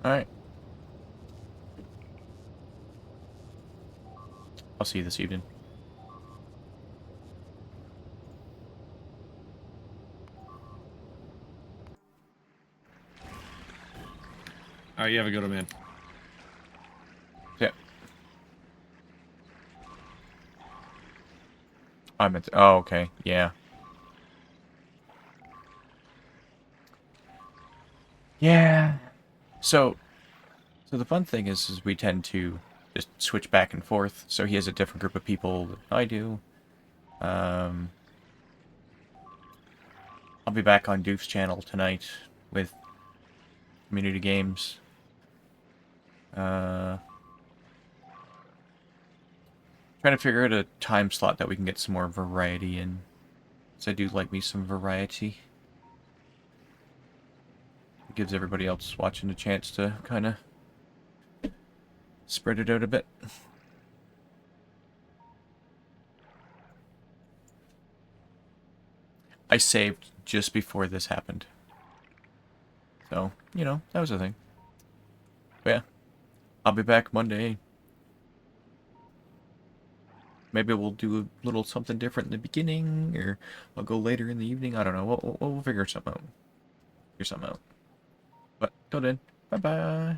Alright. I'll see you this evening. All right, you have a good one, man. Yeah. I meant to, oh, okay. Yeah. Yeah. So the fun thing is we tend to just switch back and forth. So he has a different group of people than I do. I'll be back on Doof's channel tonight with community games. Trying to figure out a time slot that we can get some more variety in. Because I do like me some variety. It gives everybody else watching a chance to kind of spread it out a bit. I saved just before this happened. So, you know, that was a thing. But yeah, I'll be back Monday. Maybe we'll do a little something different in the beginning, or I'll go later in the evening. I don't know. We'll figure something out. Figure something out. But till then, bye-bye.